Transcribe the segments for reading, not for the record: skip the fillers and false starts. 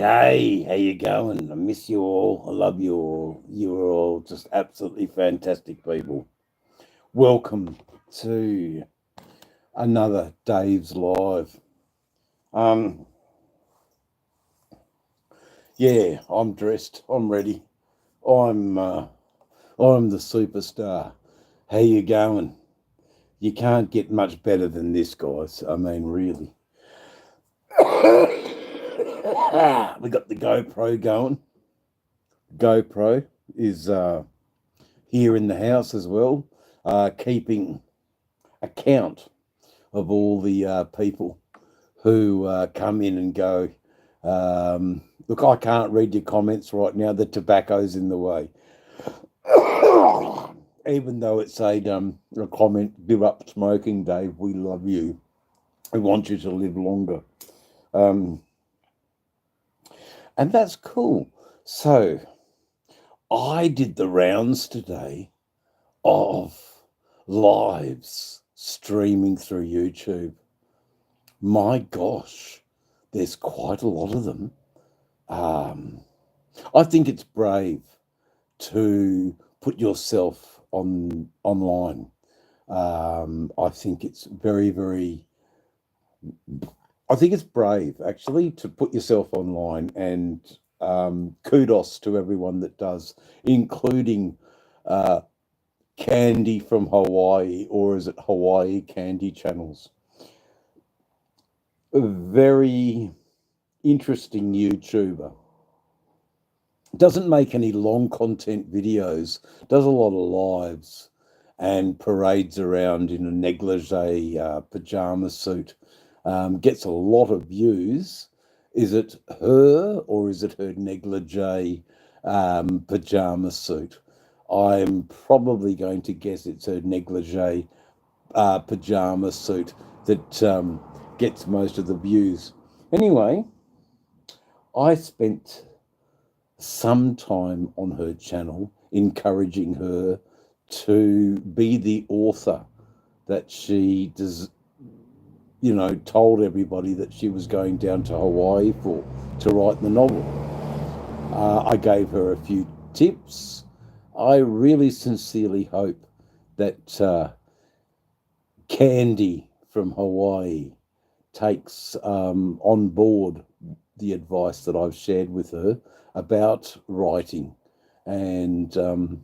Hey, how you going? I miss you all. I love you all. You are all just absolutely fantastic people. Welcome to another Dave's Live. Um, yeah, I'm dressed. I'm ready. I'm the superstar. How you going? You can't get much better than this, guys. I mean, really. We got the GoPro going. GoPro is here in the house as well, keeping account of all the people who come in and go. Look, I can't read your comments right now. The tobacco's in the way. Even though it's a comment, give up smoking, Dave. We love you. We want you to live longer. And that's cool. So I did the rounds today of lives streaming through YouTube. My gosh, there's quite a lot of them. I think it's brave to put yourself online. I think it's I think it's brave actually to put yourself online, and kudos to everyone that does, including Candy from Hawaii, or is it Hawaii Candy Channels? A very interesting YouTuber. Doesn't make any long content videos, does a lot of lives and parades around in a negligee pajama suit. Gets a lot of views. Is it her or is it her negligee pajama suit? I'm probably going to guess it's her negligee pajama suit that gets most of the views. Anyway, I spent some time on her channel encouraging her to be the author that she does, told everybody that she was going down to Hawaii to write the novel. I gave her a few tips. I really sincerely hope that Candy from Hawaii takes on board the advice that I've shared with her about writing. And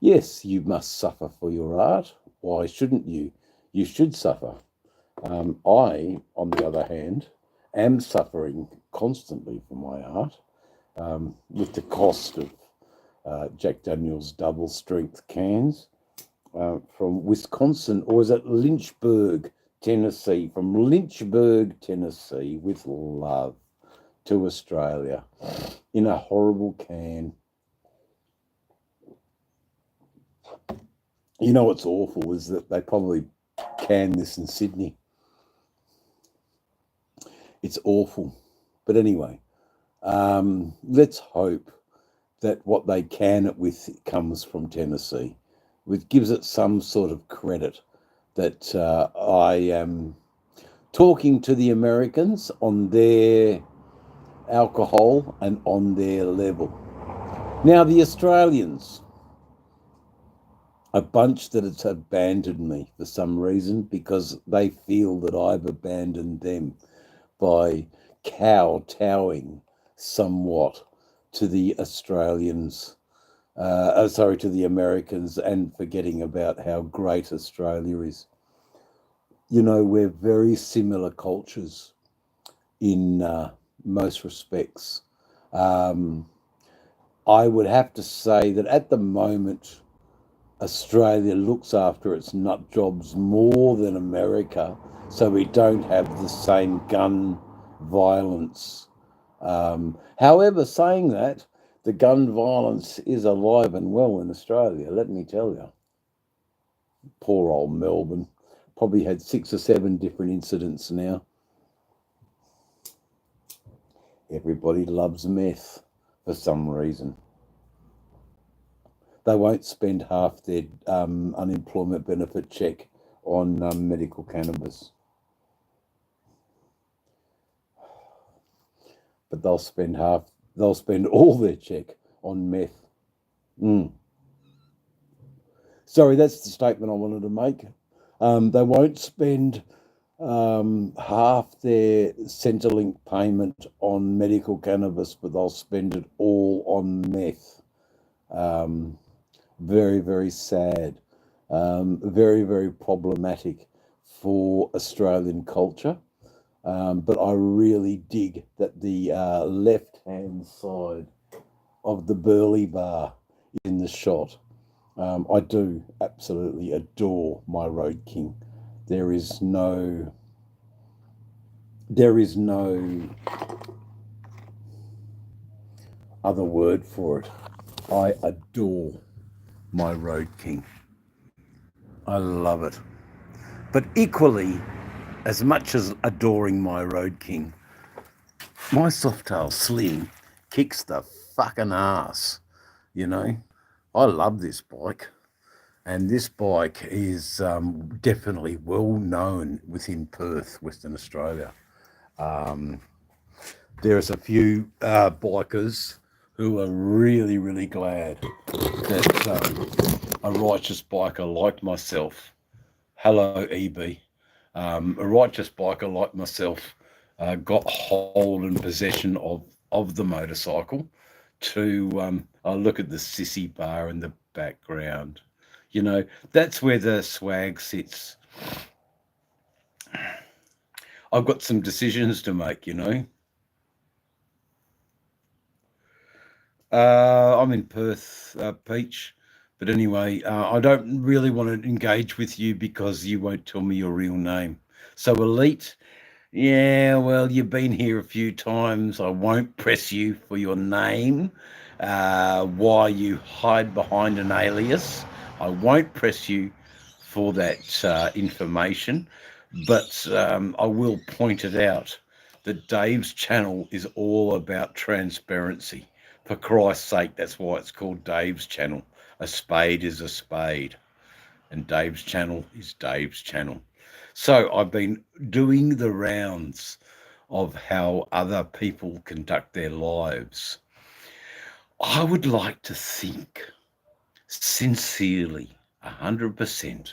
yes, you must suffer for your art. Why shouldn't you? You should suffer. I, on the other hand, am suffering constantly for my art with the cost of Jack Daniel's double strength cans from Wisconsin, or is it Lynchburg, Tennessee? From Lynchburg, Tennessee, with love to Australia in a horrible can. You know what's awful is that they probably can this in Sydney. It's awful. But anyway, let's hope that what they can it with comes from Tennessee, which gives it some sort of credit that I am talking to the Americans on their alcohol and on their level. Now, the Australians, a bunch that has abandoned me for some reason because they feel that I've abandoned them by kowtowing somewhat to the Australians, to the Americans, and forgetting about how great Australia is. You know, we're very similar cultures in most respects. I would have to say that at the moment, Australia looks after its nut jobs more than America, so we don't have the same gun violence. However, saying that, the gun violence is alive and well in Australia, let me tell you. Poor old Melbourne. Probably had 6 or 7 different incidents now. Everybody loves meth for some reason. They won't spend half their unemployment benefit check on medical cannabis. but they'll spend all their check on meth. Sorry, that's the statement I wanted to make. They won't spend half their Centrelink payment on medical cannabis, but they'll spend it all on meth. Very, very sad. Very, very problematic for Australian culture. But I really dig that the left-hand side of the Burleigh bar in the shot. I do absolutely adore my Road King. There is no other word for it. I adore my Road King. I love it. But equally, as much as adoring my Road King, my Softail Slim kicks the fucking ass, you know. I love this bike. And this bike is definitely well known within Perth, Western Australia. There's a few bikers who are really, really glad that a righteous biker like myself, hello EB, a righteous biker like myself got hold and possession of the motorcycle to look at the sissy bar in the background. You know, that's where the swag sits. I've got some decisions to make, you know. I'm in Perth, Peach. But anyway, I don't really want to engage with you because you won't tell me your real name. So, Elite, yeah, well, you've been here a few times. I won't press you for your name. Why you hide behind an alias. I won't press you for that information, but I will point it out that Dave's channel is all about transparency. For Christ's sake, that's why it's called Dave's channel. A spade is a spade, and Dave's channel is Dave's channel. So I've been doing the rounds of how other people conduct their lives. I would like to think sincerely, 100%,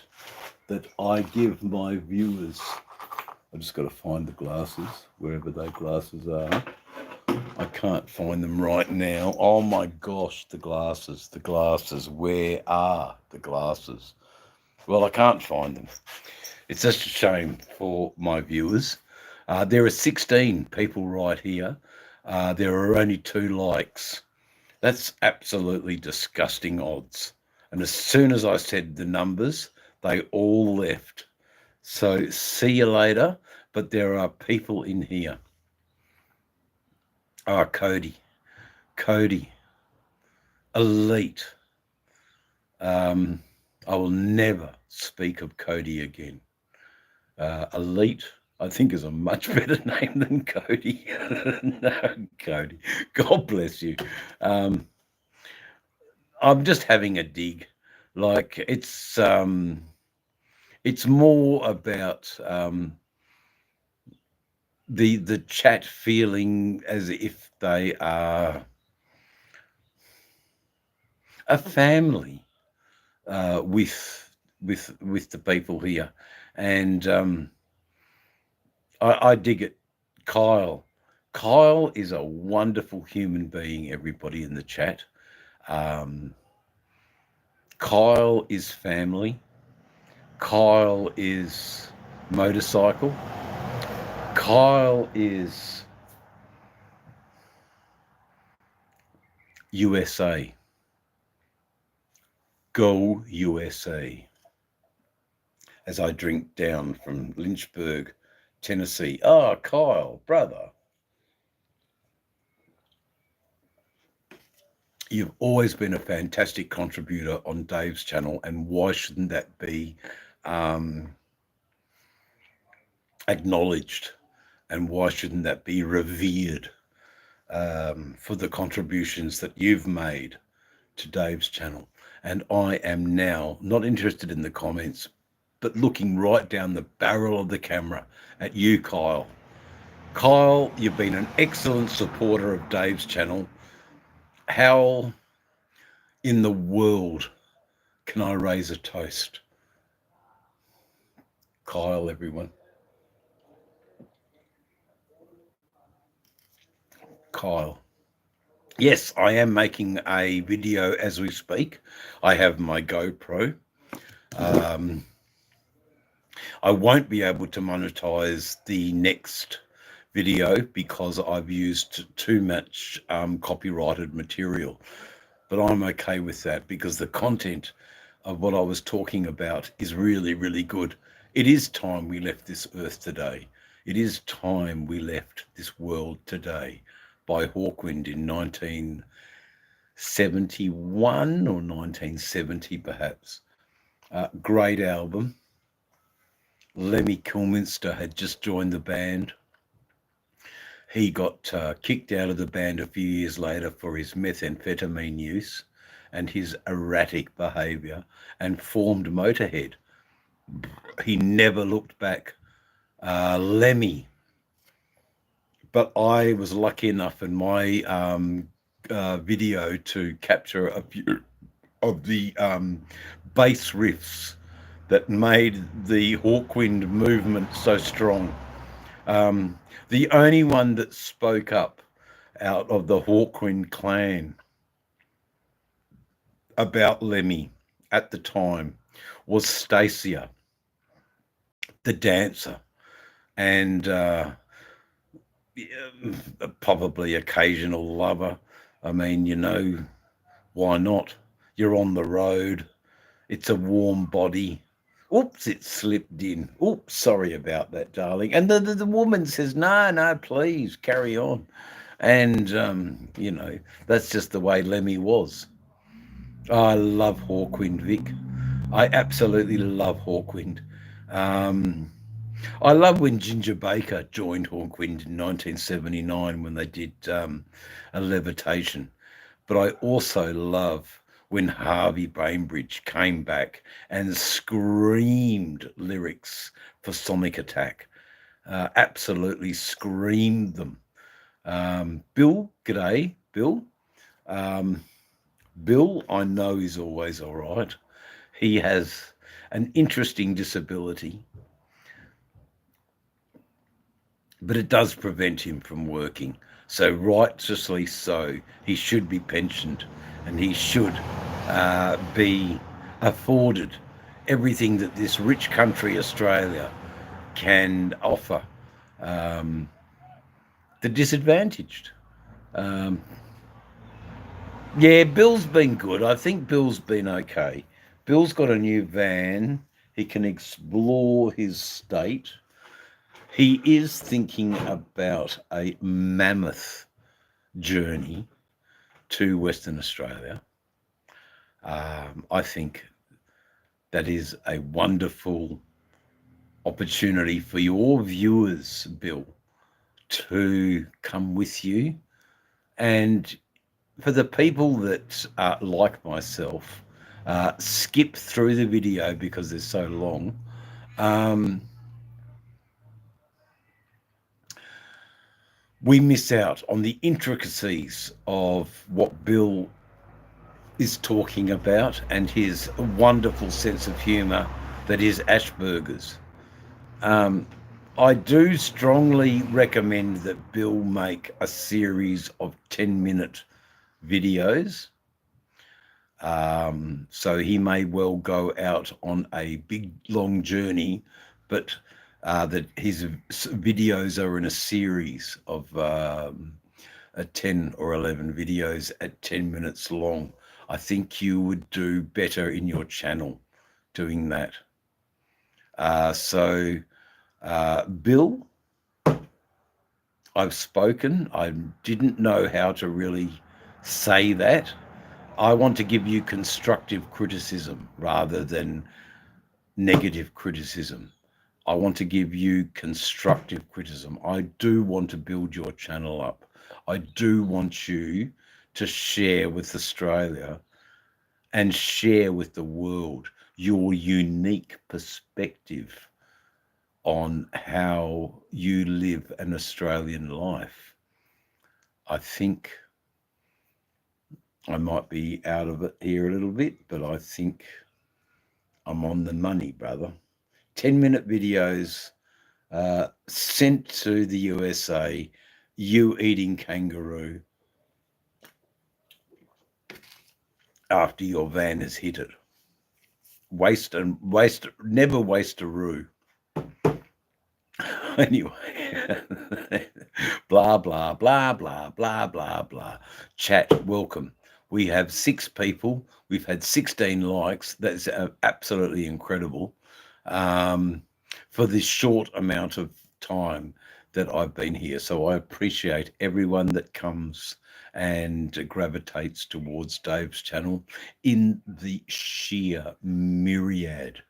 that I give my viewers, I just got to find the glasses, wherever those glasses are. I can't find them right now. Oh my gosh, the glasses, where are the glasses? Well, I can't find them. It's just a shame for my viewers. There are 16 people right here. There are only 2 likes. That's absolutely disgusting odds. And as soon as I said the numbers, they all left. So see you later. But there are people in here. Cody, Elite. I will never speak of Cody again. Elite, I think, is a much better name than Cody. No, Cody. God bless you. I'm just having a dig. Like it's more about the chat feeling as if they are a family with the people here, and I dig it. Kyle is a wonderful human being. Everybody in the chat, Kyle is family. Kyle is motorcycle. Kyle is USA. Go USA. As I drink down from Lynchburg, Tennessee. Kyle, brother. You've always been a fantastic contributor on Dave's channel, and why shouldn't that be acknowledged? And why shouldn't that be revered for the contributions that you've made to Dave's channel? And I am now not interested in the comments, but looking right down the barrel of the camera at you, Kyle. Kyle, you've been an excellent supporter of Dave's channel. How in the world can I raise a toast? Kyle, everyone. Kyle. Yes, I am making a video as we speak. I have my GoPro. I won't be able to monetize the next video because I've used too much copyrighted material. But I'm okay with that because the content of what I was talking about is really, really good. It is time we left this earth today. It is time we left this world today by Hawkwind in 1971 or 1970 perhaps. Great album. Lemmy Kilminster had just joined the band. He got kicked out of the band a few years later for his methamphetamine use and his erratic behaviour, and formed Motorhead. He never looked back. Lemmy. But I was lucky enough in my video to capture a few of the bass riffs that made the Hawkwind movement so strong. The only one that spoke up out of the Hawkwind clan about Lemmy at the time was Stacia, the dancer, and probably occasional lover. I mean, you know, why not? You're on the road. It's a warm body. Oops, it slipped in. Oops, sorry about that, darling. And the woman says, no, please, carry on. And, you know, that's just the way Lemmy was. I love Hawkwind, Vic. I absolutely love Hawkwind. I love when Ginger Baker joined Hawkwind in 1979 when they did a Levitation. But I also love when Harvey Bainbridge came back and screamed lyrics for Sonic Attack. Absolutely screamed them. Bill, g'day, Bill. Bill, I know he's always all right. He has an interesting disability, but it does prevent him from working. So righteously so, he should be pensioned, and he should be afforded everything that this rich country, Australia, can offer the disadvantaged. Yeah, Bill's been good. I think Bill's been okay. Bill's got a new van. He can explore his state. He is thinking about a mammoth journey to Western Australia. I think that is a wonderful opportunity for your viewers, Bill, to come with you. And for the people that, like myself, skip through the video because they're so long, we miss out on the intricacies of what Bill is talking about and his wonderful sense of humour that is Asperger's. I do strongly recommend that Bill make a series of 10-minute videos. So he may well go out on a big long journey, but that his videos are in a series of 10 or 11 videos at 10 minutes long. I think you would do better in your channel doing that. Bill, I've spoken. I didn't know how to really say that. I want to give you constructive criticism rather than negative criticism. I want to give you constructive criticism. I do want to build your channel up. I do want you to share with Australia and share with the world your unique perspective on how you live an Australian life, I think I might be out of it here a little bit, but I think I'm on the money, brother. 10-minute videos sent to the USA, you eating kangaroo after your van has hit it. Never waste a roo. Anyway, blah, blah, blah, blah, blah, blah, blah. Chat, welcome. We have 6 people. We've had 16 likes. That's absolutely incredible for this short amount of time that I've been here. So I appreciate everyone that comes and gravitates towards Dave's channel in the sheer myriad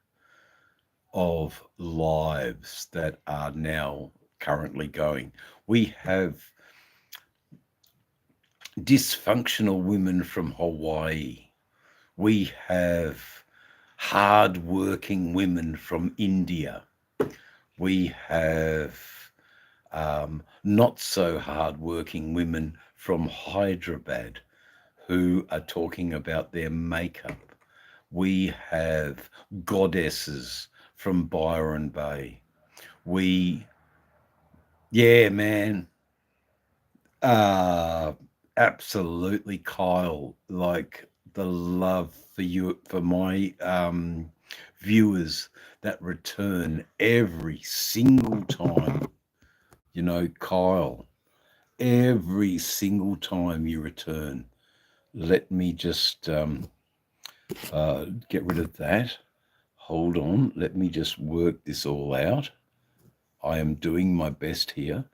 of lives that are now currently going. We have dysfunctional women from Hawaii. We have hard-working women from India. We have not so hard-working women from Hyderabad who are talking about their makeup. We have goddesses from Byron Bay. Yeah, man. Absolutely, Kyle. Like the love for you, for my viewers that return every single time. You know, Kyle, every single time you return. Let me just get rid of that. Hold on. Let me just work this all out. I am doing my best here.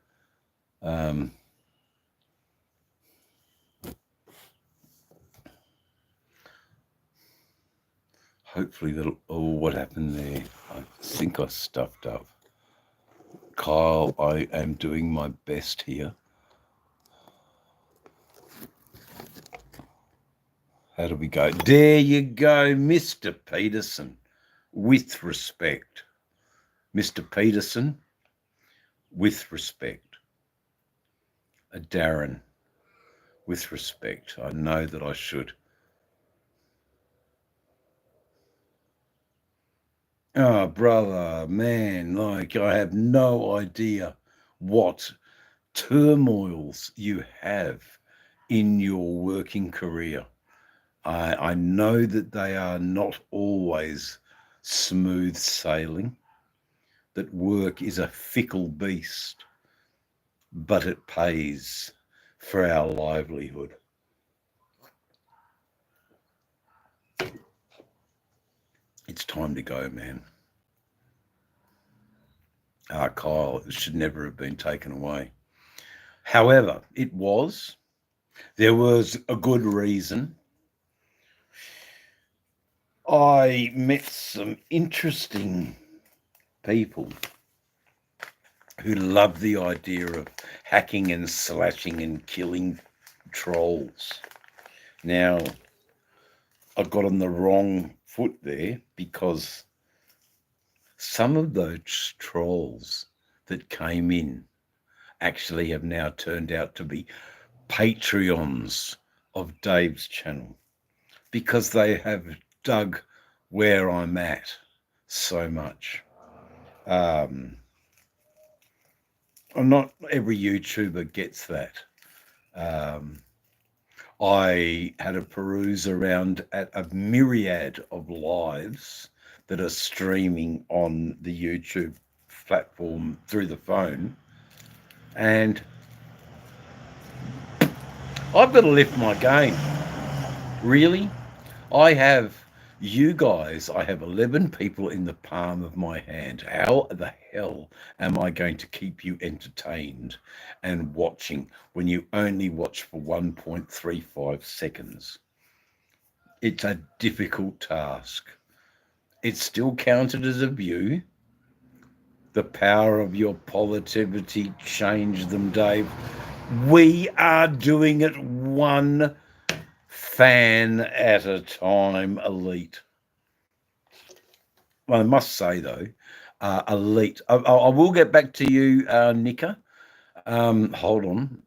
Hopefully that'll... Oh, what happened there? I think I stuffed up. Kyle, I am doing my best here. How do we go? There you go, Mr. Peterson. With respect. Mr. Peterson, with respect. Darren, with respect. I know that I should. Oh, brother, man, like I have no idea what turmoils you have in your working career. I know that they are not always smooth sailing, that work is a fickle beast, but it pays for our livelihood. It's time to go, man. Kyle, it should never have been taken away. However, it was. There was a good reason. I met some interesting people who love the idea of hacking and slashing and killing trolls. Now, I got on the wrong foot there because some of those trolls that came in actually have now turned out to be Patreons of Dave's channel because they have dug where I'm at so much. Not every YouTuber gets that. I had a peruse around at a myriad of lives that are streaming on the YouTube platform through the phone, and I've got to lift my game. Really? I have you guys, I have 11 people in the palm of my hand. How the hell am I going to keep you entertained and watching when you only watch for 1.35 seconds? It's a difficult task. It's still counted as a view. The power of your positivity changed them, Dave. We are doing it one fan at a time, elite. Well, I must say, though, elite. I will get back to you, Nika. Hold on.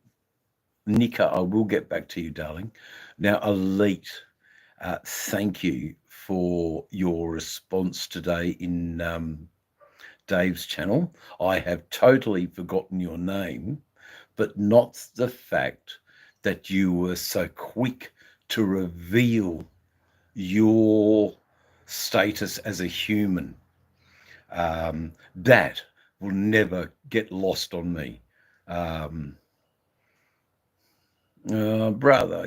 Nika, I will get back to you, darling. Now, elite, thank you for your response today in Dave's channel. I have totally forgotten your name, but not the fact that you were so quick to reveal your status as a human. That will never get lost on me. Brother,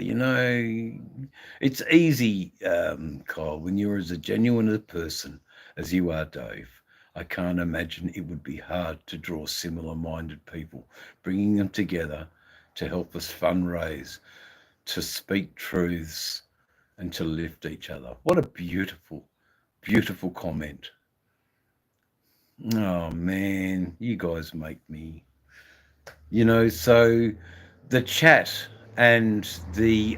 it's easy, Kyle, when you're as a genuine a person as you are, Dave. I can't imagine it would be hard to draw similar-minded people, bringing them together to help us fundraise, to speak truths, and to lift each other. What a beautiful, beautiful comment. Oh, man, you guys make me... so the chat and the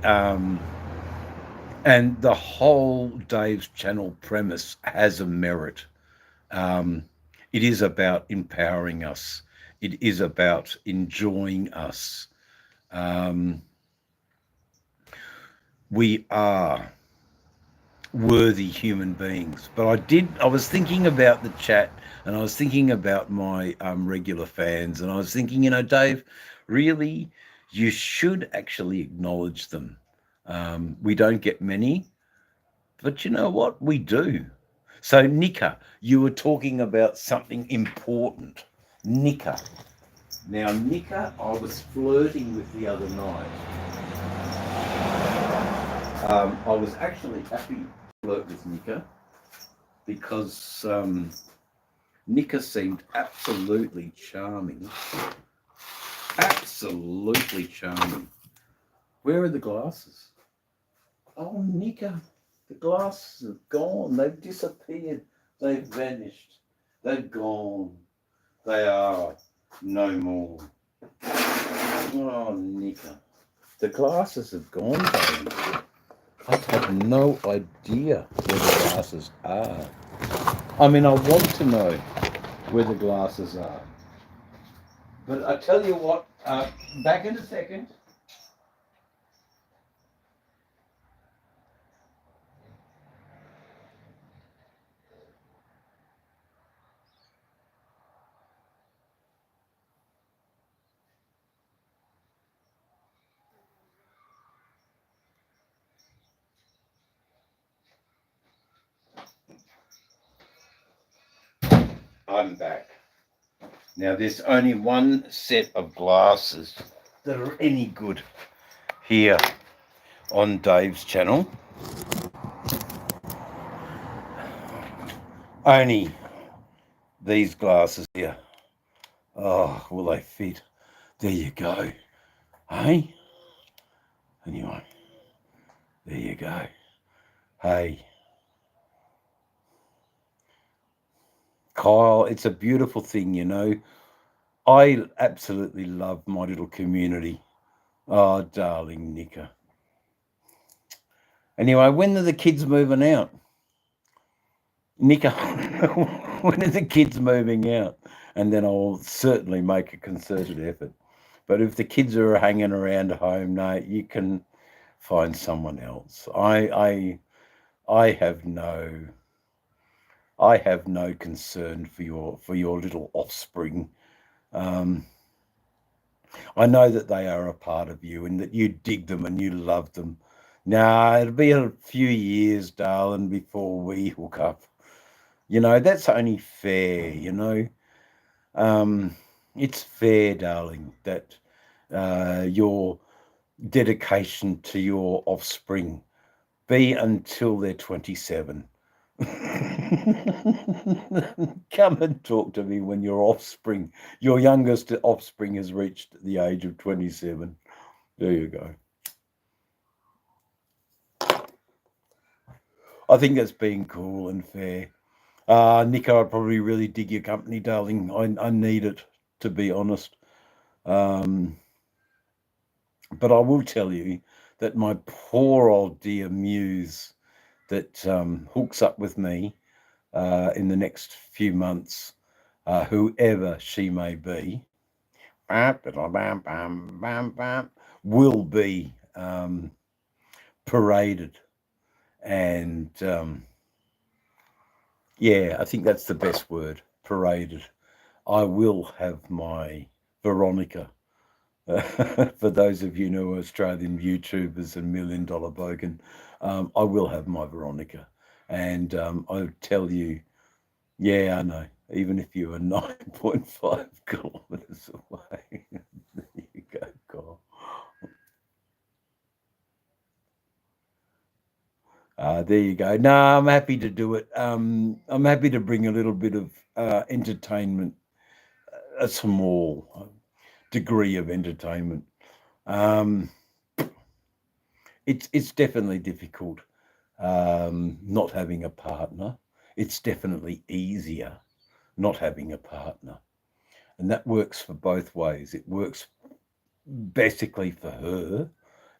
whole Dave's channel premise has a merit. It is about empowering us. It is about enjoying us. We are worthy human beings. But I was thinking about the chat, and I was thinking about my regular fans, and I was thinking, Dave, really, you should actually acknowledge them. We don't get many, but you know what? We do. So, Nika, you were talking about something important. Nika. Now, Nika, I was flirting with the other night. I was actually happy to flirt with Nika because Nika seemed absolutely charming. Absolutely charming. Where are the glasses? Oh, Nika, the glasses have gone. They've disappeared. They've vanished. They've gone. They are no more. Oh, Nika, the glasses have gone, baby. I have no idea where the glasses are. I mean, I want to know where the glasses are. But I tell you what, back in a second. I'm back. Now, there's only one set of glasses that are any good here on Dave's channel. Only these glasses here. Oh, will they fit? There you go. Hey? Anyway, there you go. Hey. Kyle, it's a beautiful thing, I absolutely love my little community. Oh, darling Nika. Anyway, when are the kids moving out? Nika, when are the kids moving out? And then I'll certainly make a concerted effort. But if the kids are hanging around home, no, you can find someone else. I have no concern for your little offspring. I know that they are a part of you and that you dig them and you love them. Nah, it'll be a few years, darling, before we hook up. That's only fair, It's fair, darling, that your dedication to your offspring be until they're 27. Come and talk to me when your youngest offspring has reached the age of 27. There you go. I think that's being cool and fair. Nico, I'd probably really dig your company, darling. I need it, to be honest. But I will tell you that my poor old dear muse that hooks up with me in the next few months, whoever she may be, will be paraded. And yeah, I think that's the best word, paraded. I will have my Veronica. For those of you who know Australian YouTubers and $1 Million Bogan, I will have my Veronica. And I tell you, yeah, I know, even if you are 9.5 kilometres away, there you go, Carl. There you go. No, I'm happy to do it. I'm happy to bring a little bit of entertainment, a small degree of entertainment. It's definitely difficult not having a partner. It's definitely easier not having a partner. And that works for both ways. It works basically for her,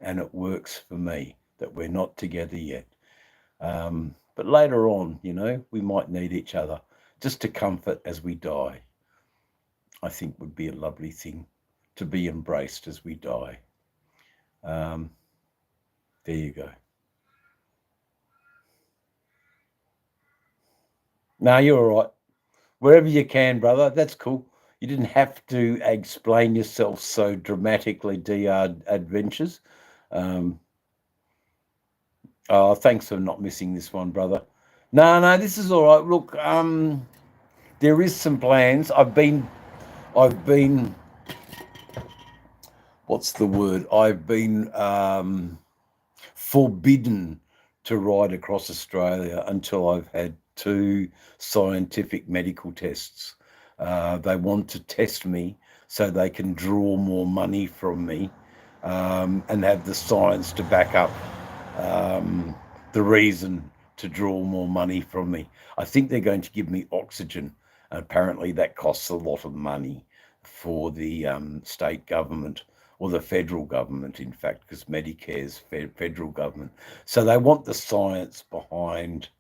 and it works for me that we're not together yet. But later on, we might need each other just to comfort as we die. I think would be a lovely thing to be embraced as we die. There you go. No, you're all right. Wherever you can, brother, that's cool. You didn't have to explain yourself so dramatically, DR Adventures. Oh, thanks for not missing this one, brother. No, this is all right. Look, there is some plans. I've been, what's the word? I've been forbidden to ride across Australia until I've had 2 scientific medical tests. They want to test me so they can draw more money from me and have the science to back up the reason to draw more money from me. I think they're going to give me oxygen. Apparently that costs a lot of money for the state government, or the federal government, in fact, because Medicare's federal government. So they want the science behind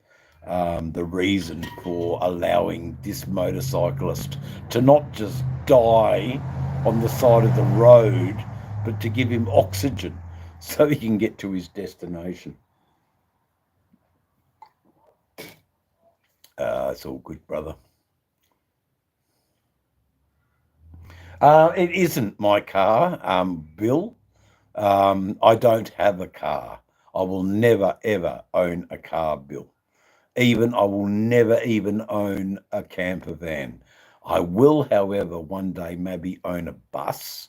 the reason for allowing this motorcyclist to not just die on the side of the road, but to give him oxygen so he can get to his destination. It's all good, brother. It isn't my car, Bill. I don't have a car. I will never, ever own a car, Bill. I will never even own a camper van. I will, however, one day maybe own a bus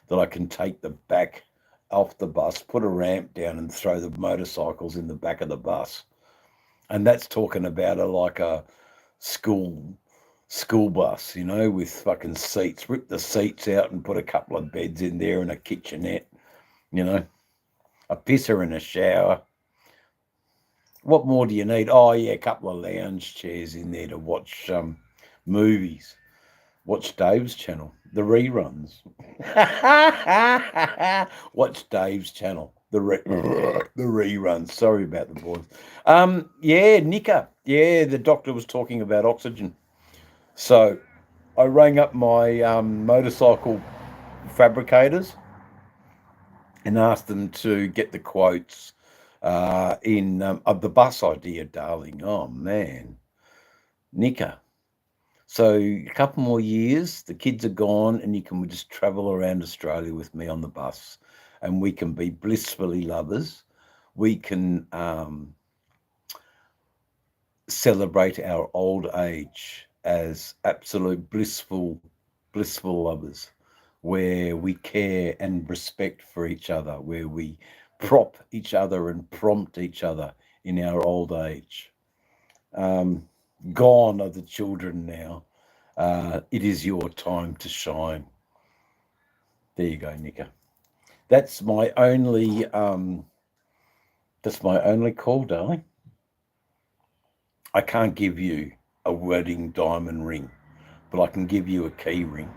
that I can take the back off the bus, put a ramp down and throw the motorcycles in the back of the bus. And that's talking about like a school bus, with fucking seats. Rip the seats out and put a couple of beds in there and a kitchenette, a pisser and a shower. What more do you need? Oh yeah, a couple of lounge chairs in there to watch movies. Watch Dave's channel, the reruns. Watch Dave's channel, the reruns. Sorry about the boys. Yeah, Nika. Yeah, the doctor was talking about oxygen. So I rang up my motorcycle fabricators and asked them to get the quotes of the bus idea, darling. Oh man, Nika. So a couple more years, the kids are gone, and you can just travel around Australia with me on the bus, and we can be blissfully lovers. We can celebrate our old age as absolute blissful lovers, where we care and respect for each other, where we prop each other and prompt each other in our old age. Gone are the children now. It is your time to shine. There you go, Nika. That's my only call, darling. I can't give you a wedding diamond ring, but I can give you a key ring.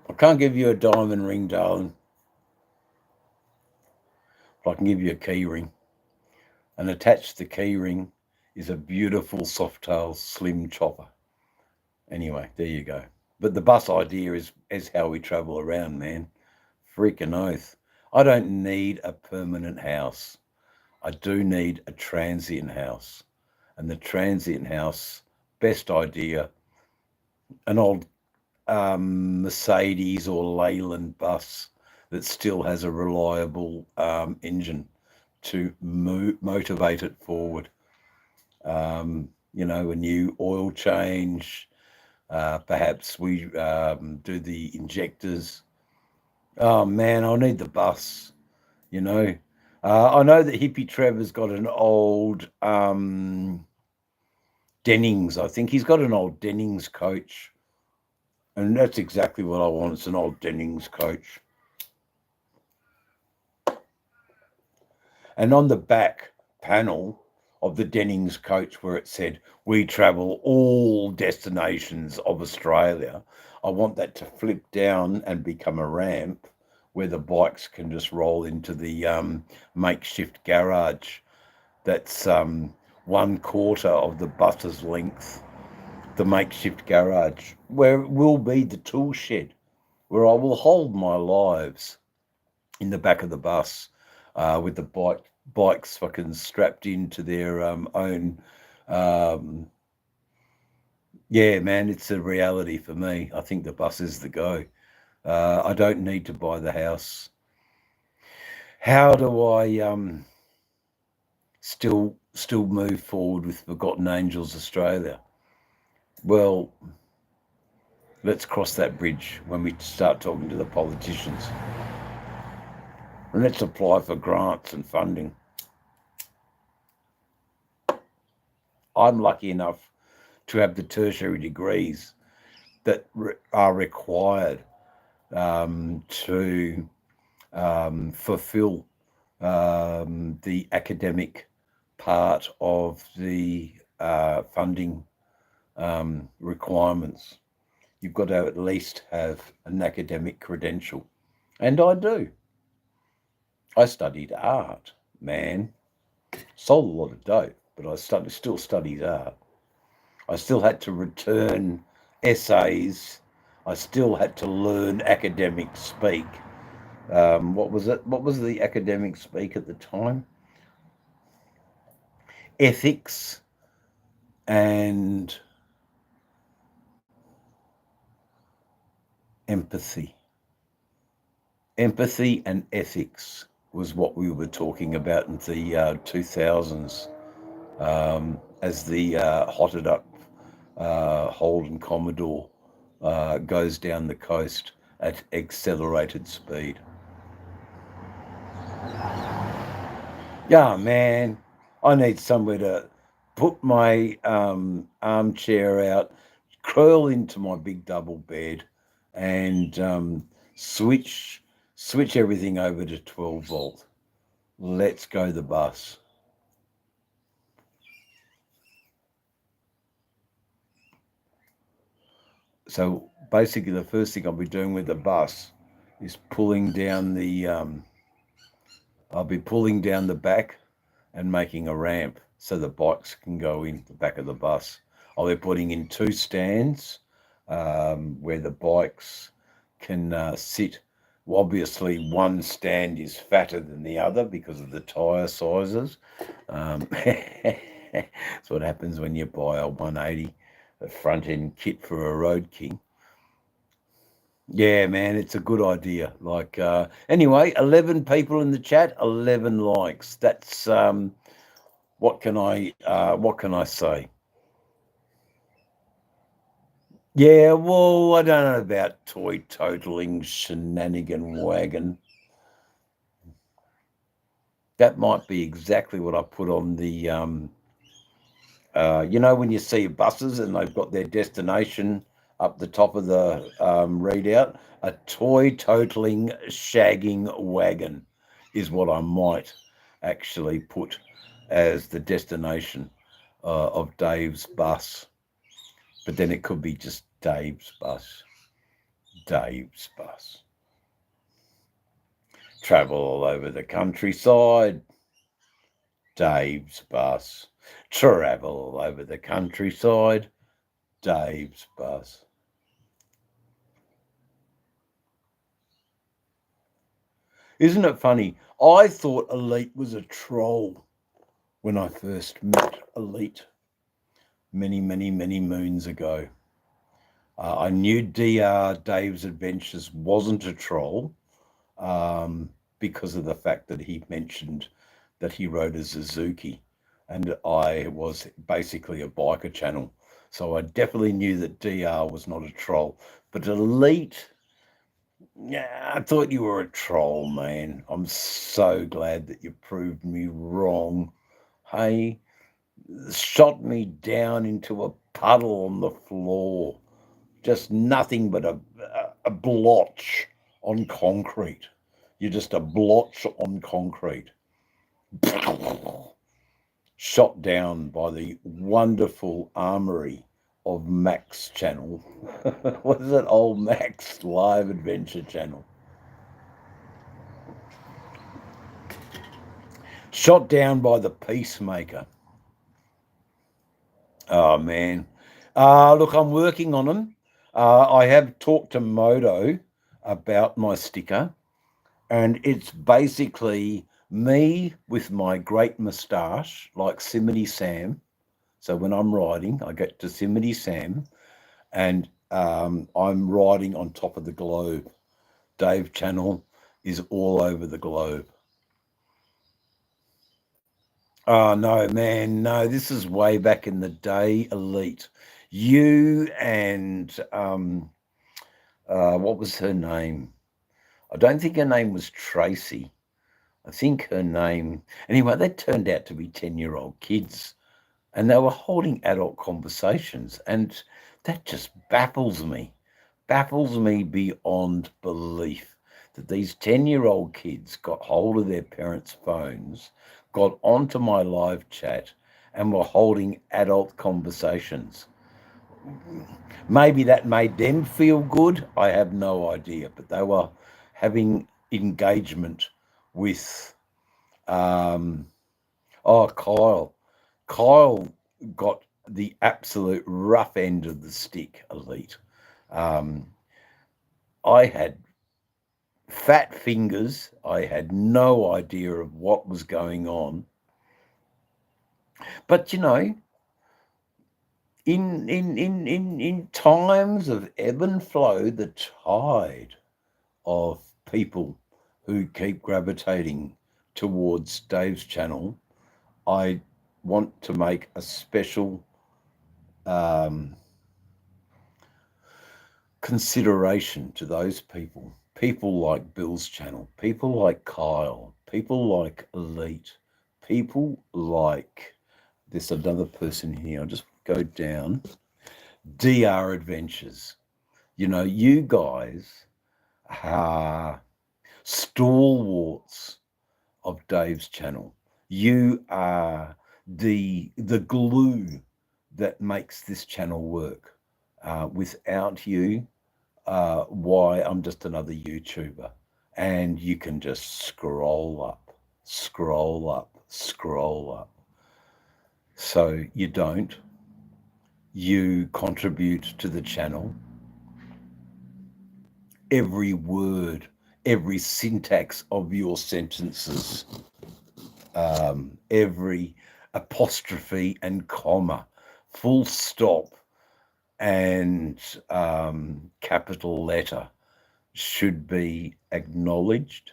I can't give you a diamond ring, darling, but I can give you a key ring. and attached to the keyring is a beautiful Softail slim chopper. Anyway, there you go. But the bus idea is how we travel around, man. Freaking oath. I don't need a permanent house. I do need a transient house. And the transient house, best idea, an old Mercedes or Leyland bus that still has a reliable engine to motivate it forward. You know, a new oil change. Perhaps we do the injectors. Oh man, I need the bus. You know, I know that Hippie Trevor's got an old Dennings. I think he's got an old Dennings coach, and that's exactly what I want. It's an old Dennings coach. And on the back panel of the Dennings coach, where it said, "We travel all destinations of Australia," I want that to flip down and become a ramp where the bikes can just roll into the makeshift garage. That's 1/4 of the bus's length, the makeshift garage, where it will be the tool shed, where I will hold my lives in the back of the bus with the bikes fucking strapped into their own. Yeah, man, it's a reality for me. I think the bus is the go. I don't need to buy the house. How do I still move forward with Forgotten Angels Australia? Well, let's cross that bridge when we start talking to the politicians. And let's apply for grants and funding. I'm lucky enough to have the tertiary degrees that are required to fulfill the academic part of the funding requirements. You've got to at least have an academic credential. And I do. I studied art, man. Sold a lot of dope, but I still studied art. I still had to return essays. I still had to learn academic speak. What was it? What was the academic speak at the time? Ethics and empathy. Empathy and ethics was what we were talking about in the 2000s as the hotted up Holden Commodore goes down the coast at accelerated speed. Yeah, man, I need somewhere to put my armchair out, curl into my big double bed, and switch everything over to 12 volt. Let's go the bus. So basically, the first thing I'll be doing with the bus is pulling down the. I'll be pulling down the back and making a ramp so the bikes can go in the back of the bus. I'll be putting in 2 stands where the bikes can sit. Well, obviously, one stand is fatter than the other because of the tyre sizes. That's what happens when you buy a 180, a front end kit for a Road King. Yeah, man, it's a good idea. Like, anyway, 11 people in the chat, 11 likes. That's what can I say? Yeah, well, I don't know about toy totaling shenanigan wagon. That might be exactly what I put on the, you know, when you see buses and they've got their destination up the top of the readout, a toy totaling shagging wagon is what I might actually put as the destination of Dave's bus. But then it could be just Dave's bus. Dave's bus. Travel all over the countryside. Dave's bus. Travel all over the countryside. Dave's bus. Isn't it funny? I thought Elite was a troll when I first met Elite many, many, many moons ago. I knew Dave's Adventures wasn't a troll because of the fact that he mentioned that he rode a Suzuki, and I was basically a biker channel. So I definitely knew that DR was not a troll. But Elite, yeah, I thought you were a troll, man. I'm so glad that you proved me wrong. Hey, shot me down into a puddle on the floor. Just nothing but a blotch on concrete. You're just a blotch on concrete. Shot down by the wonderful armory of Max Channel. What is it? Old Max Live Adventure Channel. Shot down by the Peacemaker. Oh, man. Look, I'm working on them. I have talked to Modo about my sticker, and it's basically me with my great moustache, like Simity Sam. So when I'm riding, I get to Simity Sam, and I'm riding on top of the globe. Dave Channel is all over the globe. Oh, no, man, no, this is way back in the day, Elite. You and, what was her name? I don't think her name was Tracy. I think her name, anyway, they turned out to be 10-year-old kids, and they were holding adult conversations, and that just baffles me beyond belief that these 10-year-old kids got hold of their parents' phones, got onto my live chat, and were holding adult conversations. Maybe that made them feel good. I have no idea, but they were having engagement with Kyle. Kyle got the absolute rough end of the stick, Elite. I had fat fingers. I had no idea of what was going on. But you know, in times of ebb and flow, the tide of people who keep gravitating towards Dave's channel, I want to make a special consideration to those people. People like Bill's channel, people like Kyle, people like Elite, people like, there's another person here. I'll just go down. DR Adventures. You know, you guys are stalwarts of Dave's channel. You are the glue that makes this channel work. Without you, why, I'm just another YouTuber. And you can just scroll up, scroll up, scroll up. So you don't. You contribute to the channel. Every word, every syntax of your sentences, every apostrophe and comma, full stop, and capital letter should be acknowledged,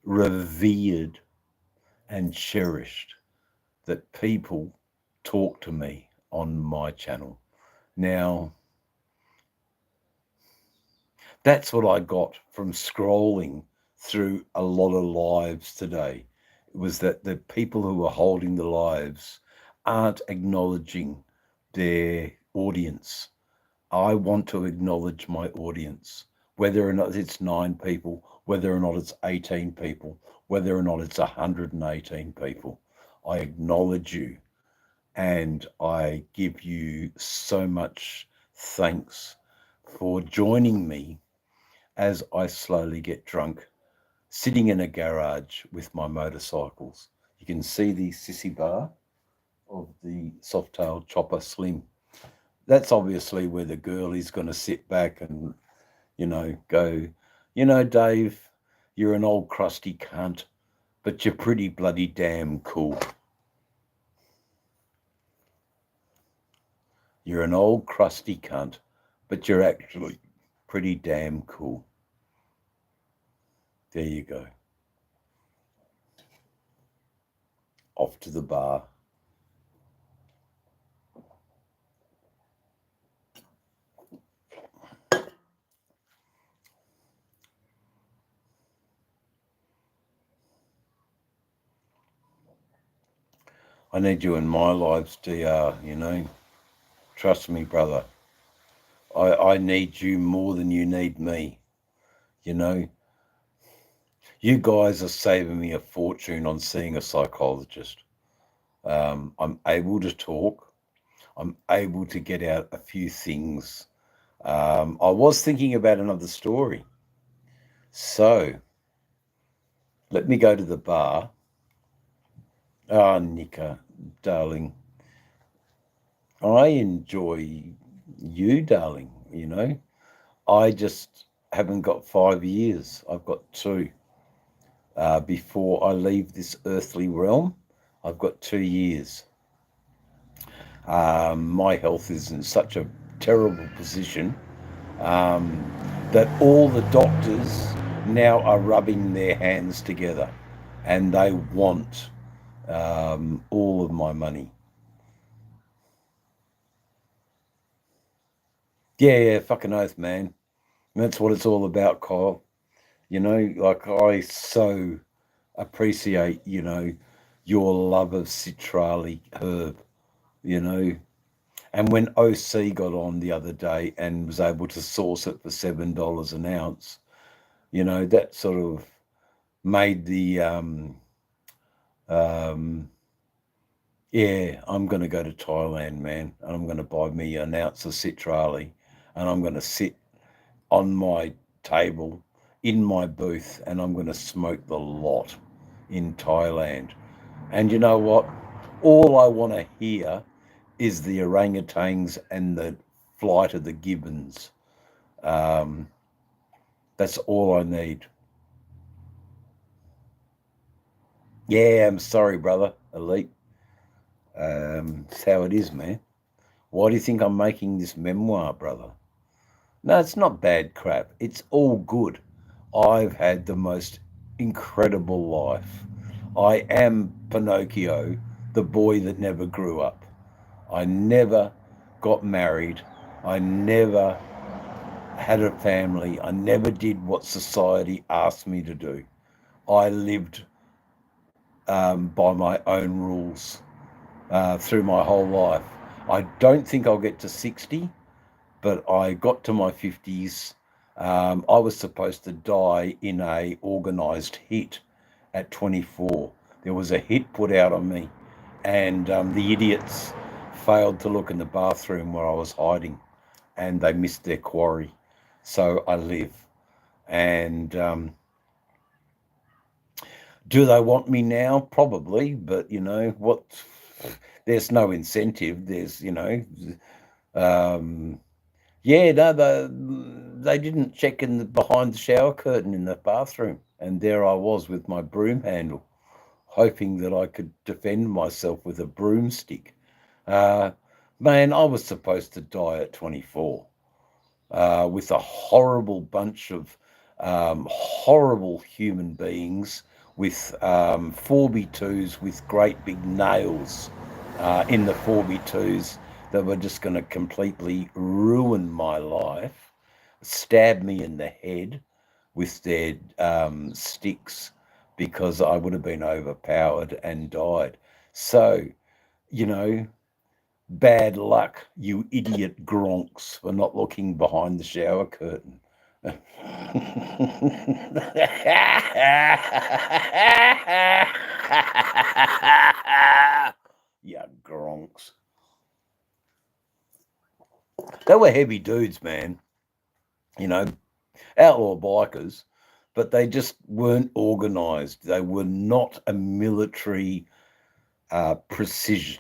revered, and cherished, that people talk to me on my channel. Now, that's what I got from scrolling through a lot of lives today, was that the people who are holding the lives aren't acknowledging their audience. I want to acknowledge my audience, whether or not it's 9 people, whether or not it's 18 people, whether or not it's 118 people. I acknowledge you, and I give you so much thanks for joining me as I slowly get drunk, sitting in a garage with my motorcycles. You can see the sissy bar of the soft-tailed chopper slim. That's obviously where the girl is going to sit back and, go, Dave, you're an old crusty cunt, but you're pretty bloody damn cool. You're an old crusty cunt, but you're actually pretty damn cool. There you go. Off to the bar. I need you in my lives, DR, Trust me, brother. I need you more than you need me, You guys are saving me a fortune on seeing a psychologist. I'm able to talk. I'm able to get out a few things. I was thinking about another story. So, let me go to the bar. Ah, Nika, darling. I enjoy you, darling, I just haven't got 5 years. I've got 2. Before I leave this earthly realm, I've got 2 years. My health is in such a terrible position that all the doctors now are rubbing their hands together and they want all of my money. Yeah, fucking oath, man. That's what it's all about, Kyle. Like I so appreciate, your love of citrali herb, And when OC got on the other day and was able to source it for $7 an ounce, that sort of made the yeah, I'm going to go to Thailand, man. And I'm going to buy me an ounce of citrali and I'm going to sit on my table in my booth and I'm going to smoke the lot in Thailand. And you know what? All I want to hear is the orangutans and the flight of the gibbons. That's all I need. Yeah, I'm sorry, brother, Elite. It's how it is, man. Why do you think I'm making this memoir, brother? No, it's not bad crap. It's all good. I've had the most incredible life. I am Pinocchio, the boy that never grew up. I never got married. I never had a family. I never did what society asked me to do. I lived by my own rules through my whole life. I don't think I'll get to 60, but I got to my 50s. I was supposed to die in a organised hit at 24. There was a hit put out on me, and the idiots failed to look in the bathroom where I was hiding, and they missed their quarry. So I live. And do they want me now? Probably, but what? There's no incentive. There's, yeah, no, they didn't check behind the shower curtain in the bathroom, and there I was with my broom handle, hoping that I could defend myself with a broomstick. Man, I was supposed to die at 24 with a horrible bunch of horrible human beings with 4x2s with great big nails in the 4x2s that were just going to completely ruin my life, stab me in the head with their sticks because I would have been overpowered and died. So, bad luck, you idiot gronks, for not looking behind the shower curtain. Yeah, gronks. They were heavy dudes, man. Outlaw bikers. but they just weren't organised. They were not a military precise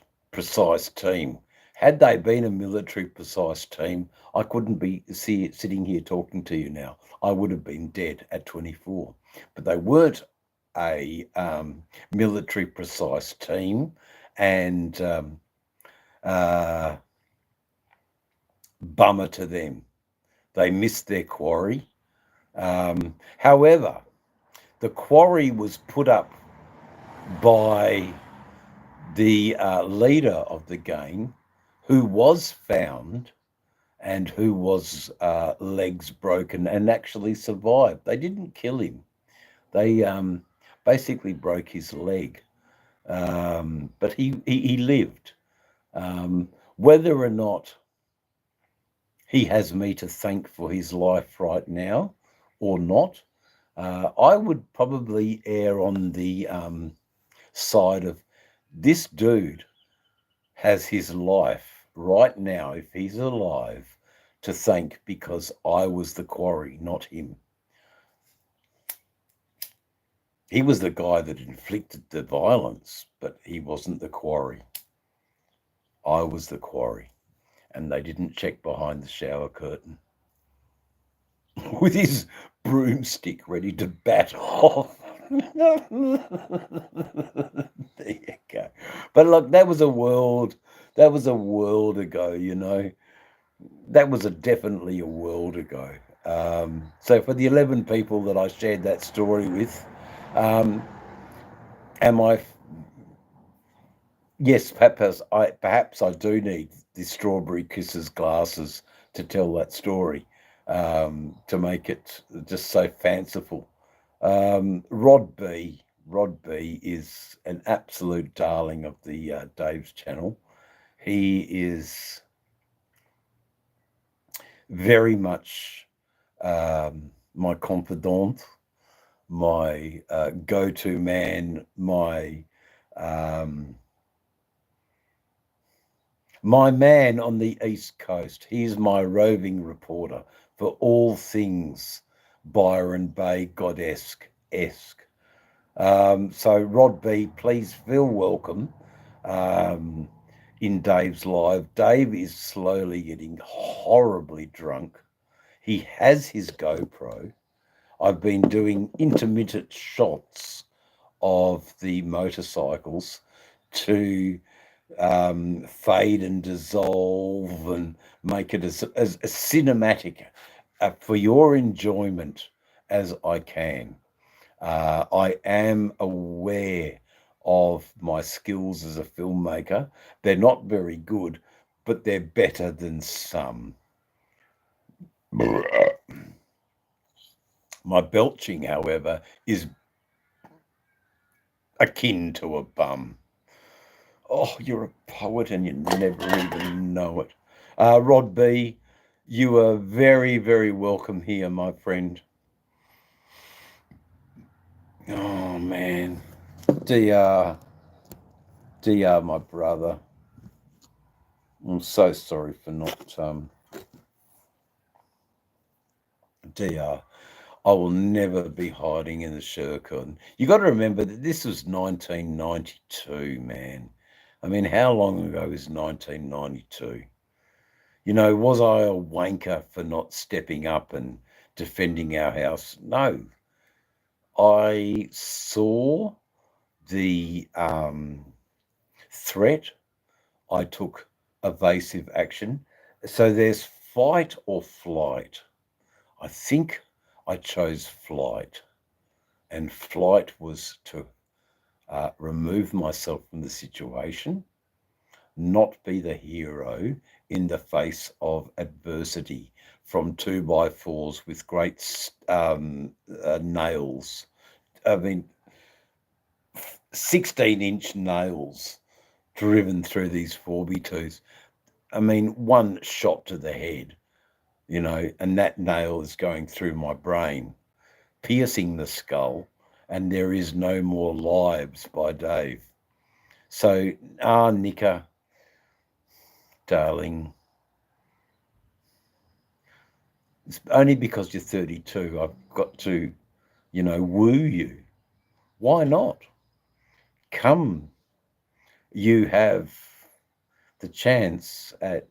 team. Had they been a military precise team, I couldn't be sitting here talking to you now. I would have been dead at 24. But they weren't a military precise team, and bummer to them. They missed their quarry. However, the quarry was put up by the leader of the gang, who was found and who was legs broken and actually survived. They didn't kill him. They basically broke his leg, but he lived. Whether or not he has me to thank for his life right now or not, I would probably err on the side of this dude has his life right now, if he's alive, to thank, because I was the quarry, not him. He was the guy that inflicted the violence, but he wasn't the quarry. I was the quarry, and they didn't check behind the shower curtain with his broomstick ready to bat off. There you go. But look, that was a world ago, you know. That was definitely a world ago. So for the 11 people that I shared that story with, yes, perhaps I do need the Strawberry Kisses glasses to tell that story, to make it just so fanciful. Rod B is an absolute darling of the Dave's channel. He is very much my confidant, my go-to man, my man on the East Coast. He is my roving reporter for all things Byron Bay Goddesque-esque. So Rod B, please feel welcome in Dave's live. Dave is slowly getting horribly drunk. He has his GoPro. I've been doing intermittent shots of the motorcycles to fade and dissolve and make it as cinematic for your enjoyment as I can. I am aware of my skills as a filmmaker. They're not very good, but they're better than some. My belching, however, is akin to a bum. Oh, you're a poet and you never even know it. Rod B, you are very, very welcome here, my friend. Oh, man. DR, my brother. I'm so sorry for not... DR, I will never be hiding in the sugarcane. You got to remember that this was 1992, man. I mean, how long ago is 1992? You know, was I a wanker for not stepping up and defending our house? No. I saw the threat. I took evasive action. So there's fight or flight. I think I chose flight, and flight was to remove myself from the situation, not be the hero in the face of adversity from 2x4s with great nails. I mean, 16-inch nails driven through these 4x2s. I mean, one shot to the head, you know, and that nail is going through my brain, piercing the skull, and there is no more lives by Dave. So, Nika, darling, it's only because you're 32, I've got to woo you. Why not? Come, you have the chance at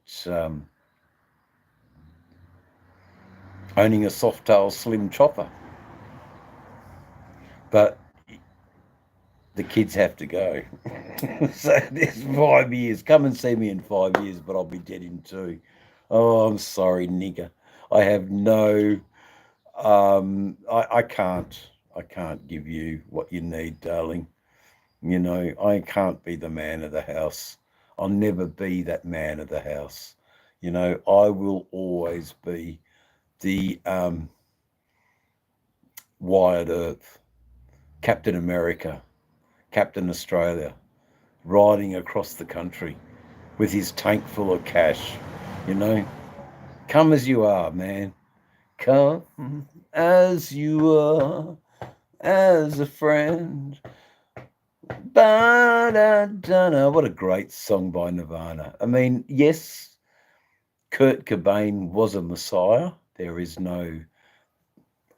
owning a Softail Slim chopper. But the kids have to go. So there's 5 years. Come and see me in 5 years, but I'll be dead in 2. Oh, I'm sorry, nigger. I have no, I can't give you what you need, darling. I can't be the man of the house. I'll never be that man of the house. I will always be the Wyatt Earp, Captain America, Captain Australia, riding across the country with his tank full of cash. Come as you are, man. Come as you are, as a friend. Ba-da-da-da. What a great song by Nirvana. I mean, yes, Kurt Cobain was a messiah. There is no...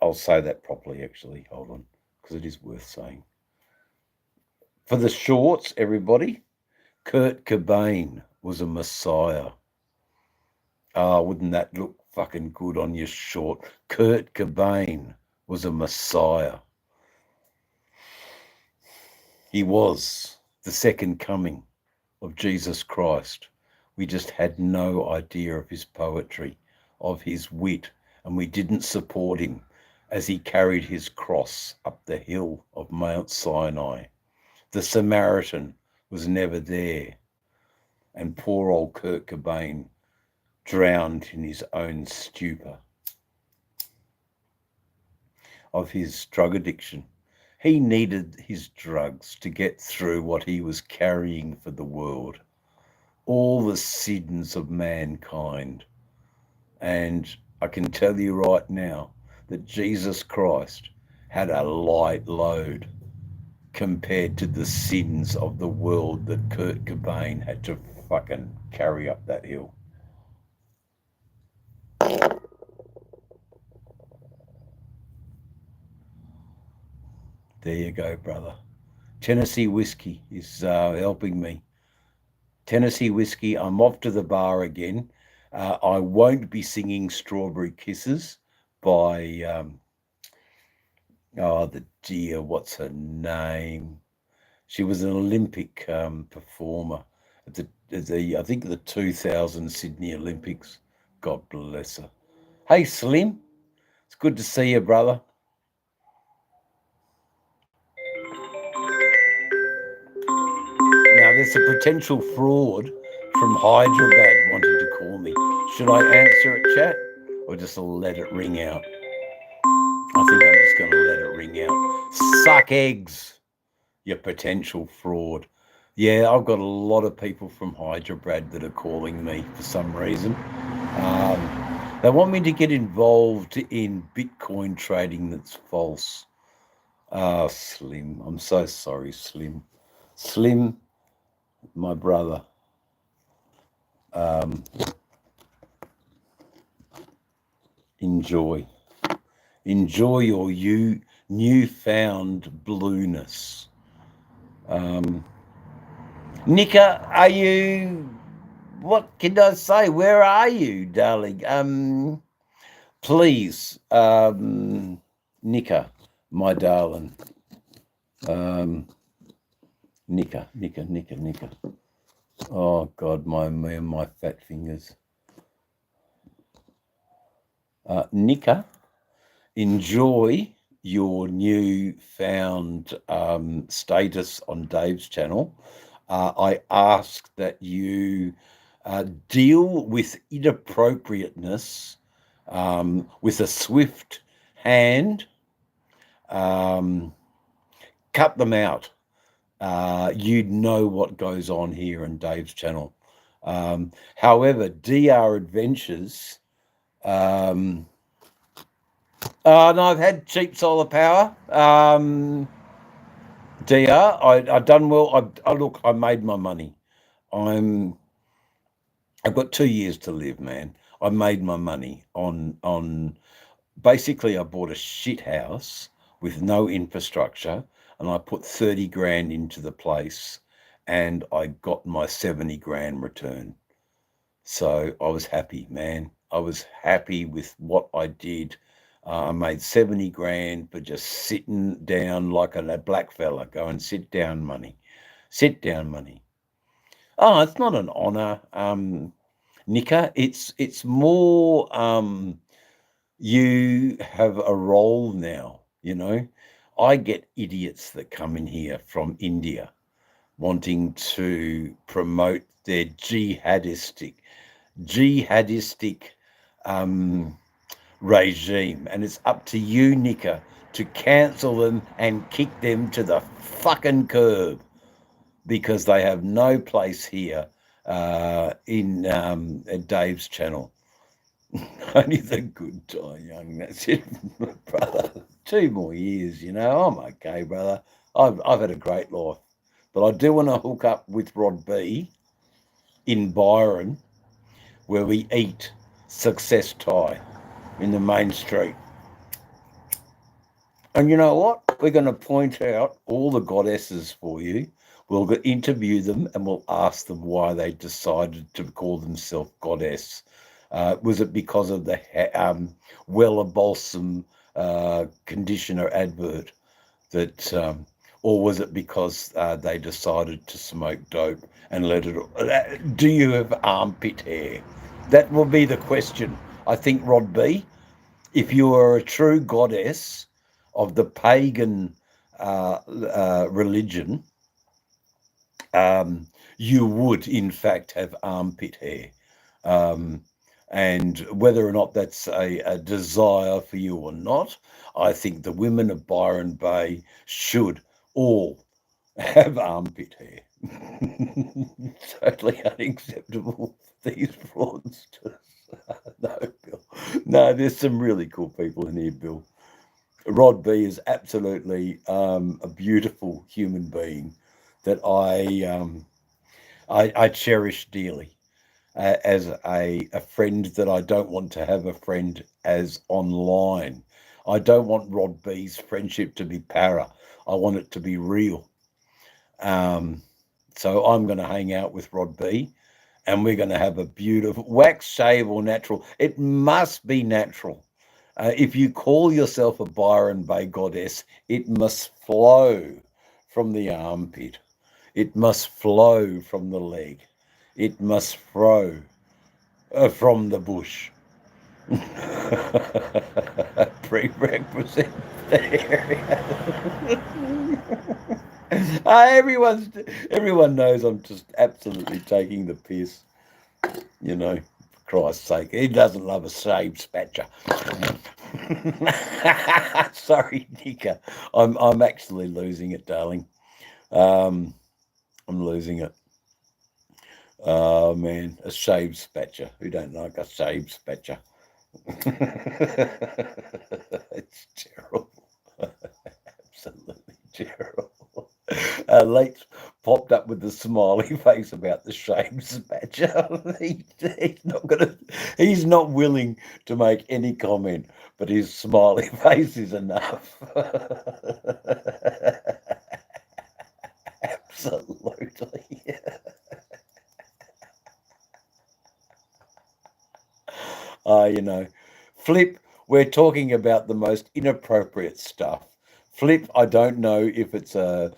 I'll say that properly, actually. Hold on, because it is worth saying. For the shorts, everybody, Kurt Cobain was a messiah. Wouldn't that look fucking good on your short? Kurt Cobain was a messiah. He was the second coming of Jesus Christ. We just had no idea of his poetry, of his wit, and we didn't support him as he carried his cross up the hill of Mount Sinai. The Samaritan was never there, and poor old Kurt Cobain drowned in his own stupor of his drug addiction. He needed his drugs to get through what he was carrying for the world, all the sins of mankind. And I can tell you right now that Jesus Christ had a light load compared to the sins of the world that Kurt Cobain had to fucking carry up that hill. There you go, brother. Tennessee whiskey is helping me. Tennessee whiskey, I'm off to the bar again. I won't be singing Strawberry Kisses by, the dear, what's her name? She was an Olympic performer at I think the 2000 Sydney Olympics. God bless her. Hey, Slim. It's good to see you, brother. Now, there's a potential fraud from Hyderabad wanting to call me. Should I answer it, chat, or just let it ring out? I think I'm just going to let it ring out. Suck eggs, you potential fraud. Yeah, I've got a lot of people from Hyderabad that are calling me for some reason. They want me to get involved in Bitcoin trading that's false. Slim, I'm so sorry, Slim. Slim, my brother. Enjoy your newfound blueness. Nika, are you... What can I say? Where are you, darling? Please, Nika, my darling. Nika. Oh God, my fat fingers. Nika, enjoy your newfound status on Dave's channel. I ask that you deal with inappropriateness with a swift hand. Cut them out. You'd know what goes on here in Dave's channel. However, DR Adventures... no, I've had cheap solar power. DR, I done well. Look, I made my money. I've got 2 years to live, man. I made my money on basically I bought a shit house with no infrastructure, and I put 30 grand into the place, and I got my 70 grand return. So I was happy, man. I was happy with what I did. I made 70 grand for just sitting down like a black fella. Go and sit down, money. Sit down, money. Oh, it's not an honour, Nika. It's more you have a role now, you know. I get idiots that come in here from India wanting to promote their jihadistic regime, and it's up to you, Nika, to cancel them and kick them to the fucking curb, because they have no place here in Dave's channel. Only the good die young. That's it, brother. 2 more years, you know. I'm okay, brother. I've had a great life, but I do want to hook up with Rod B in Byron, where we eat success Thai in the main street. And you know what? We're going to point out all the goddesses for you. We'll interview them and we'll ask them why they decided to call themselves goddess. Was it because of the Wella Balsam conditioner advert that, or was it because they decided to smoke dope and let it? Do you have armpit hair? That will be the question. I think, Rod B, if you are a true goddess of the pagan religion, you would in fact have armpit hair. And whether or not that's a desire for you or not, I think the women of Byron Bay should all have armpit hair. Totally unacceptable for these fraudsters. No, Bill. No, there's some really cool people in here, Bill. Rod B is absolutely a beautiful human being that I cherish dearly. As a friend that I don't want to have a friend as online. I don't want Rod B's friendship to be para. I want it to be real. So I'm going to hang out with Rod B, and we're going to have a beautiful wax, shave, or natural. It must be natural. If you call yourself a Byron Bay goddess, it must flow from the armpit. It must flow from the leg. It must flow from the bush. Prerequisite area. Everyone knows I'm just absolutely taking the piss. You know, for Christ's sake, he doesn't love a shaved spatcher. Sorry, Nika. I'm actually losing it, darling. I'm losing it. Oh man, a shaved spatcher. Who don't like a shaved spatcher? It's terrible. Absolutely terrible. Lex popped up with the smiley face about the shaved spatcher. He's not willing to make any comment, but his smiley face is enough. Absolutely. You know, Flip, we're talking about the most inappropriate stuff. Flip, I don't know if it's a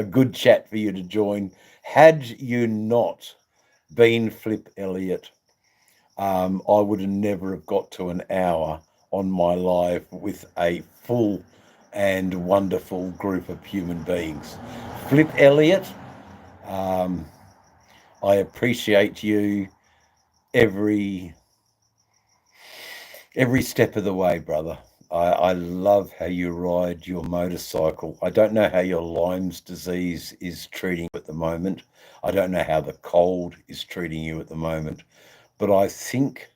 good chat for you to join. Had you not been Flip Elliott, I would have never have got to an hour on my live with a full and wonderful group of human beings. Flip Elliott, I appreciate you every step of the way, brother. I love how you ride your motorcycle. I don't know how your Lyme's disease is treating you at the moment. I don't know how the cold is treating you at the moment. But I think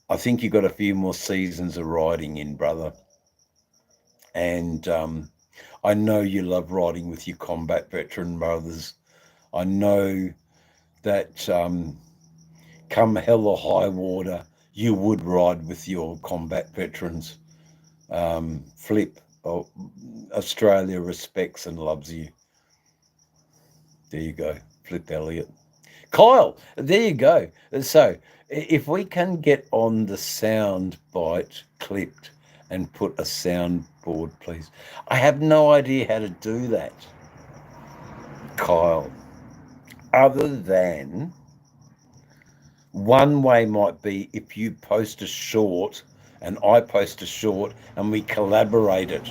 you've got a few more seasons of riding in, brother. And I know you love riding with your combat veteran brothers. I know that come hell or high water, you would ride with your combat veterans. Flip, Oh, Australia respects and loves you. There you go, Flip Elliott. Kyle, there you go. So, if we can get on the sound bite clipped and put a soundboard, please. I have no idea how to do that, Kyle. Other than one way might be if you post a short and I post a short and we collaborate it.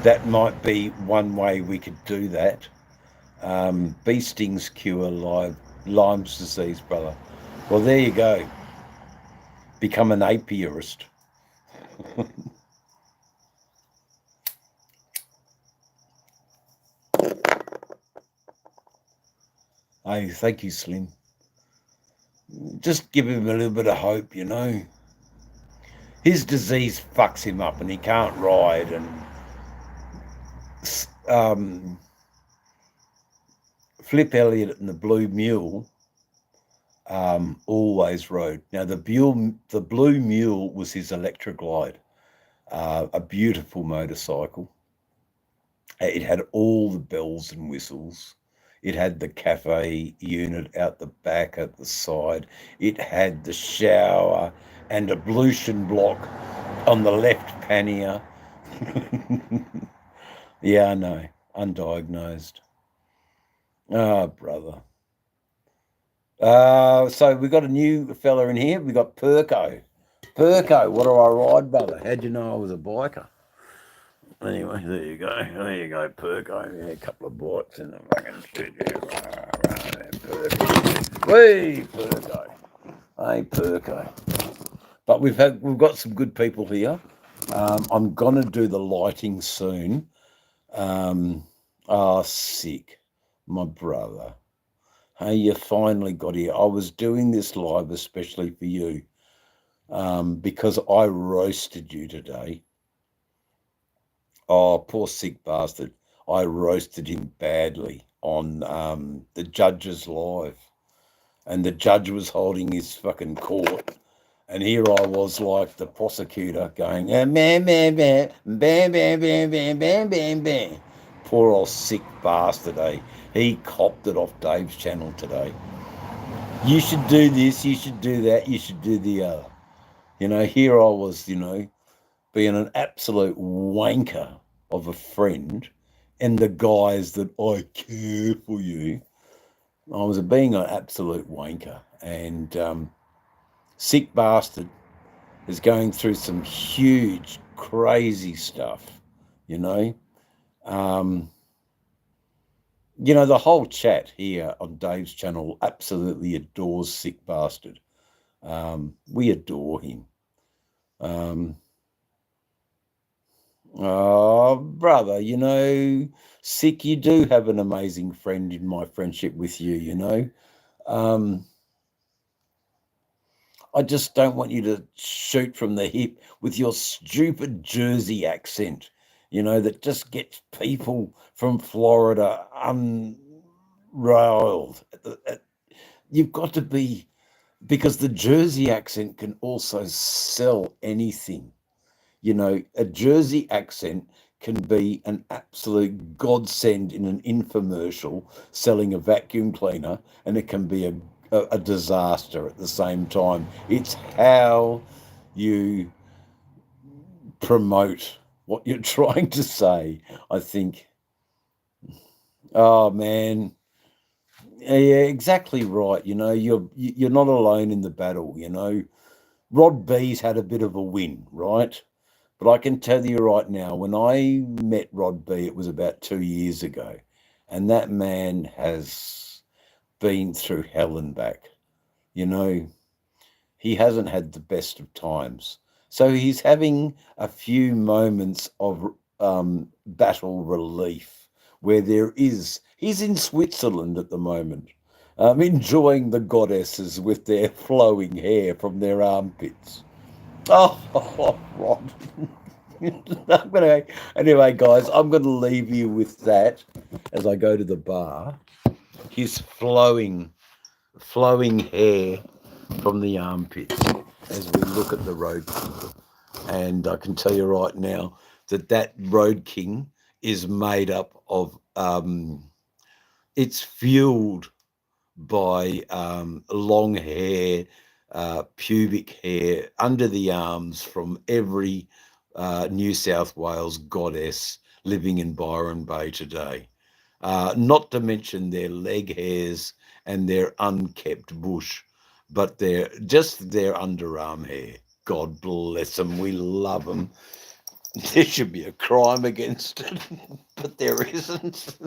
That might be one way we could do that. Bee stings cure Lyme's disease, brother. Well, there you go. Become an apiarist. Hey, thank you, Slim. Just give him a little bit of hope, you know. His disease fucks him up and he can't ride. And Flip Elliott and the Blue Mule always rode. Now, the Blue Mule was his Electra Glide, a beautiful motorcycle. It had all the bells and whistles. It had the cafe unit out the back at the side. It had the shower and ablution block on the left pannier. Yeah, I know. Undiagnosed. Oh, brother. So we got a new fella in here. We got Perko. Perko, what do I ride, brother? How'd you know I was a biker? Anyway, there you go. There you go, Perko. Yeah, a couple of bikes in the fucking studio. Hey, Perko. Hey, Perko. But we've got some good people here. I'm gonna do the lighting soon. Sick, my brother. Hey, you finally got here. I was doing this live especially for you, because I roasted you today. Oh, poor sick bastard. I roasted him badly on the judge's live. And the judge was holding his fucking court. And here I was like the prosecutor going, bam, bam, bam, bam, bam, bam, bam, bam, bam, bam. Poor old sick bastard, eh? He copped it off Dave's channel today. You should do this, you should do that, you should do the other. You know, here I was, you know, being an absolute wanker of a friend and the guys that I care for you. I was being an absolute wanker. And sick bastard is going through some huge, crazy stuff, you know. You know, the whole chat here on Dave's channel absolutely adores sick bastard. We adore him. Oh, brother, you know, sick, you do have an amazing friend in my friendship with you, you know. I just don't want you to shoot from the hip with your stupid Jersey accent, you know, that just gets people from Florida unriled. You've got to be, because the Jersey accent can also sell anything. You know, a Jersey accent can be an absolute godsend in an infomercial selling a vacuum cleaner, and it can be a disaster at the same time. It's how you promote what you're trying to say, I think. Oh, man. Yeah, exactly right. You know, you're not alone in the battle, you know. Rod B's had a bit of a win, right? But I can tell you right now, when I met Rod B, it was about 2 years ago, and that man has been through hell and back. You know, he hasn't had the best of times. So he's having a few moments of battle relief where he's in Switzerland at the moment, enjoying the goddesses with their flowing hair from their armpits. Oh, Rod. Anyway, guys, I'm going to leave you with that as I go to the bar. His flowing hair from the armpits as we look at the road. And I can tell you right now, that Road King is made up of, it's fueled by long hair, pubic hair under the arms from every New South Wales goddess living in Byron Bay today. Not to mention their leg hairs and their unkept bush, but their underarm hair. God bless them. We love them. There should be a crime against it, but there isn't.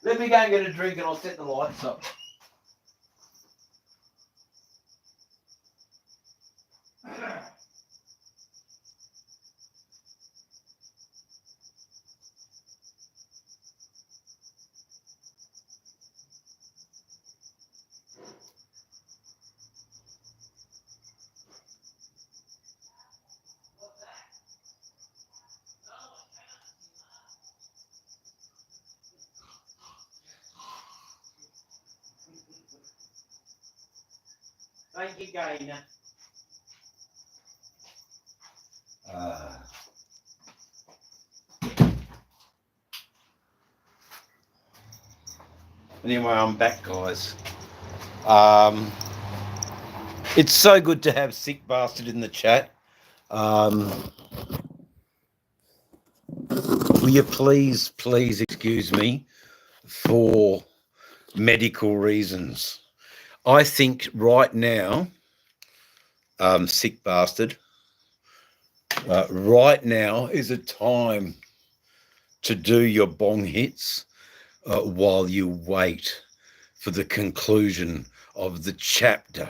Let me go and get a drink and I'll set the lights up. Thank you, Gaina. Anyway, I'm back, guys. It's so good to have Sick Bastard in the chat. Will you please excuse me for medical reasons? I think right now, Sick Bastard, right now is a time to do your bong hits while you wait for the conclusion of the chapter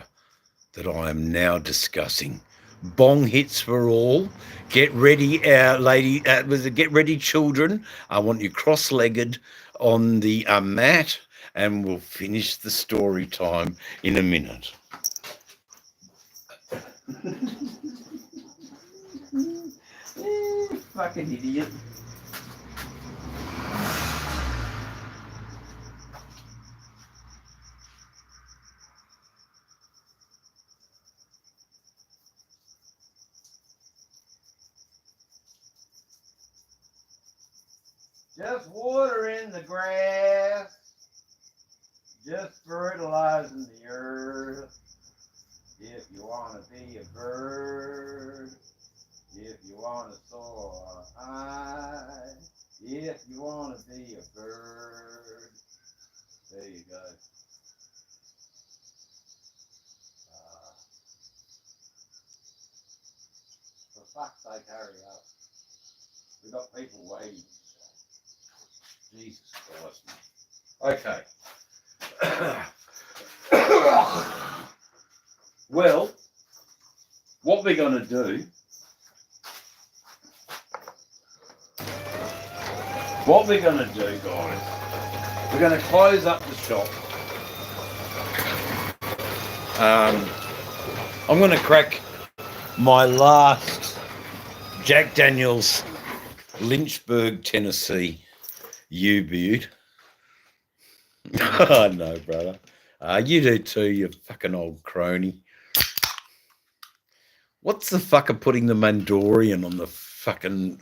that I am now discussing. Bong hits for all. Get ready, lady. Get ready, children. I want you cross-legged on the mat, and we'll finish the story time in a minute. Fucking idiot. Just watering the grass, just fertilizing the earth. If you want to be a bird, if you want to soar high, if you want to be a bird, there you go. For fuck's sake, hurry up. We've got people waiting. Jesus Christ. Okay. Well, what we're going to do, guys, we're going to close up the shop. I'm going to crack my last Jack Daniels Lynchburg, Tennessee U-Butte. Oh, no, brother. You do too, you fucking old crony. What's the fuck of putting the Mandalorian on the fucking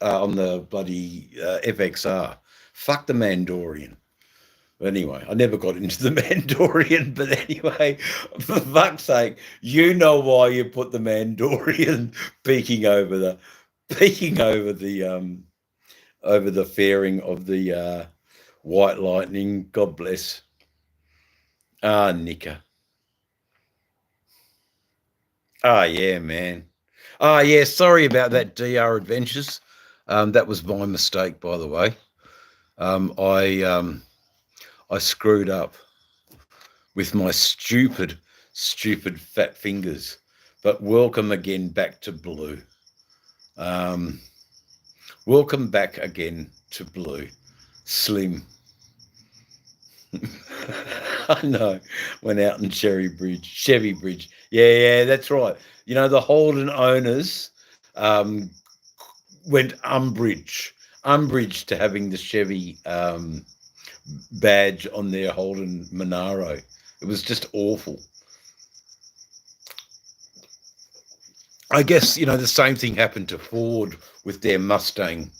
on the bloody FXR? Fuck the Mandalorian. Anyway, I never got into the Mandalorian, but anyway, for fuck's sake, you know why you put the Mandalorian peeking over the fairing of the White Lightning. God bless. Nicker. Yeah, man. Yeah, sorry about that, DR Adventures. That was my mistake, by the way. I screwed up with my stupid fat fingers. But welcome again back to Blue. Welcome back again to Blue. Slim. I know. Went out in Chevy Bridge. Yeah, that's right. You know, the Holden owners went umbrage to having the Chevy badge on their Holden Monaro. It was just awful. I guess, the same thing happened to Ford with their Mustang.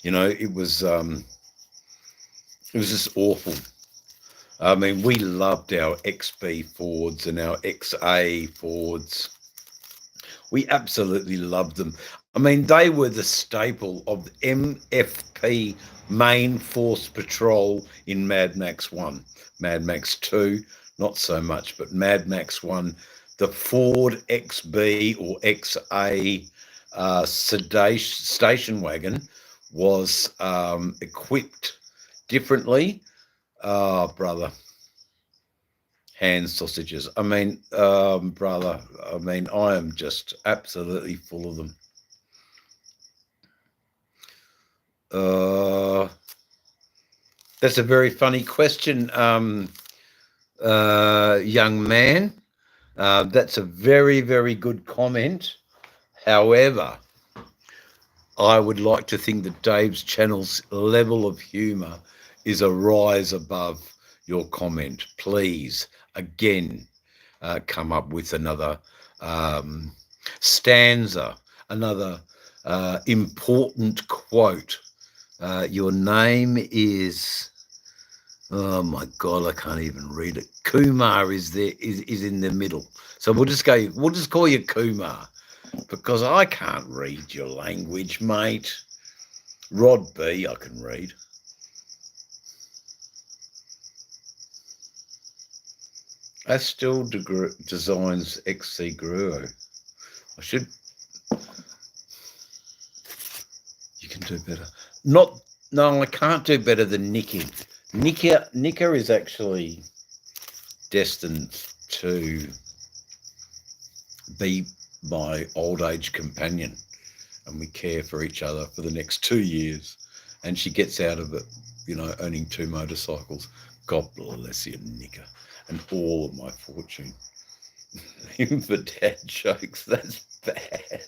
It was just awful. I mean, we loved our XB Fords and our XA Fords. We absolutely loved them. I mean, they were the staple of MFP, Main Force Patrol, in Mad Max 1. Mad Max 2, not so much, but Mad Max 1, the Ford XB or XA station wagon was equipped differently. Oh, brother. Hand sausages. I mean, brother, I am just absolutely full of them. That's a very funny question, young man. That's a very, very good comment. However, I would like to think that Dave's channel's level of humour is a rise above your comment. Please, again, come up with another stanza, another important quote. Your name is, oh my God, I can't even read it. Kumar is in the middle. So we'll just call you Kumar, because I can't read your language, mate. Rod B, I can read. Astel designs XC Gruo. You can do better. No, I can't do better than Nikki. Nika is actually destined to be my old age companion, and we care for each other for the next 2 years, and she gets out of it, owning 2 motorcycles. God bless you, Nika, and all of my fortune. For dad jokes, that's bad.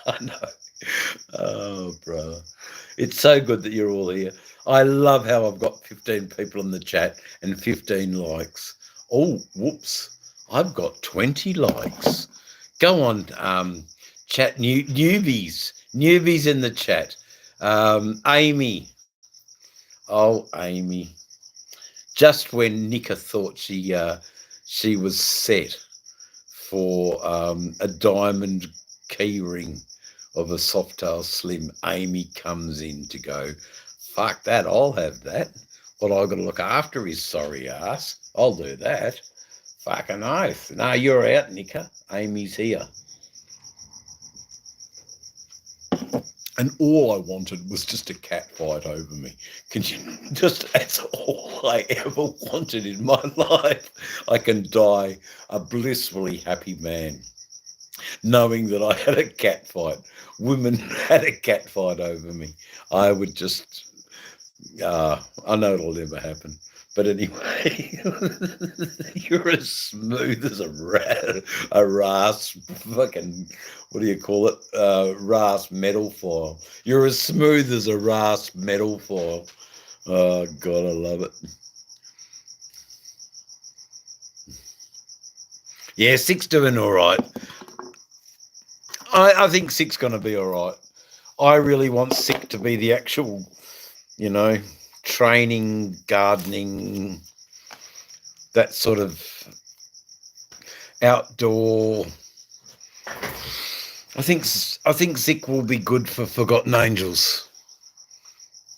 I know. Oh, brother. It's so good that you're all here. I love how I've got 15 people in the chat and 15 likes. Oh, whoops. I've got 20 likes. Go on, chat, newbies in the chat. Amy. Oh, Amy. Just when Nika thought she was set for a diamond key ring of a Softail Slim, Amy comes in to go, fuck that, I'll have that. What I got to look after his sorry ass. I'll do that. Fucking oath. No, you're out, Nika. Amy's here. And all I wanted was just a cat fight over me. That's all I ever wanted in my life. I can die a blissfully happy man, knowing that I had a cat fight. Women had a cat fight over me. I would just, I know it'll never happen. But anyway, you're as smooth as a rasp fucking, what do you call it? Rasp metal foil. You're as smooth as a rasp metal foil. Oh, God, I love it. Yeah, Sick's doing all right. I think Sick's going to be all right. I really want Sick to be the actual, training, gardening, that sort of outdoor. I think Sick will be good for Forgotten Angels.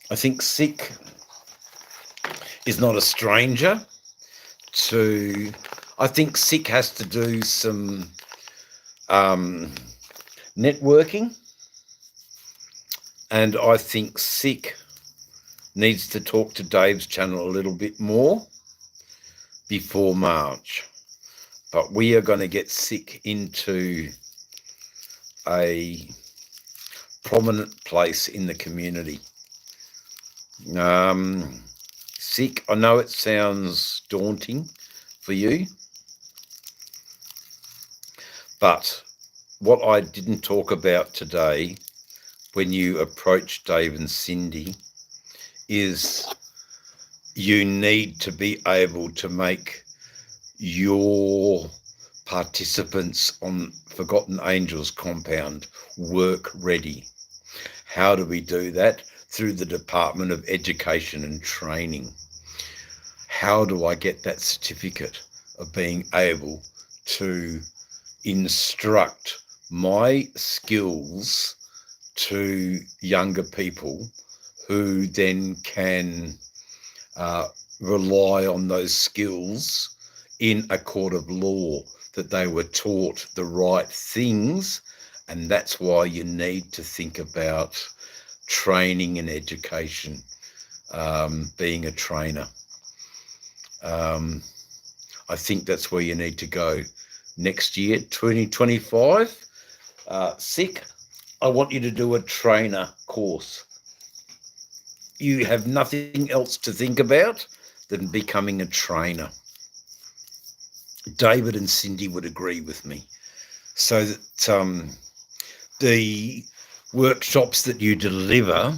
I think Sick is not a stranger to. I think Sick has to do some networking, and I think Sick needs to talk to Dave's channel a little bit more before March. But we are going to get Sick into a prominent place in the community. Sick, I know it sounds daunting for you, but what I didn't talk about today when you approach Dave and Cindy is you need to be able to make your participants on Forgotten Angels compound work ready. How do we do that? Through the Department of Education and Training. How do I get that certificate of being able to instruct my skills to younger people who then can rely on those skills in a court of law, that they were taught the right things? And that's why you need to think about training and education, being a trainer. I think that's where you need to go. Next year, 2025, Sick, I want you to do a trainer course. You have nothing else to think about than becoming a trainer. David and Cindy would agree with me. So that the workshops that you deliver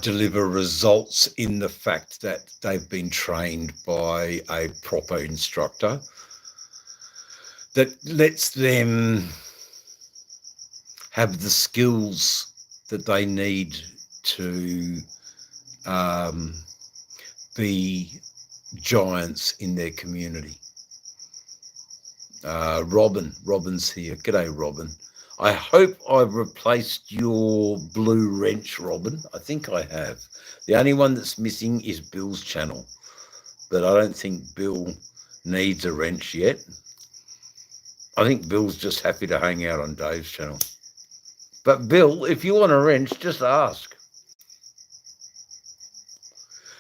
deliver results in the fact that they've been trained by a proper instructor that lets them have the skills that they need to be giants in their community. Robin's here. G'day, Robin. I hope I've replaced your blue wrench, Robin. I think I have. The only one that's missing is Bill's channel, but I don't think Bill needs a wrench yet. I think Bill's just happy to hang out on Dave's channel. But Bill, if you want a wrench, just ask.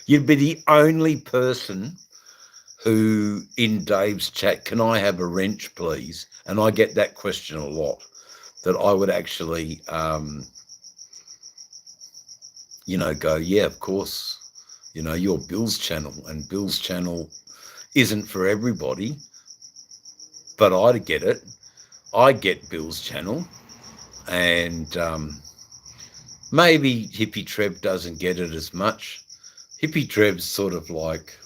You'd be the only person who in Dave's chat, can I have a wrench, please? And I get that question a lot, that I would actually, go, yeah, of course. You're Bill's channel, and Bill's channel isn't for everybody, but I get it. I get Bill's channel, and maybe Hippie Trev doesn't get it as much. Hippie Trev's sort of like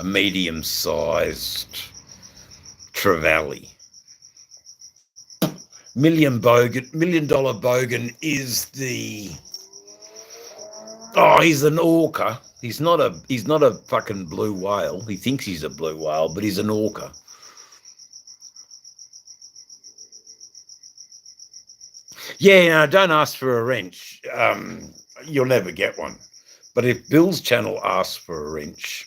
a medium-sized trevally. $1 million bogan is the... Oh, he's an orca. He's not a fucking blue whale. He thinks he's a blue whale, but he's an orca. Yeah, no, don't ask for a wrench. You'll never get one. But if Bill's channel asks for a wrench,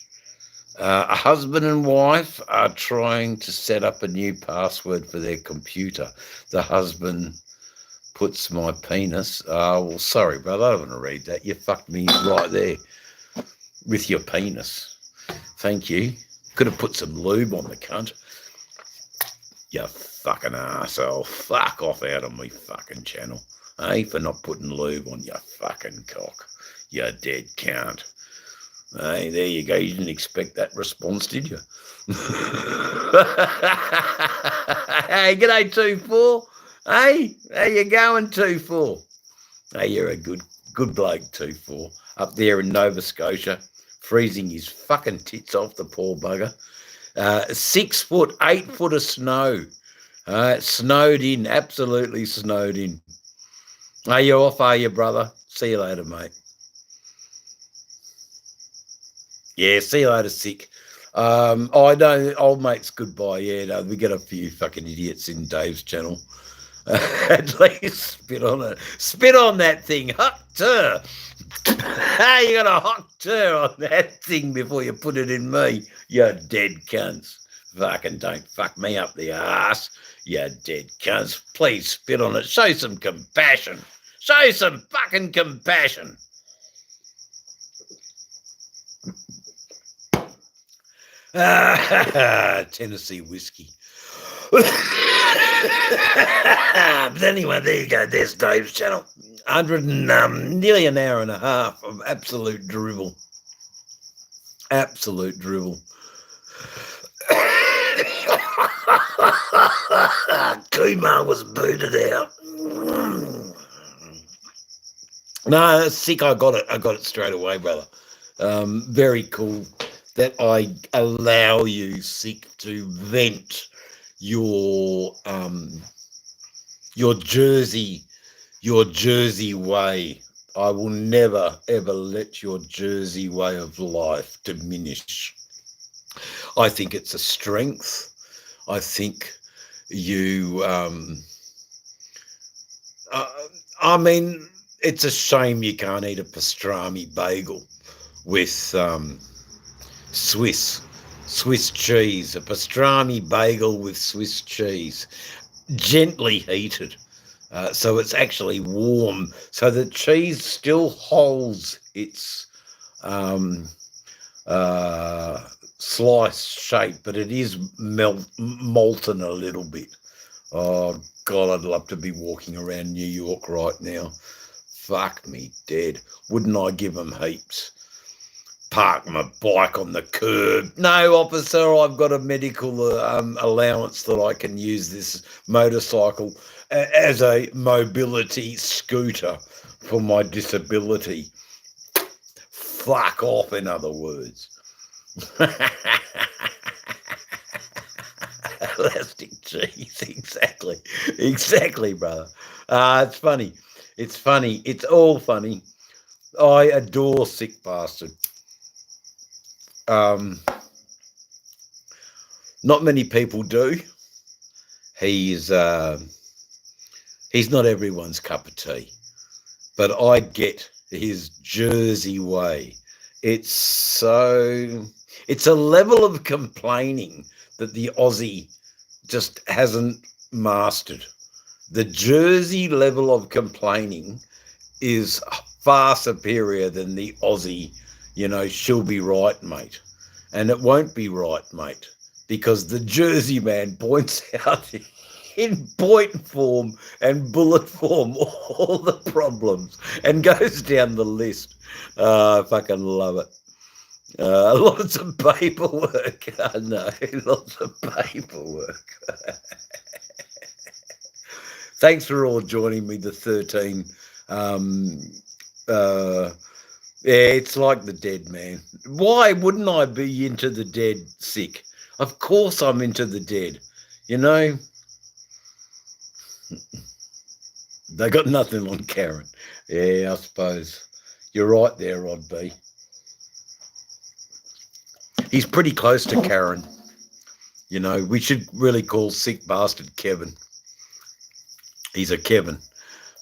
a husband and wife are trying to set up a new password for their computer. The husband puts my penis. Well, sorry, brother, I don't want to read that. You fucked me right there with your penis. Thank you. Could have put some lube on the cunt. You fucking arsehole. Fuck off out of my fucking channel. Hey, for not putting lube on your fucking cock. You dead cunt. Hey, there you go. You didn't expect that response, did you? Hey, g'day, 2-4. Hey, how you going, 2-4? Hey, you're a good bloke, 2-4. Up there in Nova Scotia, freezing his fucking tits off, the poor bugger. 6 foot, 8 foot of snow. Snowed in, absolutely snowed in. Are you off, are you, brother? See you later, mate. Yeah, see you later, Sick. I know, old mate's goodbye. Yeah, no, we get a few fucking idiots in Dave's channel. At least spit on it. Spit on that thing. Hot tur. Hey, you got a hot tur on that thing before you put it in me. You dead cunts. Fucking don't fuck me up the arse. You dead cunts. Please spit on it. Show some compassion. Show some fucking compassion. Tennessee whiskey. But anyway, there you go. There's Dave's channel. Nearly an hour and a half of absolute drivel. Absolute drivel. Kumar was booted out. No, Sick. I got it straight away, brother. Very cool. that I allow you, Sick, to vent your Jersey way. I will never ever let your Jersey way of life diminish. I think it's a strength. I think you I mean, it's a shame you can't eat a pastrami bagel with Swiss cheese, a pastrami bagel with Swiss cheese, gently heated. So it's actually warm, so the cheese still holds its slice shape, but it is molten a little bit. Oh, God, I'd love to be walking around New York right now. Fuck me dead. Wouldn't I give them heaps? Park my bike on the curb. No, officer, I've got a medical allowance that I can use this motorcycle as a mobility scooter for my disability. Fuck off, in other words. Elastic cheese, exactly, brother. It's funny. It's all funny. I adore Sick Bastard. Not many people do. He's not everyone's cup of tea, but I get his Jersey way. It's a level of complaining that the Aussie just hasn't mastered. The Jersey level of complaining is far superior than the Aussie, she'll be right, mate. And it won't be right, mate, because the Jersey man points out in point form and bullet form all the problems and goes down the list. I fucking love it. Lots of paperwork. I know, lots of paperwork. Thanks for all joining me, the 13. Yeah, it's like the Dead, man. Why wouldn't I be into the Dead, Sick? Of course I'm into the Dead. They got nothing on Karen. Yeah, I suppose. You're right there, Rod B. He's pretty close to Karen. We should really call Sick Bastard Kevin. He's a Kevin.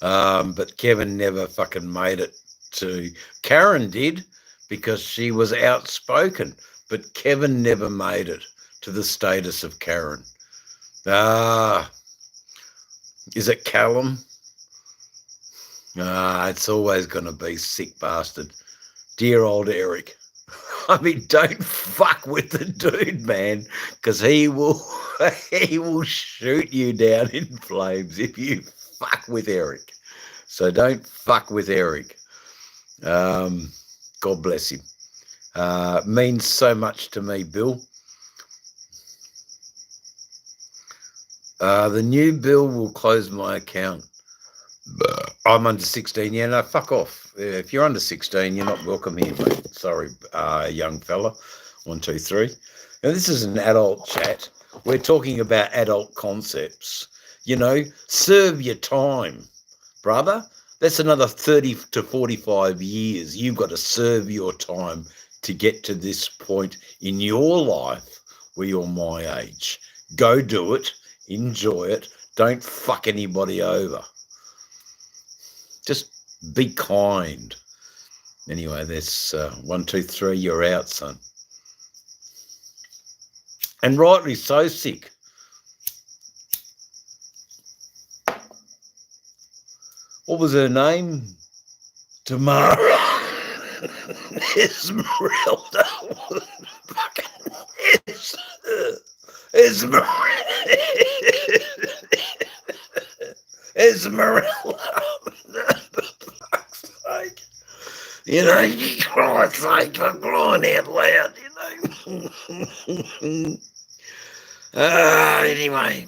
But Kevin never fucking made it to... Karen did, because she was outspoken. But Kevin never made it to the status of Karen. Is it Callum? It's always going to be Sick Bastard. Dear old Eric. I mean, don't fuck with the dude, man, because he will shoot you down in flames if you fuck with Eric. So don't fuck with Eric. God bless him. Means so much to me, Bill. The new bill will close my account. I'm under 16. Yeah, no, fuck off. If you're under 16, you're not welcome here, mate. Sorry, young fella. 1, 2, 3. Now, this is an adult chat. We're talking about adult concepts. Serve your time, brother. That's another 30 to 45 years. You've got to serve your time to get to this point in your life where you're my age. Go do it. Enjoy it. Don't fuck anybody over. Just be kind. Anyway, that's 1, 2, 3. You're out, son. And rightly so, Sick. What was her name? Tamara. Esmeralda. Esmeralda. For fuck's sake. Christ's sake, for crying out loud, Anyway,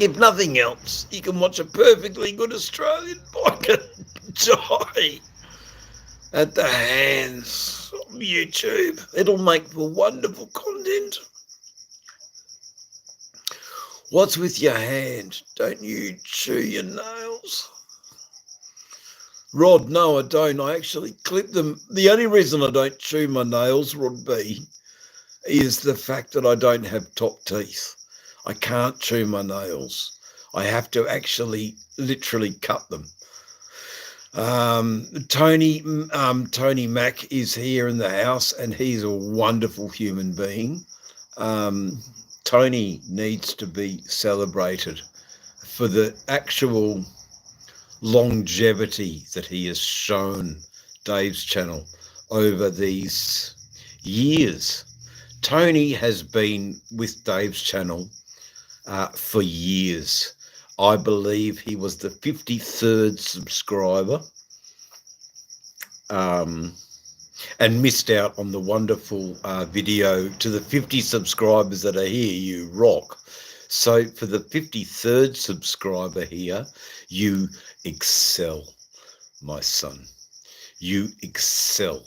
if nothing else, you can watch a perfectly good Australian biker die at the hands on YouTube. It'll make for wonderful content. What's with your hand? Don't you chew your nails? Rod, no, I don't. I actually clip them. The only reason I don't chew my nails, Rod B, is the fact that I don't have top teeth. I can't chew my nails. I have to actually literally cut them. Tony Mack is here in the house, and he's a wonderful human being. Tony needs to be celebrated for the actual longevity that he has shown Dave's channel over these years. Tony has been with Dave's channel for years. I believe he was the 53rd subscriber, and missed out on the wonderful video to the 50 subscribers that are here. You rock. So for the 53rd subscriber here, you excel, my son. You excel.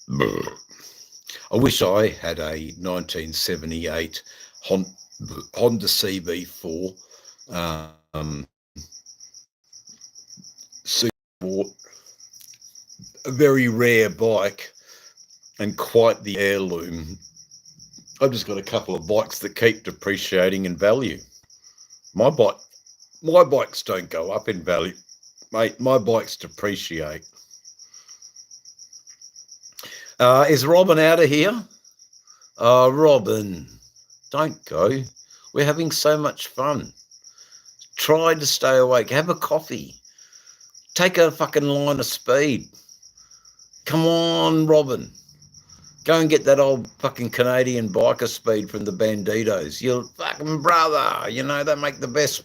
I wish I had a 1978 Honda CB4 Sport, a very rare bike and quite the heirloom. I've just got a couple of bikes that keep depreciating in value. My bikes don't go up in value, mate. My bikes depreciate. Is Robin out of here? Robin, don't go. We're having so much fun. Try to stay awake. Have a coffee. Take a fucking line of speed. Come on, Robin. Go and get that old fucking Canadian biker speed from the Banditos. You're fucking brother. You know, they make the best.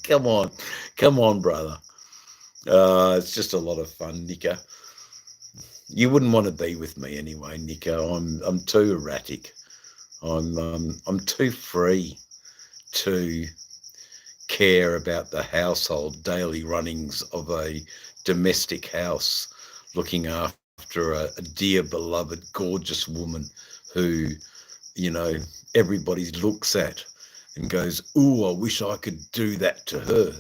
Come on, brother. It's just a lot of fun, Nico. You wouldn't want to be with me anyway, Nico. I'm too erratic. I'm too free to care about the household daily runnings of a domestic house, looking after a dear, beloved, gorgeous woman who, you know, everybody looks at and goes, ooh, I wish I could do that to her.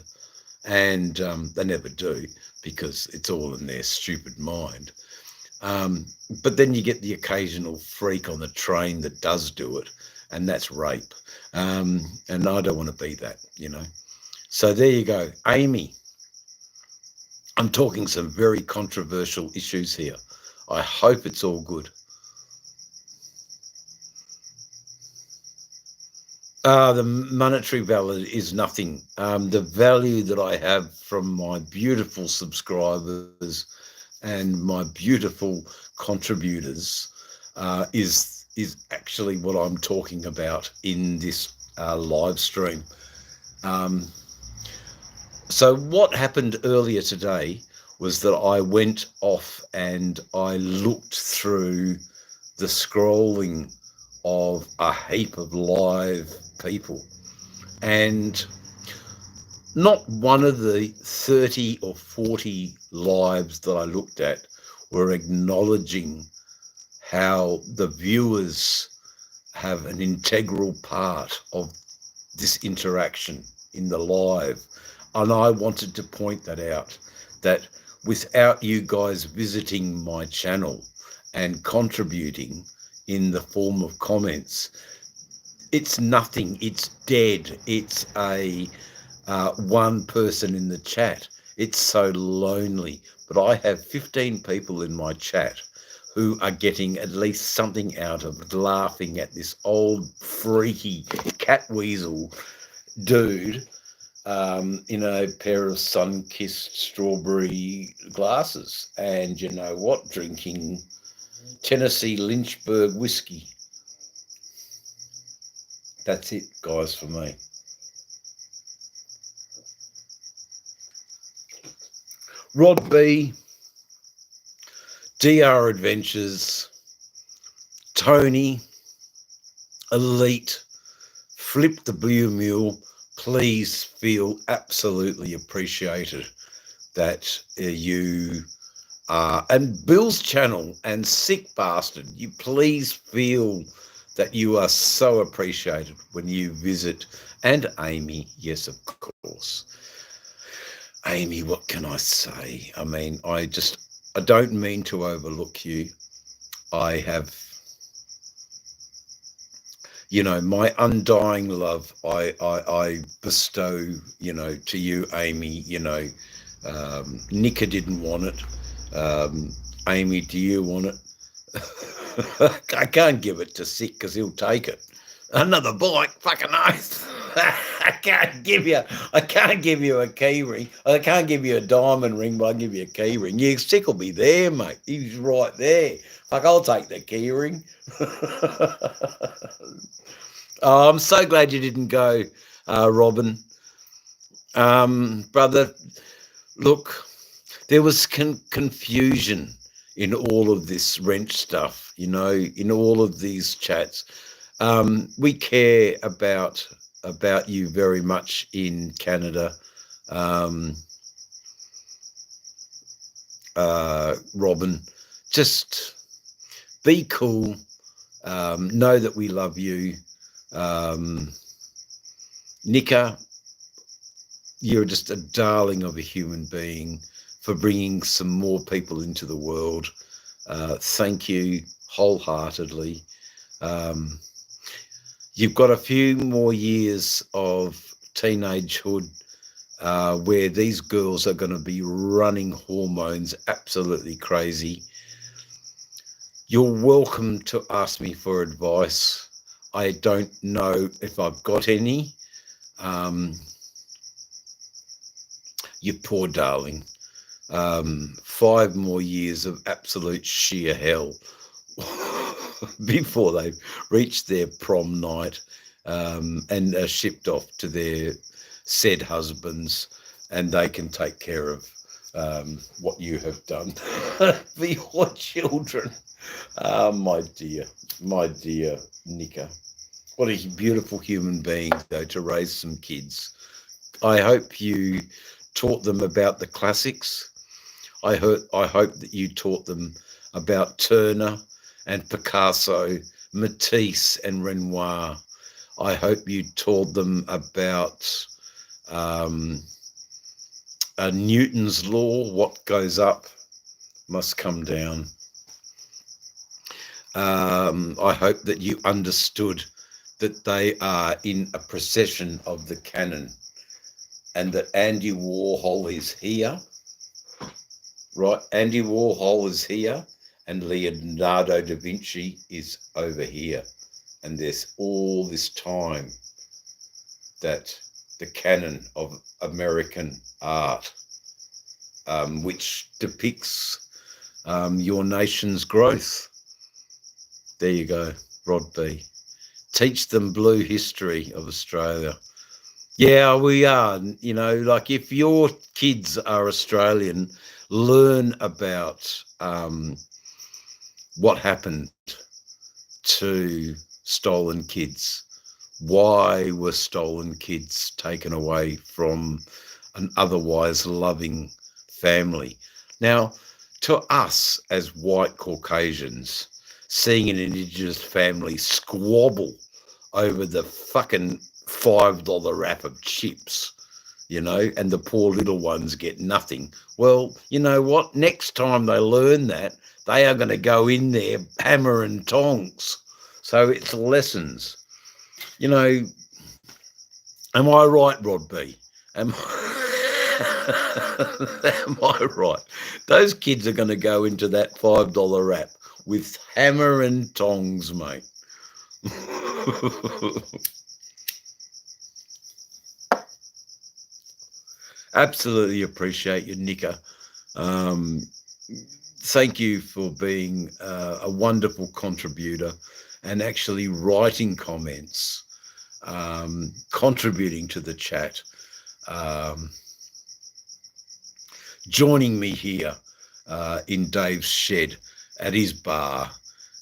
And they never do, because it's all in their stupid mind. But then you get the occasional freak on the train that does do it, and that's rape. And I don't want to be that, you know. So there you go. Amy, I'm talking some very controversial issues here. I hope it's all good. The monetary value is nothing. The value that I have from my beautiful subscribers and my beautiful contributors is actually what I'm talking about in this live stream. So what happened earlier today was that I went off and I looked through the scrolling of a heap of live people, and not one of the 30 or 40 lives that I looked at were acknowledging how the viewers have an integral part of this interaction in the live. And I wanted to point that out, that without you guys visiting my channel and contributing in the form of comments, it's nothing. It's dead. It's a one person in the chat. It's so lonely. But I have 15 people in my chat who are getting at least something out of it, laughing at this old freaky cat weasel dude in a pair of sun-kissed strawberry glasses, and you know what, drinking Tennessee Lynchburg whiskey. That's it, guys, for me. Rod B, DR Adventures, Tony, Elite, Flip the Blue Mule, please feel absolutely appreciated that you are, and Bill's channel and Sick Bastard, you please feel that you are so appreciated when you visit. And Amy, yes, of course. Amy, what can I say? I mean, I don't mean to overlook you. I have, my undying love I bestow, to you, Amy. Nika didn't want it. Amy, do you want it? I can't give it to Sick because he'll take it. Another bike, fucking oath. I can't give you a key ring. I can't give you a diamond ring, but I'll give you a key ring. Yeah, Sick will be there, mate. He's right there. Fuck, I'll take the key ring. Oh, I'm so glad you didn't go, Robin. Brother, look, there was confusion in all of this wrench stuff, in all of these chats. We care about you very much in Canada, Robin. Just be cool. Know that we love you. Nika, you're just a darling of a human being for bringing some more people into the world. Thank you wholeheartedly. You've got a few more years of teenagehood where these girls are going to be running hormones absolutely crazy. You're welcome to ask me for advice. I don't know if I've got any. You poor darling. 5 more years of absolute sheer hell before they reach their prom night and are shipped off to their said husbands, and they can take care of what you have done for your children. My dear Nika. What a beautiful human being, though, to raise some kids. I hope you taught them about the classics. I hope that you taught them about Turner and Picasso, Matisse and Renoir. I hope you taught them about Newton's law, what goes up must come down. I hope that you understood that they are in a procession of the canon, and that Andy Warhol is here, right? Andy Warhol is here, and Leonardo da Vinci is over here. And there's all this time that the canon of American art, which depicts your nation's growth. There you go, Rod B. Teach them blue history of Australia. Yeah, we are. Like if your kids are Australian, learn about what happened to stolen kids. Why were stolen kids taken away from an otherwise loving family? Now, to us as white Caucasians, seeing an Indigenous family squabble over the fucking $5 wrap of chips, and the poor little ones get nothing. Well, you know what? Next time they learn that, they are going to go in there hammer and tongs. So it's lessons. Am I right, Rod B? Am I right? Those kids are going to go into that $5 wrap with hammer and tongs, mate. Absolutely appreciate you, Nika. Thank you for being a wonderful contributor and actually writing comments, contributing to the chat, joining me here in Dave's shed at his bar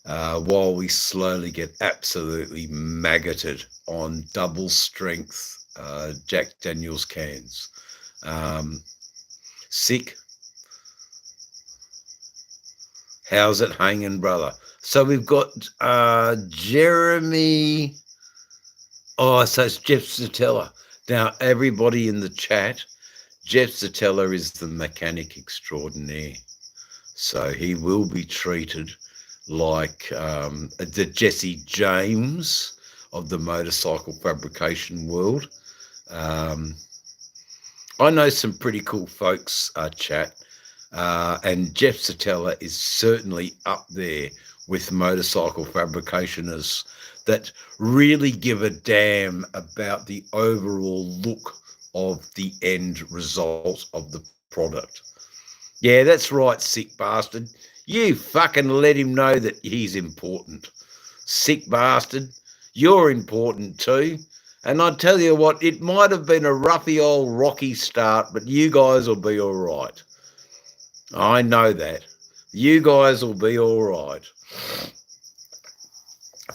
while we slowly get absolutely maggoted on double strength Jack Daniels cans. Sick. How's it hanging, brother? So we've got Jeremy. Oh, so it's Jeff Satella. Now, everybody in the chat, Jeff Satella is the mechanic extraordinaire. So he will be treated like the Jesse James of the motorcycle fabrication world. I know some pretty cool folks, chat, and Jeff Satella is certainly up there with motorcycle fabricationers that really give a damn about the overall look of the end result of the product. Yeah, that's right, sick bastard. You fucking let him know that he's important. Sick bastard. You're important too. And I tell you what, it might have been a roughy old rocky start, but you guys will be all right. I know that. You guys will be all right.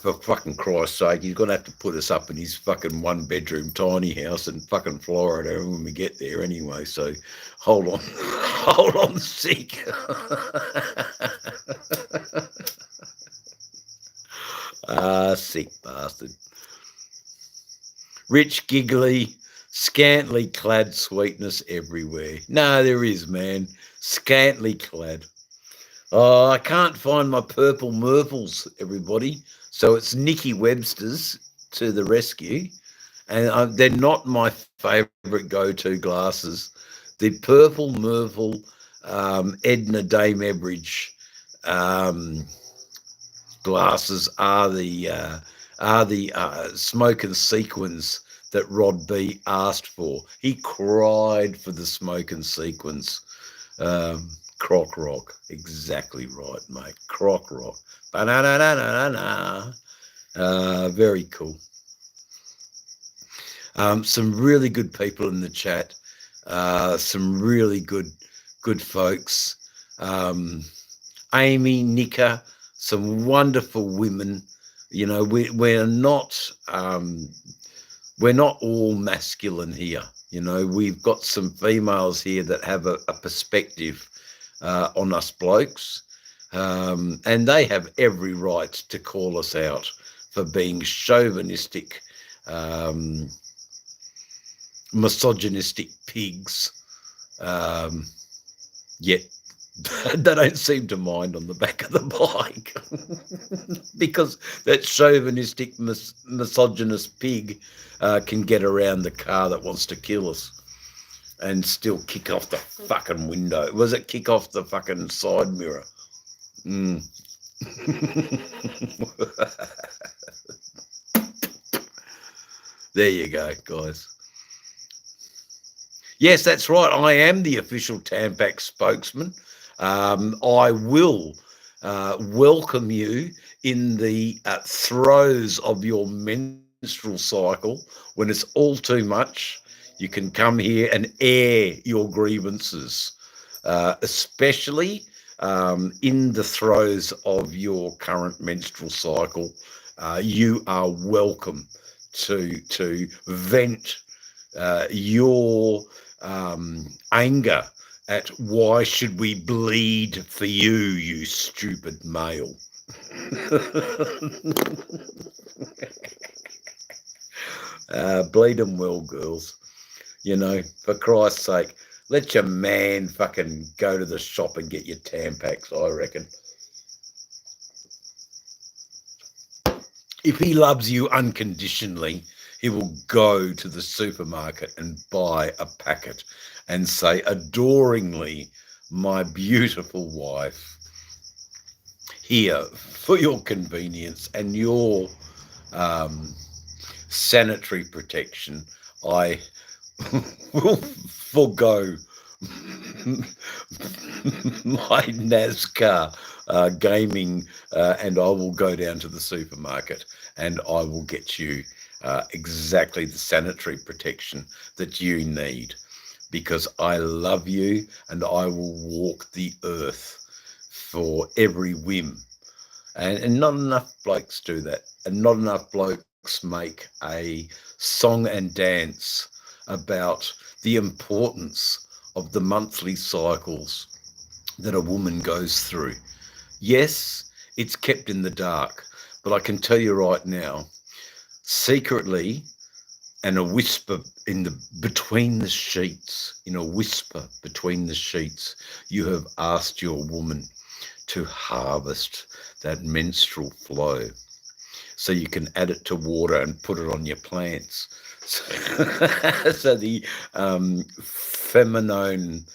For fucking Christ's sake, he's going to have to put us up in his fucking one-bedroom tiny house in fucking Florida when we get there anyway. So hold on. Hold on, sick. Sick bastard. Rich, giggly, scantily clad sweetness everywhere. No, there is, man. Scantily clad. Oh, I can't find my purple Murples, everybody. So it's Nikki Webster's to the rescue. And they're not my favourite go-to glasses. The purple Murphle Edna Dame Ebridge glasses are the smoke and sequins that Rod B asked for. He cried for the smoke and sequins. Croc rock, exactly right, mate. Croc rock. Ba-na-na-na-na-na. Very cool. Some really good people in the chat. Some really good folks. Amy, Nika, some wonderful women. You know, we're not all masculine here. You know, we've got some females here that have a perspective on us blokes, and they have every right to call us out for being chauvinistic, misogynistic pigs, yet they don't seem to mind on the back of the bike because that chauvinistic misogynist pig can get around the car that wants to kill us and still kick off the fucking window. Was it kick off the fucking side mirror? There you go, guys. Yes, that's right. I am the official Tampax spokesman. I will welcome you in the throes of your menstrual cycle when it's all too much. You can come here and air your grievances, especially in the throes of your current menstrual cycle. You are welcome to vent your anger at why should we bleed for you, you stupid male. Bleed them well, girls. You know, for Christ's sake, let your man fucking go to the shop and get your Tampax, I reckon. If he loves you unconditionally, he will go to the supermarket and buy a packet and say adoringly, my beautiful wife, here for your convenience and your sanitary protection, I will forego my NASCAR gaming and I will go down to the supermarket and I will get you exactly the sanitary protection that you need, because I love you and I will walk the earth for every whim. And not enough blokes do that, and not enough blokes make a song and dance about the importance of the monthly cycles that a woman goes through. Yes, it's kept in the dark, but I can tell you right now, secretly, and a whisper between the sheets, in a whisper between the sheets, you have asked your woman to harvest that menstrual flow so you can add it to water and put it on your plants. So the feminine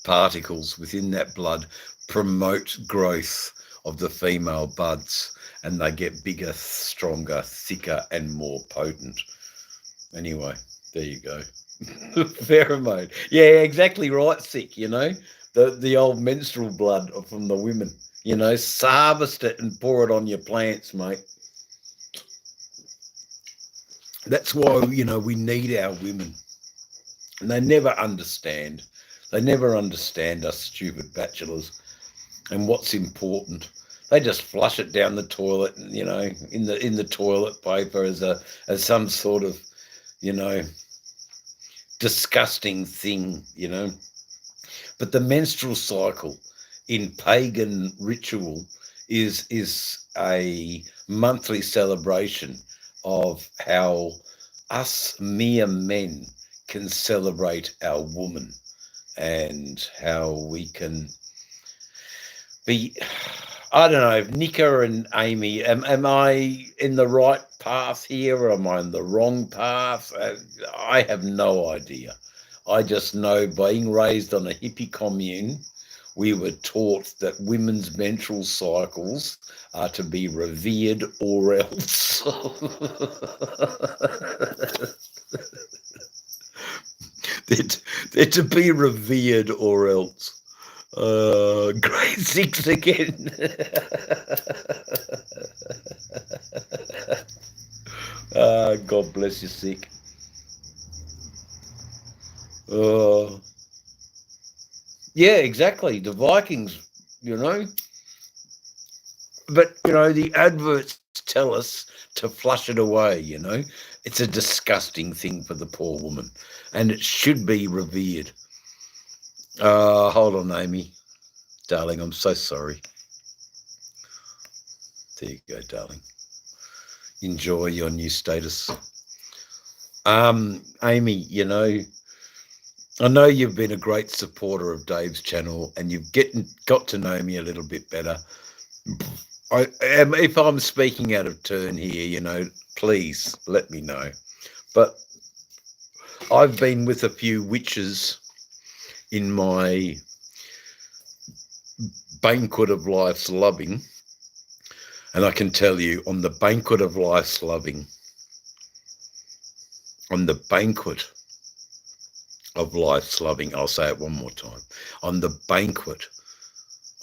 particles within that blood promote growth of the female buds, and they get bigger, stronger, thicker, and more potent. Anyway, there you go. Pheromone. Yeah, exactly right, Sick, the old menstrual blood from the women. Harvest it and pour it on your plants, mate. That's why, we need our women. And they never understand. They never understand us stupid bachelors and what's important. They just flush it down the toilet, in the toilet paper as some sort of, disgusting thing, But the menstrual cycle in pagan ritual is a monthly celebration of how us mere men can celebrate our woman and how we can be, I don't know, Nika and Amy, am I in the right path here or am I in the wrong path? I have no idea. I just know, being raised on a hippie commune, we were taught that women's menstrual cycles are to be revered or else. They're to be revered or else. Grade 6 again. God bless you, Sick. Yeah, exactly. The Vikings, But, the adverts tell us to flush it away, It's a disgusting thing for the poor woman, and it should be revered. Hold on, Amy. Darling, I'm so sorry. There you go, darling. Enjoy your new status. Amy, I know you've been a great supporter of Dave's channel and you've got to know me a little bit better. If I'm speaking out of turn here, please let me know. But I've been with a few witches in my banquet of life's loving, and I can tell you, on the banquet of life's loving, I'll say it one more time, on the banquet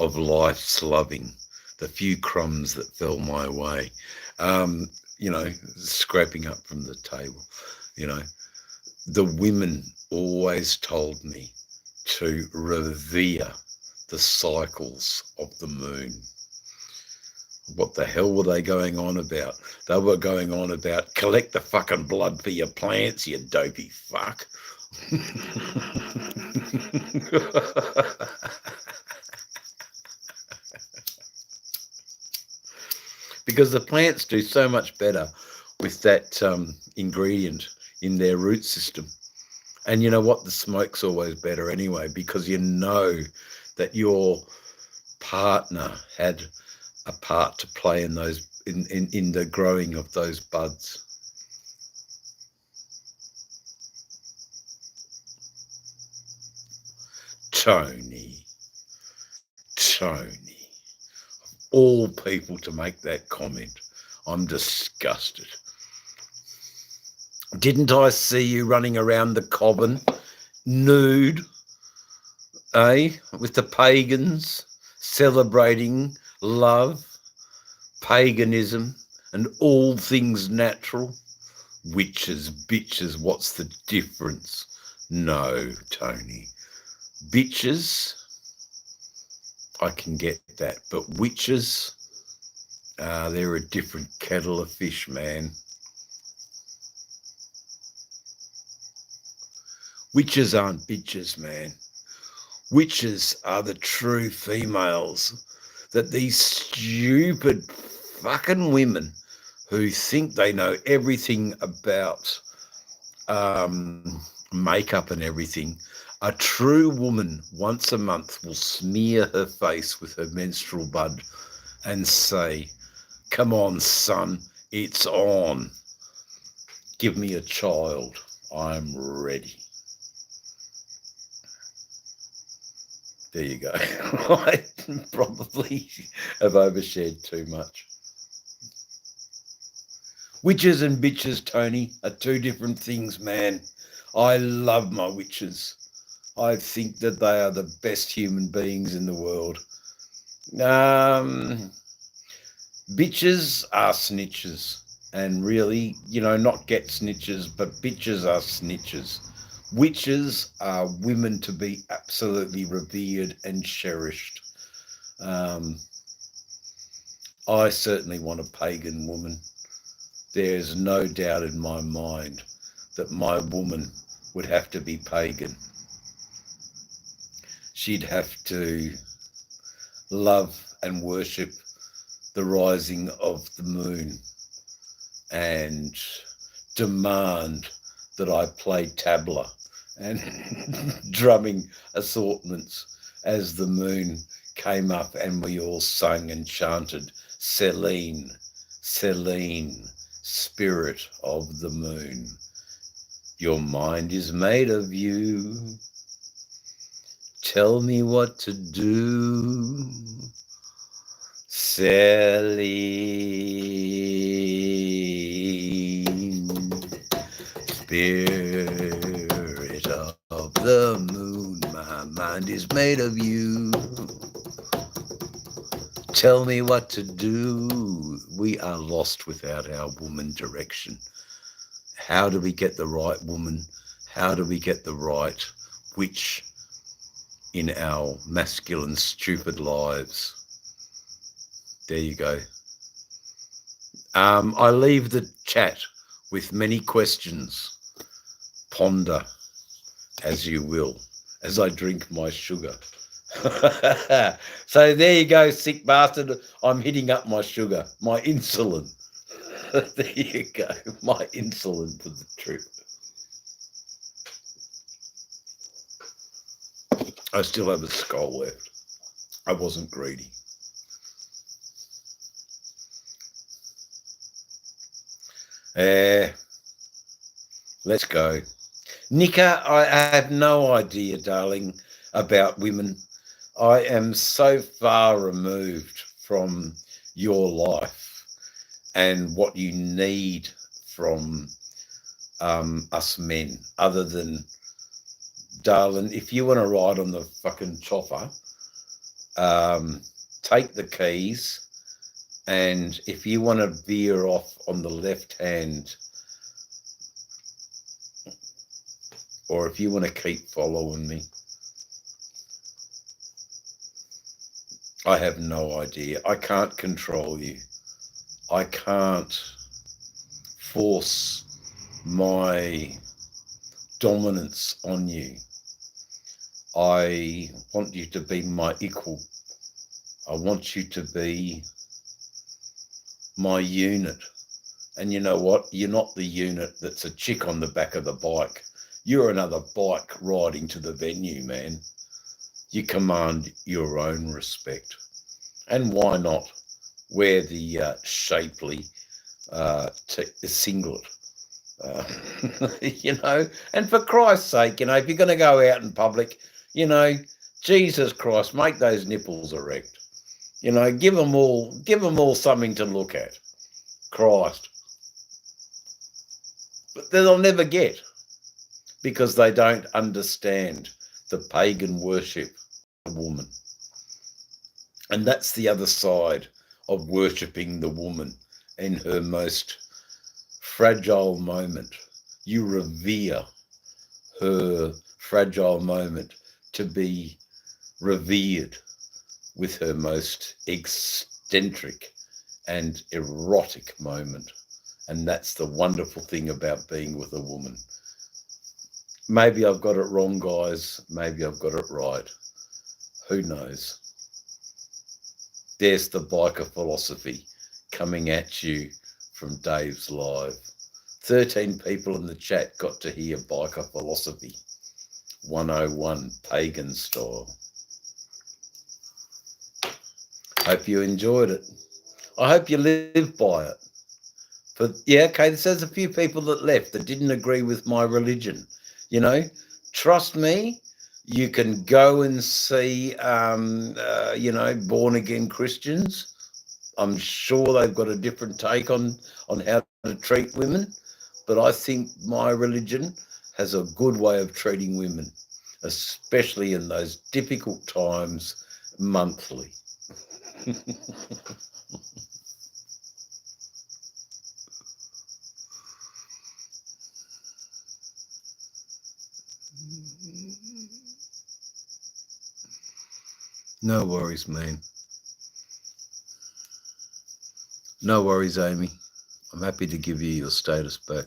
of life's loving, the few crumbs that fell my way, scraping up from the table, the women always told me to revere the cycles of the moon. What the hell were they going on about? They were going on about collect the fucking blood for your plants, you dopey fuck. Because the plants do so much better with that ingredient in their root system. And you know what? The smoke's always better anyway, because you know that your partner had a part to play in those in the growing of those buds. Tony, all people to make that comment. I'm disgusted. Didn't I see you running around the Cobbin nude, with the pagans celebrating love, paganism, and all things natural? Witches, bitches, what's the difference? No, Tony. Bitches, I can get that, but witches, they're a different kettle of fish, man. Witches aren't bitches, man. Witches are the true females that these stupid fucking women who think they know everything about makeup and everything. A true woman once a month will smear her face with her menstrual blood and say, "Come on, son, it's on. Give me a child. I'm ready." There you go. I probably have overshared too much. Witches and bitches, Tony, are two different things, man. I love my witches. I think that they are the best human beings in the world. Bitches are snitches. And really, not get snitches, but bitches are snitches. Witches are women to be absolutely revered and cherished. I certainly want a pagan woman. There's no doubt in my mind that my woman would have to be pagan. She'd have to love and worship the rising of the moon and demand that I play tabla and drumming assortments as the moon came up and we all sang and chanted, "Selene, Selene, spirit of the moon, your mind is made of you. Tell me what to do, Selene, spirit of the moon, my mind is made of you. Tell me what to do." We are lost without our woman direction. How do we get the right woman? How do we get the right witch in our masculine, stupid lives? There you go. I leave the chat with many questions. Ponder as you will, as I drink my sugar. So there you go, sick bastard. I'm hitting up my sugar, my insulin. There you go, my insulin for the trip. I still have a skull left. I wasn't greedy. Let's go. Nika, I have no idea, darling, about women. I am so far removed from your life and what you need from us men, other than, darling, if you want to ride on the fucking chopper, take the keys, and if you want to veer off on the left hand, or if you want to keep following me, I have no idea. I can't control you. I can't force my dominance on you. I want you to be my equal. I want you to be my unit. And you know what? You're not the unit that's a chick on the back of the bike. You're another bike riding to the venue, man. You command your own respect. And why not wear the shapely singlet? And for Christ's sake, if you're going to go out in public, Jesus Christ, make those nipples erect. Give them all something to look at. Christ. But they'll never get, because they don't understand the pagan worship of the woman. And that's the other side of worshipping the woman in her most fragile moment. You revere her fragile moment to be revered with her most eccentric and erotic moment. And that's the wonderful thing about being with a woman. Maybe I've got it wrong, guys. Maybe I've got it right. Who knows? There's the biker philosophy coming at you from Dave's Live. 13 people in the chat got to hear biker philosophy 101 pagan style. Hope you enjoyed it. I hope you live by it. But yeah, okay, there's a few people that left that didn't agree with my religion. You know, trust me, you can go and see, born again Christians. I'm sure they've got a different take on how to treat women, but I think my religion has a good way of treating women, especially in those difficult times monthly. No worries, man. No worries, Amy. I'm happy to give you your status back.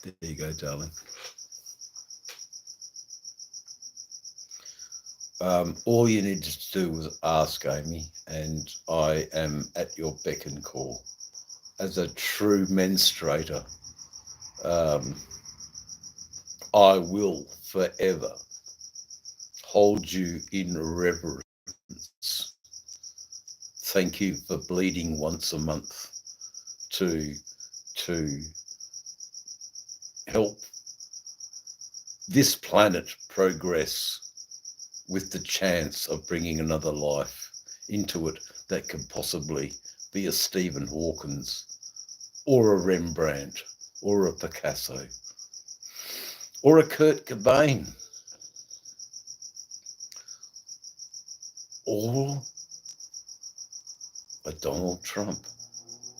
There you go, darling. All you need to do was ask, Amy, and I am at your beck and call. As a true menstruator, I will forever hold you in reverence. Thank you for bleeding once a month to help this planet progress with the chance of bringing another life into it that could possibly be a Stephen Hawkins or a Rembrandt or a Picasso or a Kurt Cobain, or a Donald Trump.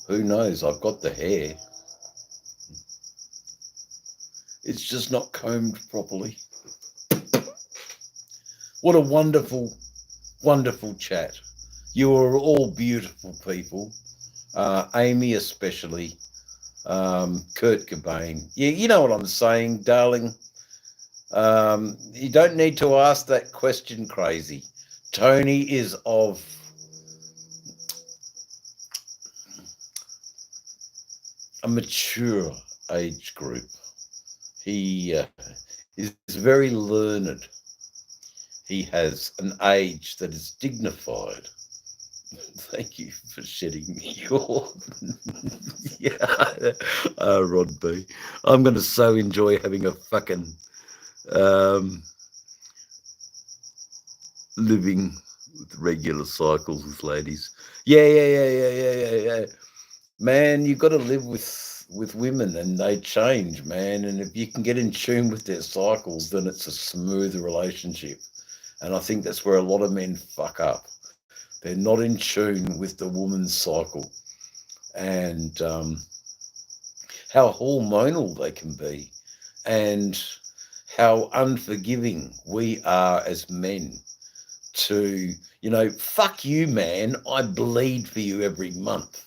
Who knows? I've got the hair. It's just not combed properly. What a wonderful, wonderful chat. You are all beautiful people. Amy especially. Kurt Cobain. You know what I'm saying, darling. You don't need to ask that question, crazy. Tony is of a mature age group. He is very learned. He has an age that is dignified. Thank you for shedding your Rod B. I'm going to so enjoy having a fucking living with regular cycles with ladies. Yeah. Man, you've got to live with women, and they change, man. And if you can get in tune with their cycles, then it's a smoother relationship. And I think that's where a lot of men fuck up. They're not in tune with the woman's cycle, and how hormonal they can be, and how unforgiving we are as men to, fuck you, man, I bleed for you every month.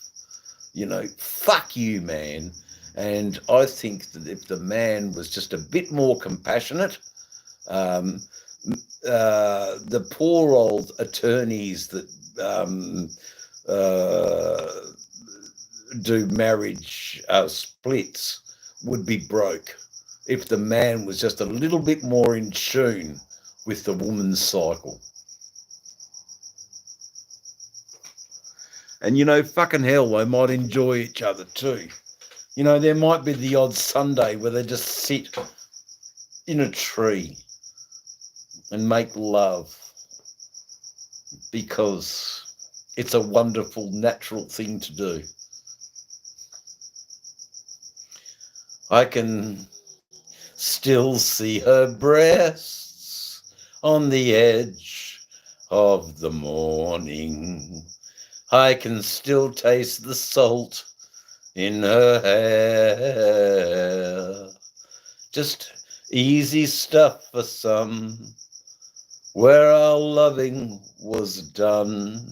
Fuck you, man. And I think that if the man was just a bit more compassionate, the poor old attorneys that do marriage splits would be broke if the man was just a little bit more in tune with the woman's cycle. And, fucking hell, they might enjoy each other too. There might be the odd Sunday where they just sit in a tree and make love because it's a wonderful, natural thing to do. I can still see her breasts on the edge of the morning. I can still taste the salt in her hair. Just easy stuff for some, where our loving was done.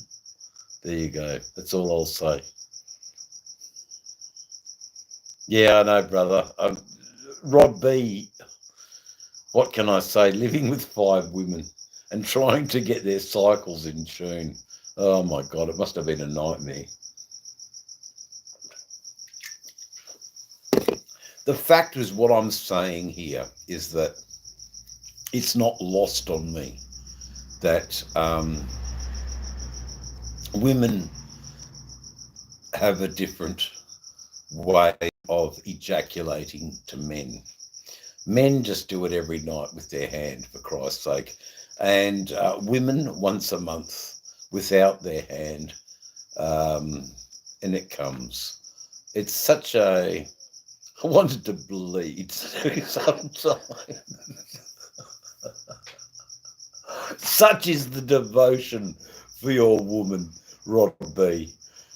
There you go. That's all I'll say. Yeah, I know, brother. Rod B, what can I say? Living with 5 women and trying to get their cycles in tune. Oh my God, it must have been a nightmare. The fact is, what I'm saying here is that it's not lost on me that women have a different way of ejaculating to men. Men just do it every night with their hand, for Christ's sake. And women once a month without their hand, and it comes. It's such a. I wanted to bleed sometimes. Such is the devotion for your woman, Rod B.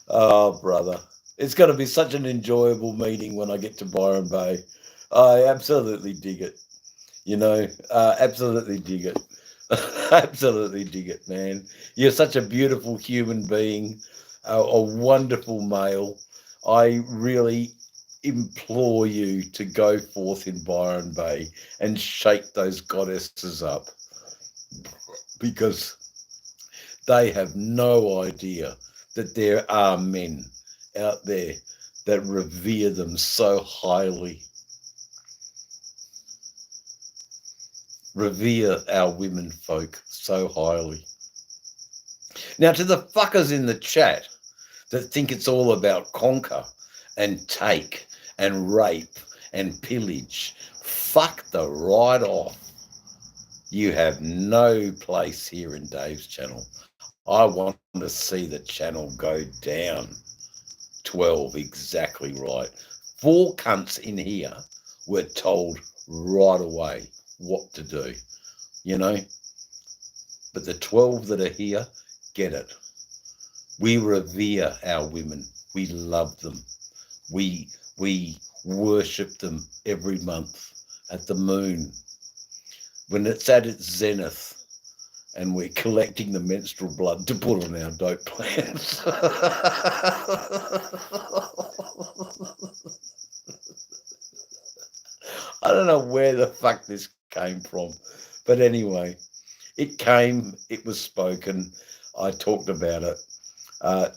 Oh, brother. It's going to be such an enjoyable meeting when I get to Byron Bay. I absolutely dig it. Absolutely dig it. Absolutely dig it, man. You're such a beautiful human being, a wonderful male. I really implore you to go forth in Byron Bay and shake those goddesses up, because they have no idea that there are men out there that revere them so highly. Revere our women folk so highly. Now, to the fuckers in the chat that think it's all about conquer and take and rape and pillage, fuck the right off. You have no place here in Dave's channel. I want to see the channel go down. 12, exactly right. 4 cunts in here were told right away what to do, But the 12 that are here get it. We revere our women. We love them. We worship them every month at the moon. When it's at its zenith and we're collecting the menstrual blood to put on our dope plants. I don't know where the fuck this came from. But anyway, it came, it was spoken. I talked about it.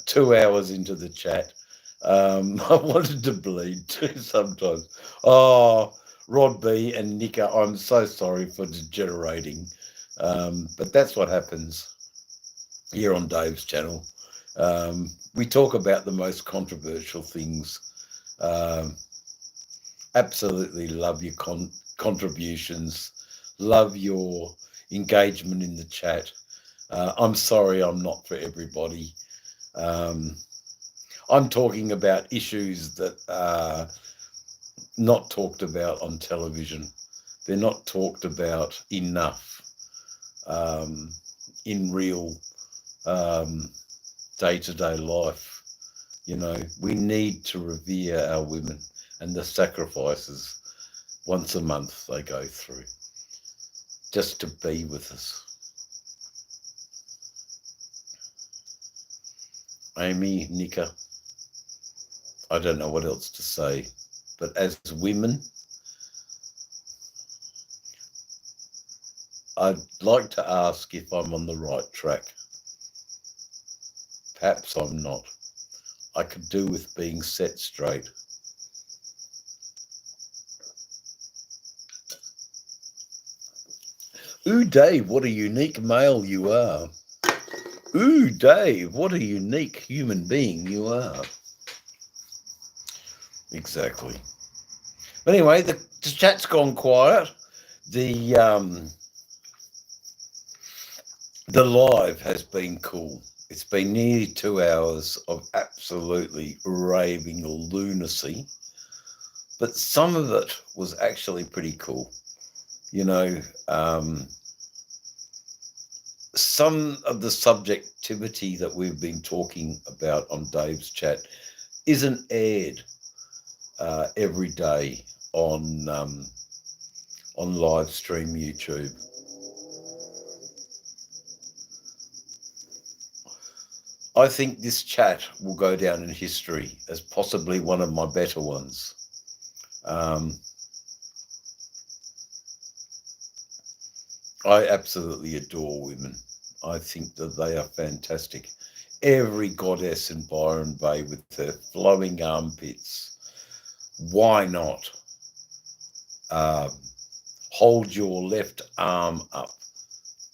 2 hours into the chat. I wanted to bleed too sometimes. Oh, Rod B and Nika, I'm so sorry for degenerating. But that's what happens here on Dave's channel. We talk about the most controversial things. Absolutely love your contributions. Love your engagement in the chat. I'm sorry I'm not for everybody. I'm talking about issues that are not talked about on television. They're not talked about enough in real day-to-day life. We need to revere our women and the sacrifices once a month they go through just to be with us. Amy, Nika, I don't know what else to say, but as women, I'd like to ask if I'm on the right track. Perhaps I'm not. I could do with being set straight. Ooh, Dave, what a unique male you are. Ooh, Dave, what a unique human being you are. Exactly. But anyway, the chat's gone quiet. The live has been cool. It's been nearly 2 hours of absolutely raving lunacy, but some of it was actually pretty cool. Some of the subjectivity that we've been talking about on Dave's chat isn't aired every day on live stream YouTube. I think this chat will go down in history as possibly one of my better ones. I absolutely adore women. I think that they are fantastic. Every goddess in Byron Bay with her flowing armpits. Why not um, hold your left arm up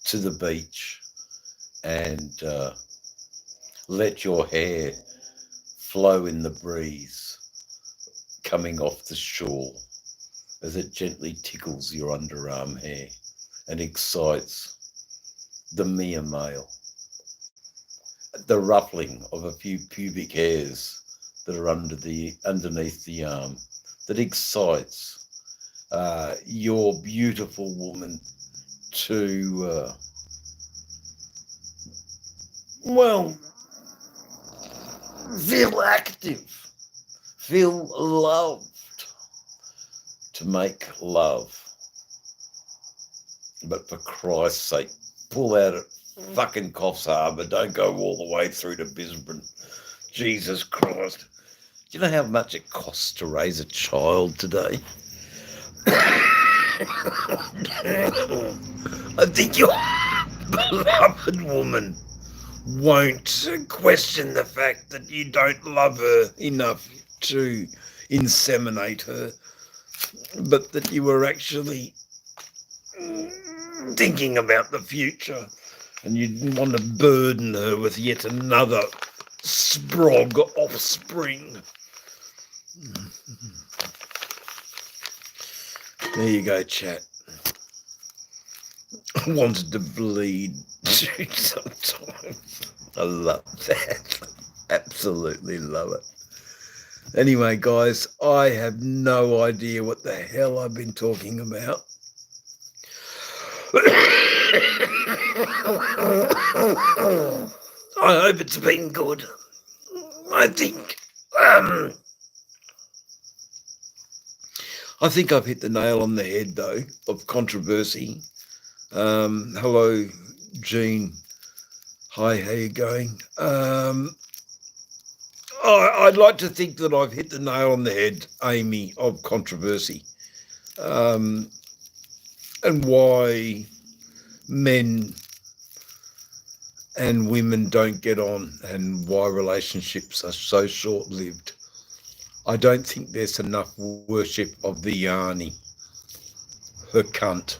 to the beach and let your hair flow in the breeze coming off the shore as it gently tickles your underarm hair and excites the mere male. The ruffling of a few pubic hairs that are underneath the arm that excites your beautiful woman to well, feel active, feel loved, to make love. But for Christ's sake, pull out at fucking Coffs Harbour. Don't go all the way through to Brisbane. Jesus Christ. Do you know how much it costs to raise a child today? I think your beloved woman won't question the fact that you don't love her enough to inseminate her, but that you were actually thinking about the future and you didn't want to burden her with yet another sprog offspring. There you go, chat. I wanted to bleed sometimes. I love that. Absolutely love it. Anyway, guys, I have no idea what the hell I've been talking about. I hope it's been good. I think I've hit the nail on the head, though, of controversy. Hello, Jean. Hi, how you going? I'd like to think that I've hit the nail on the head, Amy, of controversy. And why men and women don't get on and why relationships are so short-lived. I don't think there's enough worship of the Yarny, her cunt,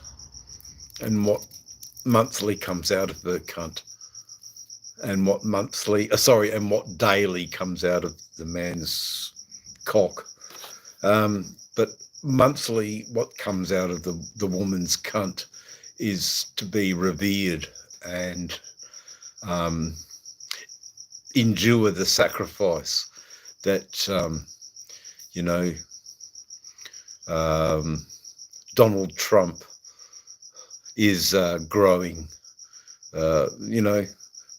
and what monthly comes out of her cunt, and what daily comes out of the man's cock. But monthly, what comes out of the woman's cunt is to be revered and endure the sacrifice that Donald Trump is growing.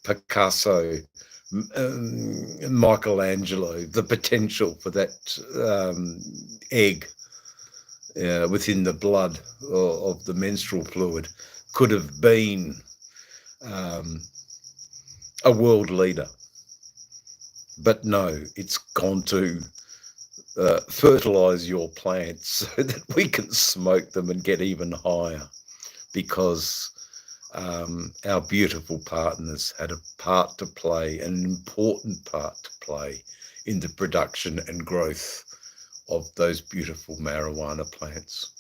Picasso, Michelangelo, the potential for that egg within the blood of the menstrual fluid could have been a world leader. But no, it's gone to fertilize your plants so that we can smoke them and get even higher, because our beautiful partners had a part to play, an important part to play in the production and growth of those beautiful marijuana plants.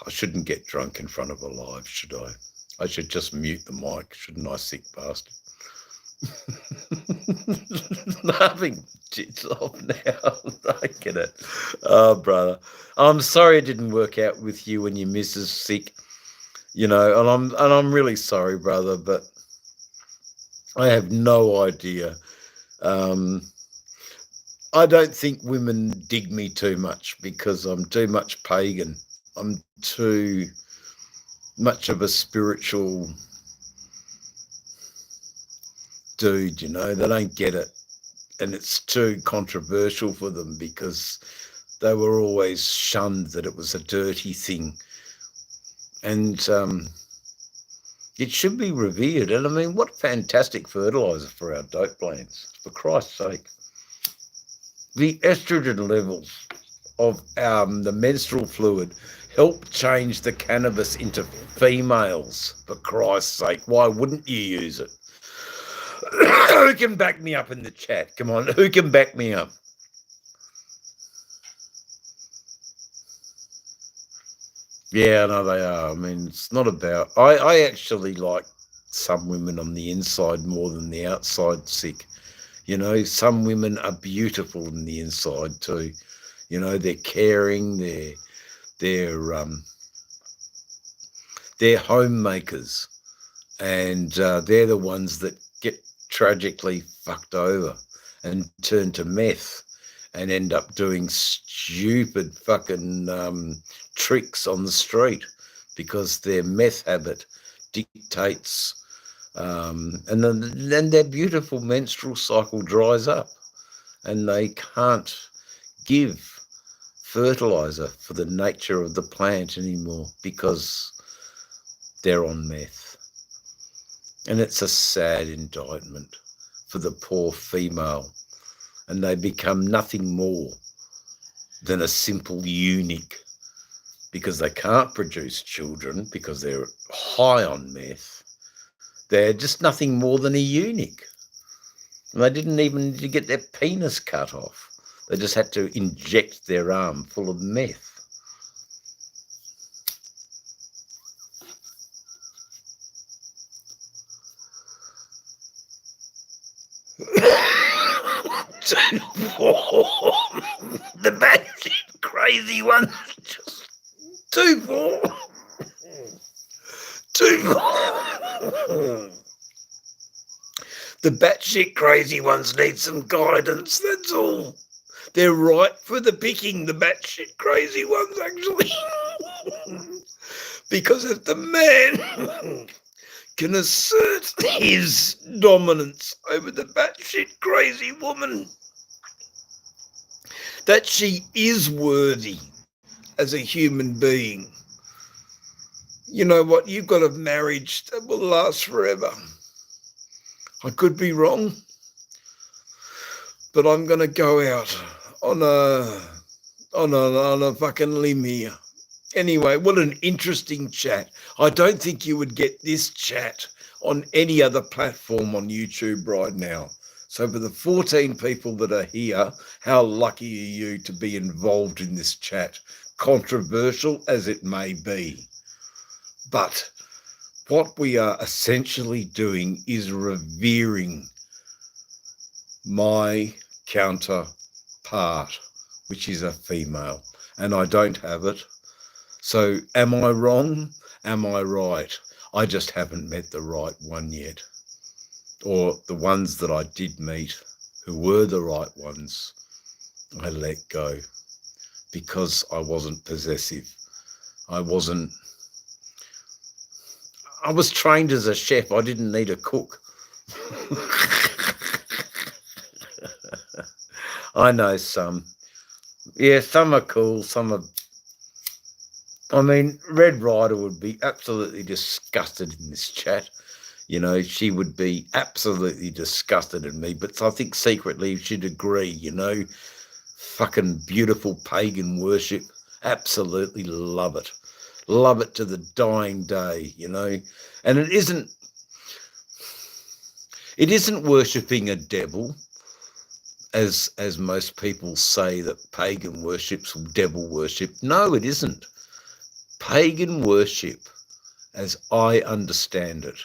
I shouldn't get drunk in front of a live, should I? I should just mute the mic, shouldn't I, sick bastard? Laughing tits off now. I get it. Oh, brother, I'm sorry it didn't work out with you when your missus sick, and I'm really sorry, brother, but I have no idea. I don't think women dig me too much because I'm too much pagan. I'm too much of a spiritual dude, they don't get it. And it's too controversial for them because they were always shunned that it was a dirty thing. And it should be revered. And I mean, what fantastic fertilizer for our dope plants, for Christ's sake. the estrogen levels of the menstrual fluid help change the cannabis into females, for Christ's sake. Why wouldn't you use it? Who can back me up in the chat? Come on, who can back me up? Yeah, no, they are. I mean, it's not about... I actually like some women on the inside more than the outside sick. You know, some women are beautiful on the inside too. You know, they're caring, they're homemakers, and they're the ones that get tragically fucked over and turn to meth and end up doing stupid fucking tricks on the street because their meth habit dictates, and then their beautiful menstrual cycle dries up and they can't give fertilizer for the nature of the plant anymore because they're on meth. And it's a sad indictment for the poor female, and they become nothing more than a simple eunuch because they can't produce children because they're high on meth. They're just nothing more than a eunuch. And they didn't even need to get their penis cut off. They just had to inject their arm full of meth. The batshit crazy one. Just 2-4. 2-4. The batshit crazy ones need some guidance, that's all. They're ripe for the picking, the batshit crazy ones, actually. Because if the man can assert his dominance over the batshit crazy woman, that she is worthy as a human being, you know what? You've got a marriage that will last forever. I could be wrong, but I'm going to go out on a fucking limb here. Anyway, what an interesting chat. I don't think you would get this chat on any other platform on YouTube right now. So for the 14 people that are here, how lucky are you to be involved in this chat, controversial as it may be. But what we are essentially doing is revering my counterpart, which is a female, and I don't have it. So am I wrong? Am I right? I just haven't met the right one yet. Or the ones that I did meet who were the right ones, I let go because I wasn't possessive. I was trained as a chef. I didn't need a cook. I know some. Yeah, some are cool, some are... I mean, Red Rider would be absolutely disgusted in this chat. You know, she would be absolutely disgusted at me, but I think secretly she'd agree, you know. Fucking beautiful pagan worship. Absolutely love it. Love it to the dying day, you know. And it isn't worshipping a devil, as most people say that pagan worship's devil worship. No, it isn't. Pagan worship, as I understand it,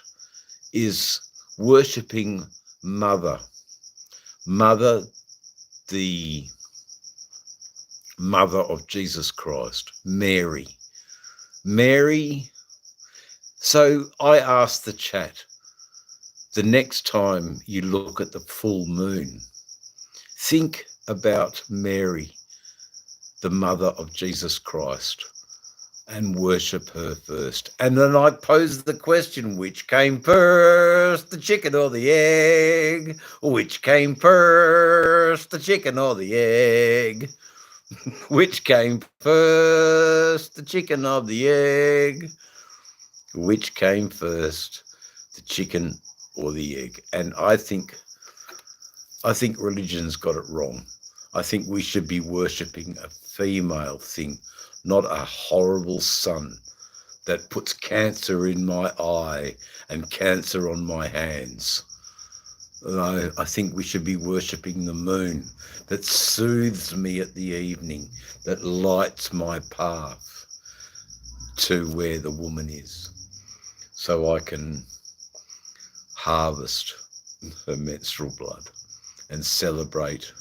is worshipping Mother, the mother of Jesus Christ, Mary. So I asked the chat, the next time you look at the full moon, think about Mary, the mother of Jesus Christ, and worship her first. And then I posed the question, which came first, the chicken or the egg? Which came first, the chicken or the egg? Which came first, the chicken or the egg? Which came first, the chicken or the egg? And I think religion's got it wrong. I think we should be worshipping a female thing, not a horrible sun that puts cancer in my eye and cancer on my hands. I think we should be worshipping the moon that soothes me at the evening, that lights my path to where the woman is, so I can harvest her menstrual blood and celebrate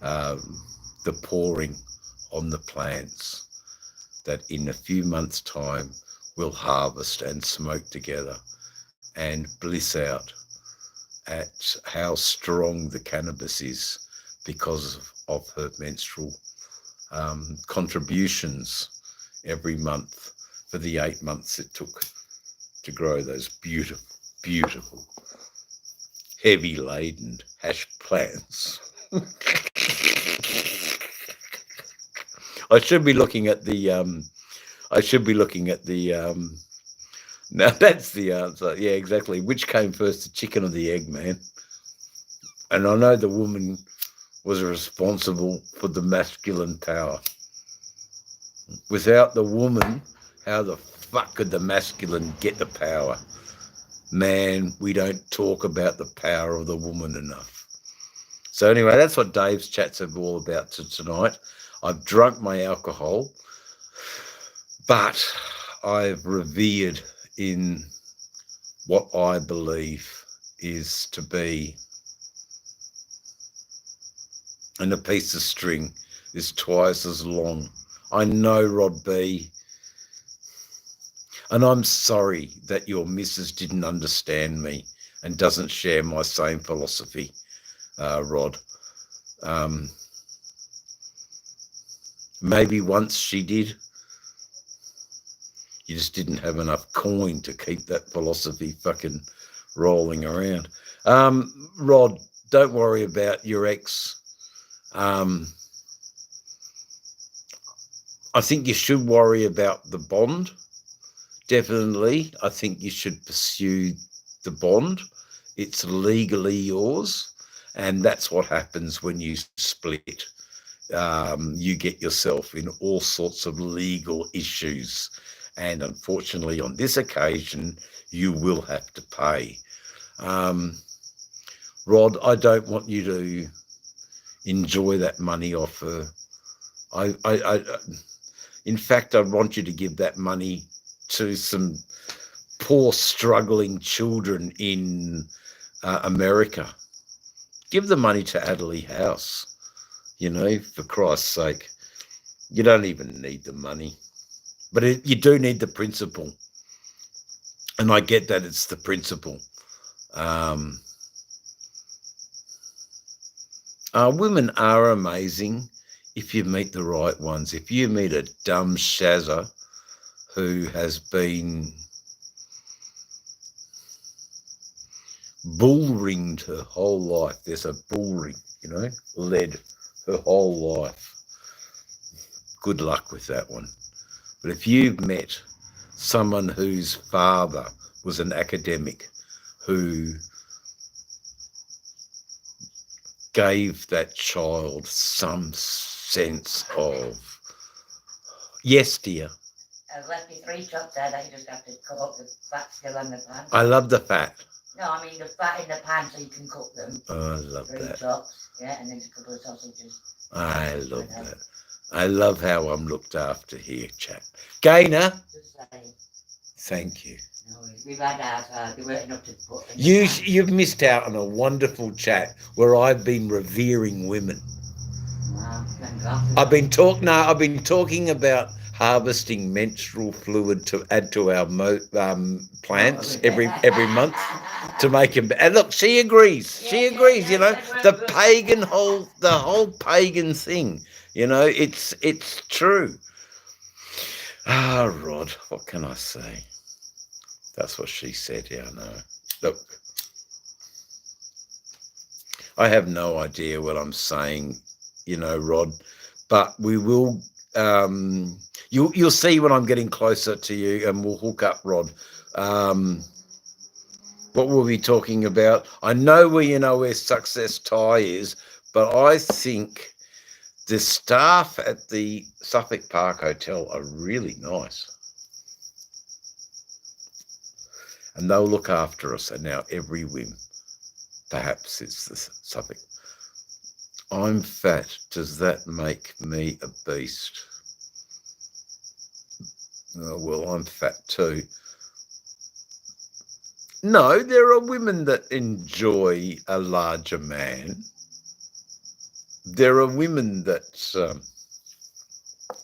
the pouring on the plants that in a few months' time we'll harvest and smoke together and bliss out at how strong the cannabis is because of her menstrual contributions every month for the 8 months it took to grow those beautiful, beautiful, heavy laden hash plants. I should be looking at the now that's the answer. Yeah, exactly. Which came first, the chicken or the egg, man? And I know the woman was responsible for the masculine power. Without the woman, how the fuck could the masculine get the power? Man, we don't talk about the power of the woman enough. So anyway, that's what Dave's chats are all about tonight. I've drunk my alcohol, but I've revered in what I believe is to be, and a piece of string is twice as long. I know, Rod B, and I'm sorry that your missus didn't understand me and doesn't share my same philosophy, Rod. Maybe once she did. You just didn't have enough coin to keep that philosophy fucking rolling around. Rod, don't worry about your ex. I think you should worry about the bond. Definitely. I think you should pursue the bond. It's legally yours. And that's what happens when you split. You get yourself in all sorts of legal issues. And unfortunately, on this occasion, you will have to pay. Rod, I don't want you to enjoy that money off her. In fact, I want you to give that money to some poor, struggling children in America. Give the money to Adderley House, for Christ's sake. You don't even need the money. But you do need the principle. And I get that it's the principle. Women are amazing if you meet the right ones. If you meet a dumb shazza who has been bull-ringed her whole life, there's a bull ring, led her whole life. Good luck with that one. But if you've met someone whose father was an academic who gave that child some sense of, yes, dear. I've left me 3 chops there that you just have to cut up the fat still on the pan. I love the fat. No, I mean the fat in the pan so you can cook them. Oh, I love 3 that. chops, yeah, and then a couple of sausages. I love that. I love how I'm looked after here, chat. Gaynor. Thank you. No, we've had ours. They weren't enough to put in. You've missed out on a wonderful chat where I've been revering women. Wow, thank God. I've been talking about harvesting menstrual fluid to add to our plants every month to make them. And look, she agrees. She agrees. The whole pagan thing. It's true. Rod, what can I say? That's what she said. Yeah, I know. Look, I have no idea what I'm saying, Rod, but we will. You'll see when I'm getting closer to you, and we'll hook up, Rod. What we'll be talking about. I know where Success Thai is, but I think The staff at the Suffolk Park Hotel are really nice. And they'll look after us at our every whim. Perhaps it's the Suffolk. I'm fat. Does that make me a beast? Oh, well, I'm fat too. No, there are women that enjoy a larger man. There are women that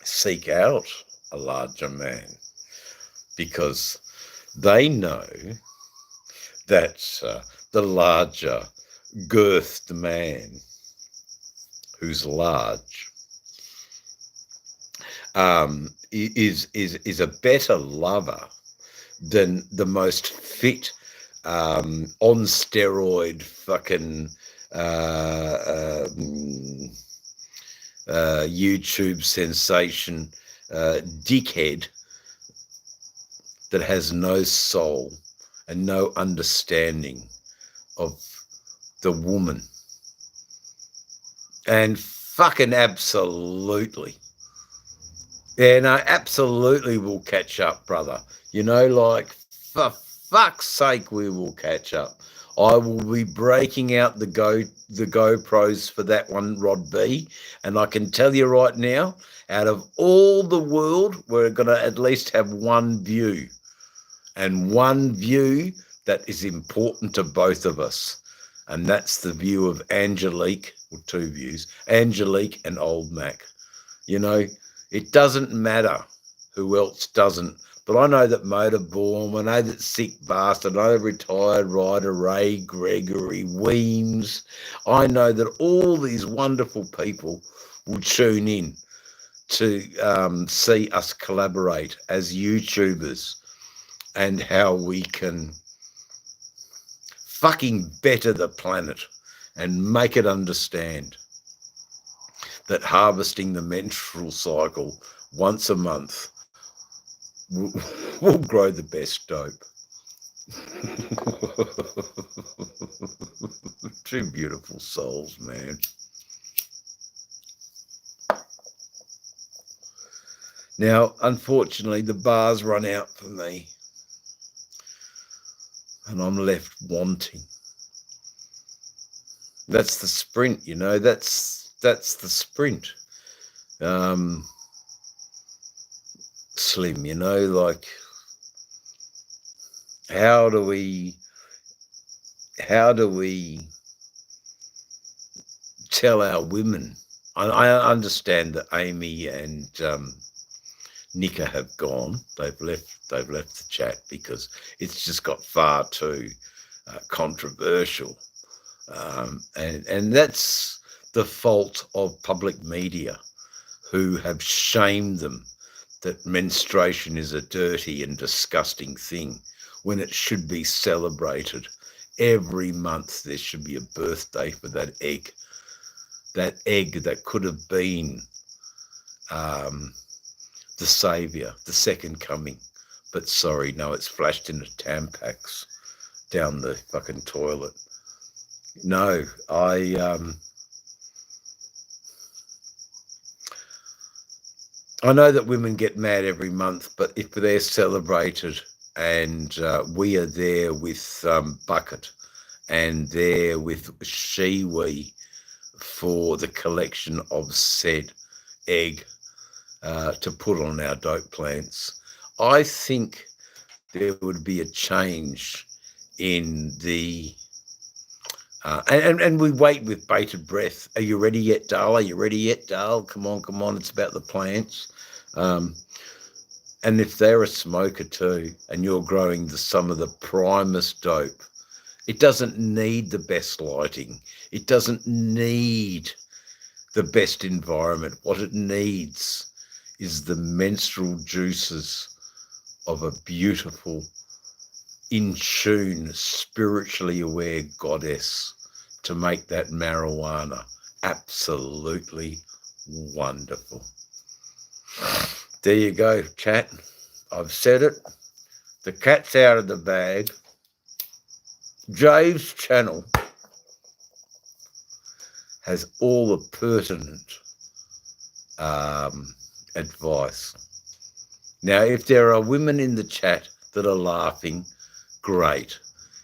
seek out a larger man because they know that the larger girthed man who's large is a better lover than the most fit on steroid fucking YouTube sensation dickhead that has no soul and no understanding of the woman. And fucking absolutely. Yeah, no, absolutely we'll catch up, brother. You know, like, for fuck's sake, we will catch up. I will be breaking out the GoPros for that one, Rod B. And I can tell you right now, out of all the world, we're going to at least have one view. And one view that is important to both of us. And that's the view of Angelique, or two views, Angelique and Old Mac. You know, it doesn't matter who else doesn't. But I know that Motorborn, I know that Sick Bastard, I know Retired Rider, Ray Gregory, Weems. I know that all these wonderful people will tune in to see us collaborate as YouTubers and how we can fucking better the planet and make it understand that harvesting the menstrual cycle once a month will grow the best dope. Two beautiful souls, man. Now, unfortunately, the bar's run out for me. And I'm left wanting. That's the sprint, you know. That's the sprint. Slim, you know, like, how do we tell our women? I understand that Amy and Nika have gone. They've left the chat because it's just got far too controversial, and that's the fault of public media, who have shamed them that menstruation is a dirty and disgusting thing when it should be celebrated. Every month there should be a birthday for that egg that could have been the saviour, the second coming. But sorry, no, it's flashed into Tampax down the fucking toilet. No, I know that women get mad every month, but if they're celebrated and we are there with Bucket and there with Shiwi for the collection of said egg to put on our dope plants, I think there would be a change in the and we wait with bated breath. Are you ready yet, Dale? Are you ready yet, Dale? Come on, it's about the plants. And if they're a smoker too, and you're growing some of the primest dope, it doesn't need the best lighting. It doesn't need the best environment. What it needs is the menstrual juices of a beautiful, in tune, spiritually aware goddess to make that marijuana absolutely wonderful. There you go, chat. I've said it. The cat's out of the bag. Jave's channel has all the pertinent advice. Now, if there are women in the chat that are laughing, great.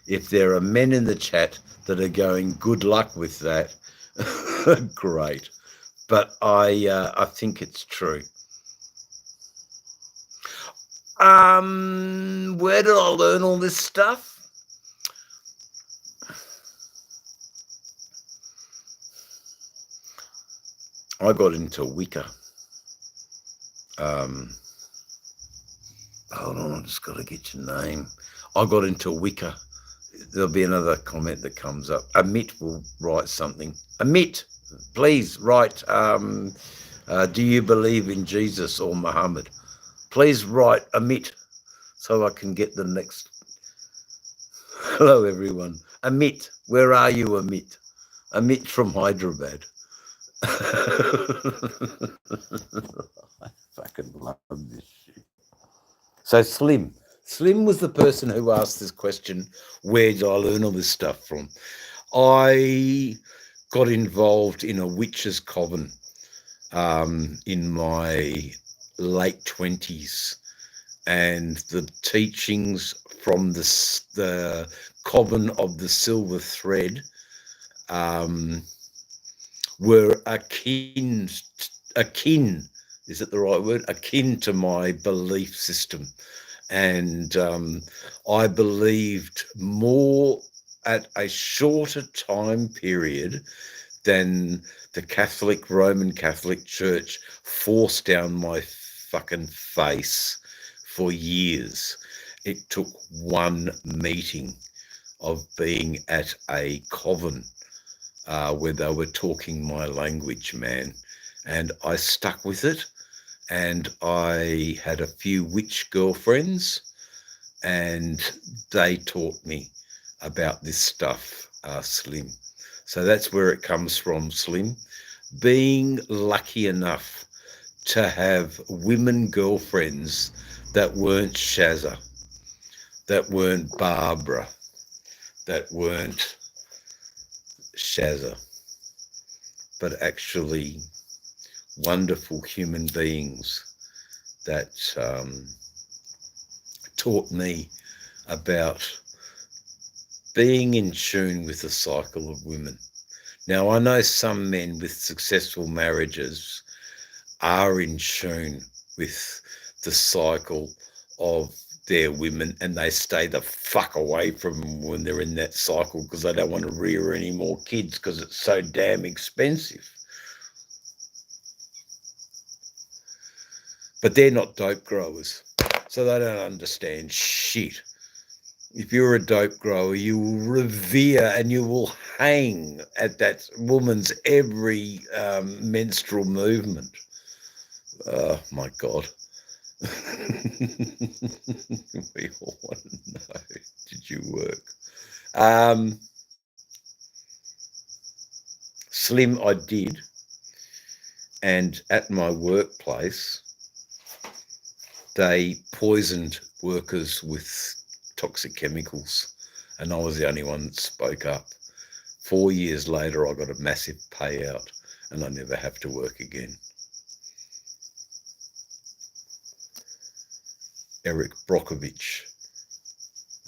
If there are men in the chat that are going, good luck with that, great. But I think it's true. Where did I learn all this stuff? I got into Wicca. Hold on, I just got to get your name. I got into Wicca. There'll be another comment that comes up. Amit will write something. Amit, please write, do you believe in Jesus or Muhammad? Please write Amit so I can get the next. Hello, everyone. Amit, where are you, Amit? Amit from Hyderabad. I fucking love this shit. So Slim was the person who asked this question, where did I learn all this stuff from? I got involved in a witches' coven in my late 20s, and the teachings from the coven of the Silver Thread were akin, is it the right word? Akin to my belief system. And I believed more at a shorter time period than the Roman Catholic Church forced down my fucking face for years. It took one meeting of being at a coven where they were talking my language, man. And I stuck with it. And I had a few witch girlfriends, and they taught me about this stuff, Slim. So that's where it comes from, Slim. Being lucky enough to have women girlfriends that weren't Shazza, that weren't Barbara, that weren't Shazza, but actually wonderful human beings that taught me about being in tune with the cycle of women. Now, I know some men with successful marriages are in tune with the cycle of their women, and they stay the fuck away from them when they're in that cycle because they don't want to rear any more kids because it's so damn expensive. But they're not dope growers, so they don't understand shit. If you're a dope grower, you will revere and you will hang at that woman's every menstrual movement. Oh, my God. We all want to know, did you work? Slim, I did. And at my workplace, they poisoned workers with toxic chemicals, and I was the only one that spoke up. 4 years later, I got a massive payout, and I never have to work again. Eric Brockovich,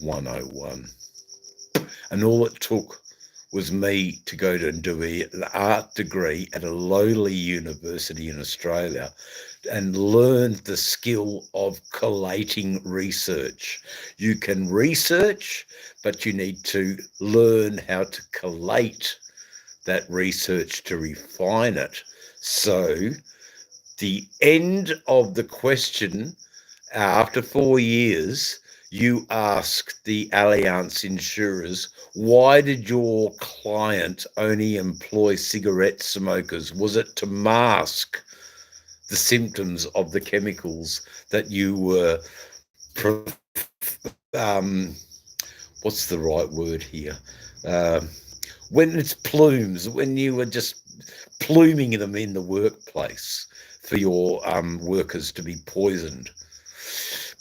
101. And all it took was me to go to and do an art degree at a lowly university in Australia and learn the skill of collating research. You can research, but you need to learn how to collate that research to refine it. So the end of the question, after 4 years, you ask the Allianz insurers, why did your client only employ cigarette smokers? Was it to mask the symptoms of the chemicals that you were, what's the right word here? When it's plumes, when you were just pluming them in the workplace for your workers to be poisoned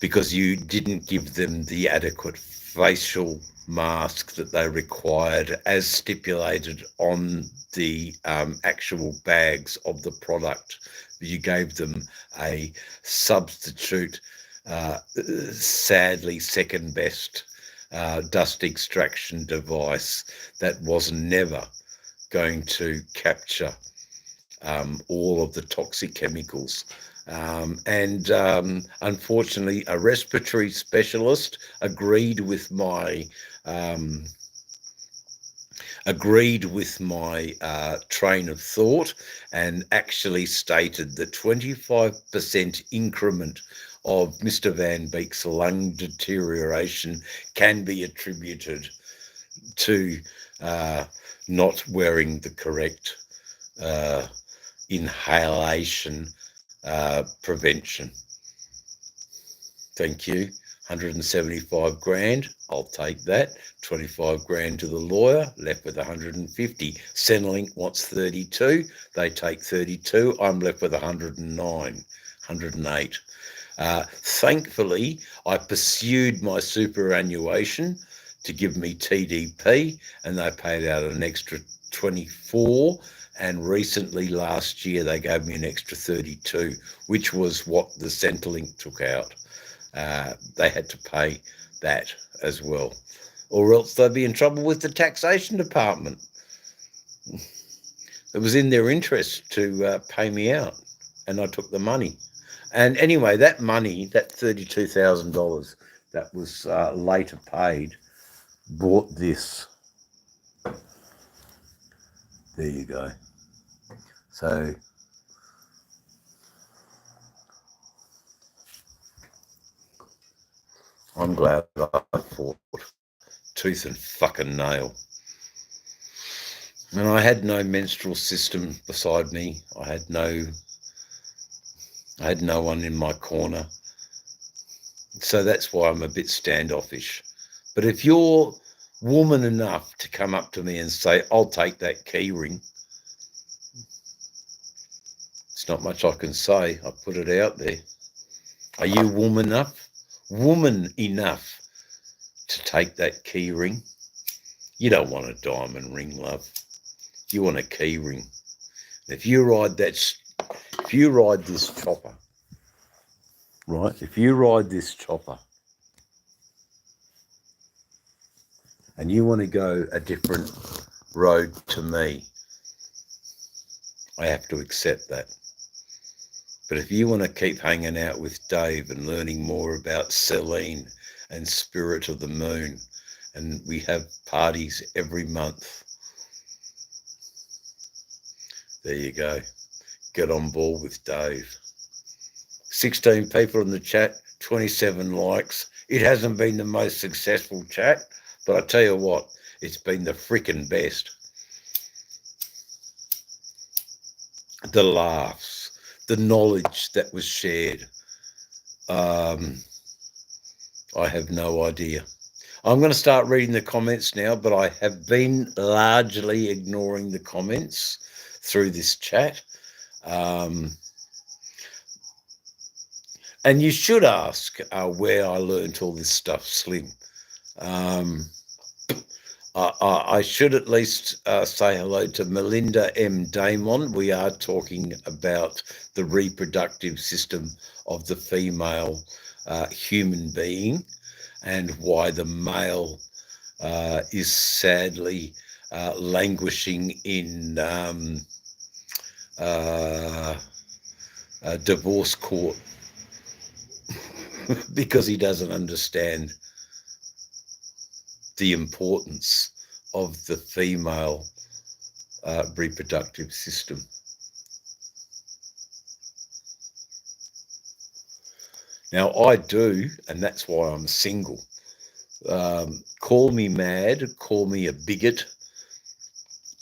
because you didn't give them the adequate facial mask that they required as stipulated on the actual bags of the product. You gave them a substitute, sadly second best dust extraction device that was never going to capture all of the toxic chemicals. Unfortunately, a respiratory specialist agreed with my train of thought, and actually stated that 25% increment of Mr. Van Beek's lung deterioration can be attributed to not wearing the correct inhalation prevention. Thank you. 175 grand, I'll take that. 25 grand to the lawyer, left with 150. Centrelink wants 32, they take 32, I'm left with 109, 108. Thankfully, I pursued my superannuation to give me TDP, and they paid out an extra 24, and recently last year they gave me an extra 32, which was what the Centrelink took out. They had to pay that as well, or else they'd be in trouble with the taxation department. It was in their interest to pay me out, and I took the money. And anyway, that money, that $32,000 that was later paid, bought this. There you go. So I'm glad I fought tooth and fucking nail. And I had no menstrual system beside me. I had no one in my corner. So that's why I'm a bit standoffish. But if you're woman enough to come up to me and say, I'll take that key ring, it's not much I can say. I put it out there. Are you woman enough to take that key ring? You don't want a diamond ring, love. You want a key ring. If you ride this chopper, right? If you ride this chopper and you want to go a different road to me, I have to accept that. But if you want to keep hanging out with Dave and learning more about Selene and Spirit of the Moon, and we have parties every month, there you go. Get on board with Dave. 16 people in the chat, 27 likes. It hasn't been the most successful chat, but I tell you what, it's been the freaking best. The laughs, the knowledge that was shared. I have no idea. I'm going to start reading the comments now, but I have been largely ignoring the comments through this chat. And you should ask where I learnt all this stuff, Slim. I should at least say hello to Melinda M. Damon. We are talking about the reproductive system of the female human being, and why the male is sadly languishing in divorce court because he doesn't understand the importance of the female reproductive system. Now, I do, and that's why I'm single. Call me mad, call me a bigot,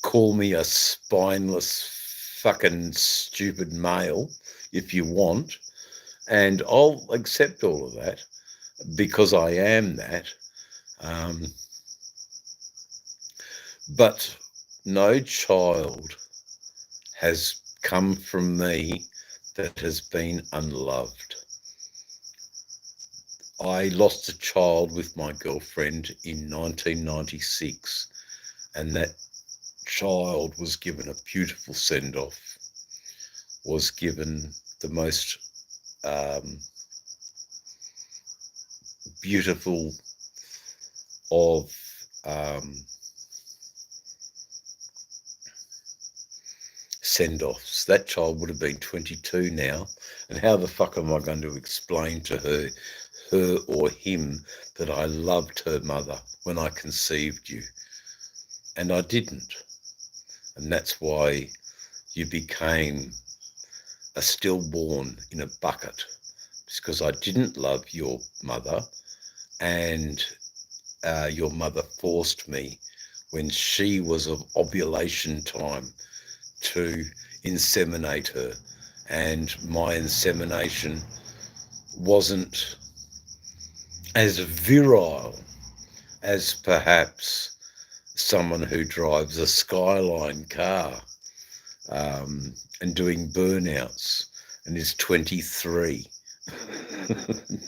call me a spineless fucking stupid male if you want, and I'll accept all of that because I am that. But no child has come from me that has been unloved. I lost a child with my girlfriend in 1996, and that child was given a beautiful send-off, was given the most beautiful of send-offs. That child would have been 22 now, and how the fuck am I going to explain to her or him that I loved her mother when I conceived you? And I didn't. And that's why you became a stillborn in a bucket. It's because I didn't love your mother, and your mother forced me when she was of ovulation time to inseminate her, and my insemination wasn't as virile as perhaps someone who drives a Skyline car and doing burnouts and is 23.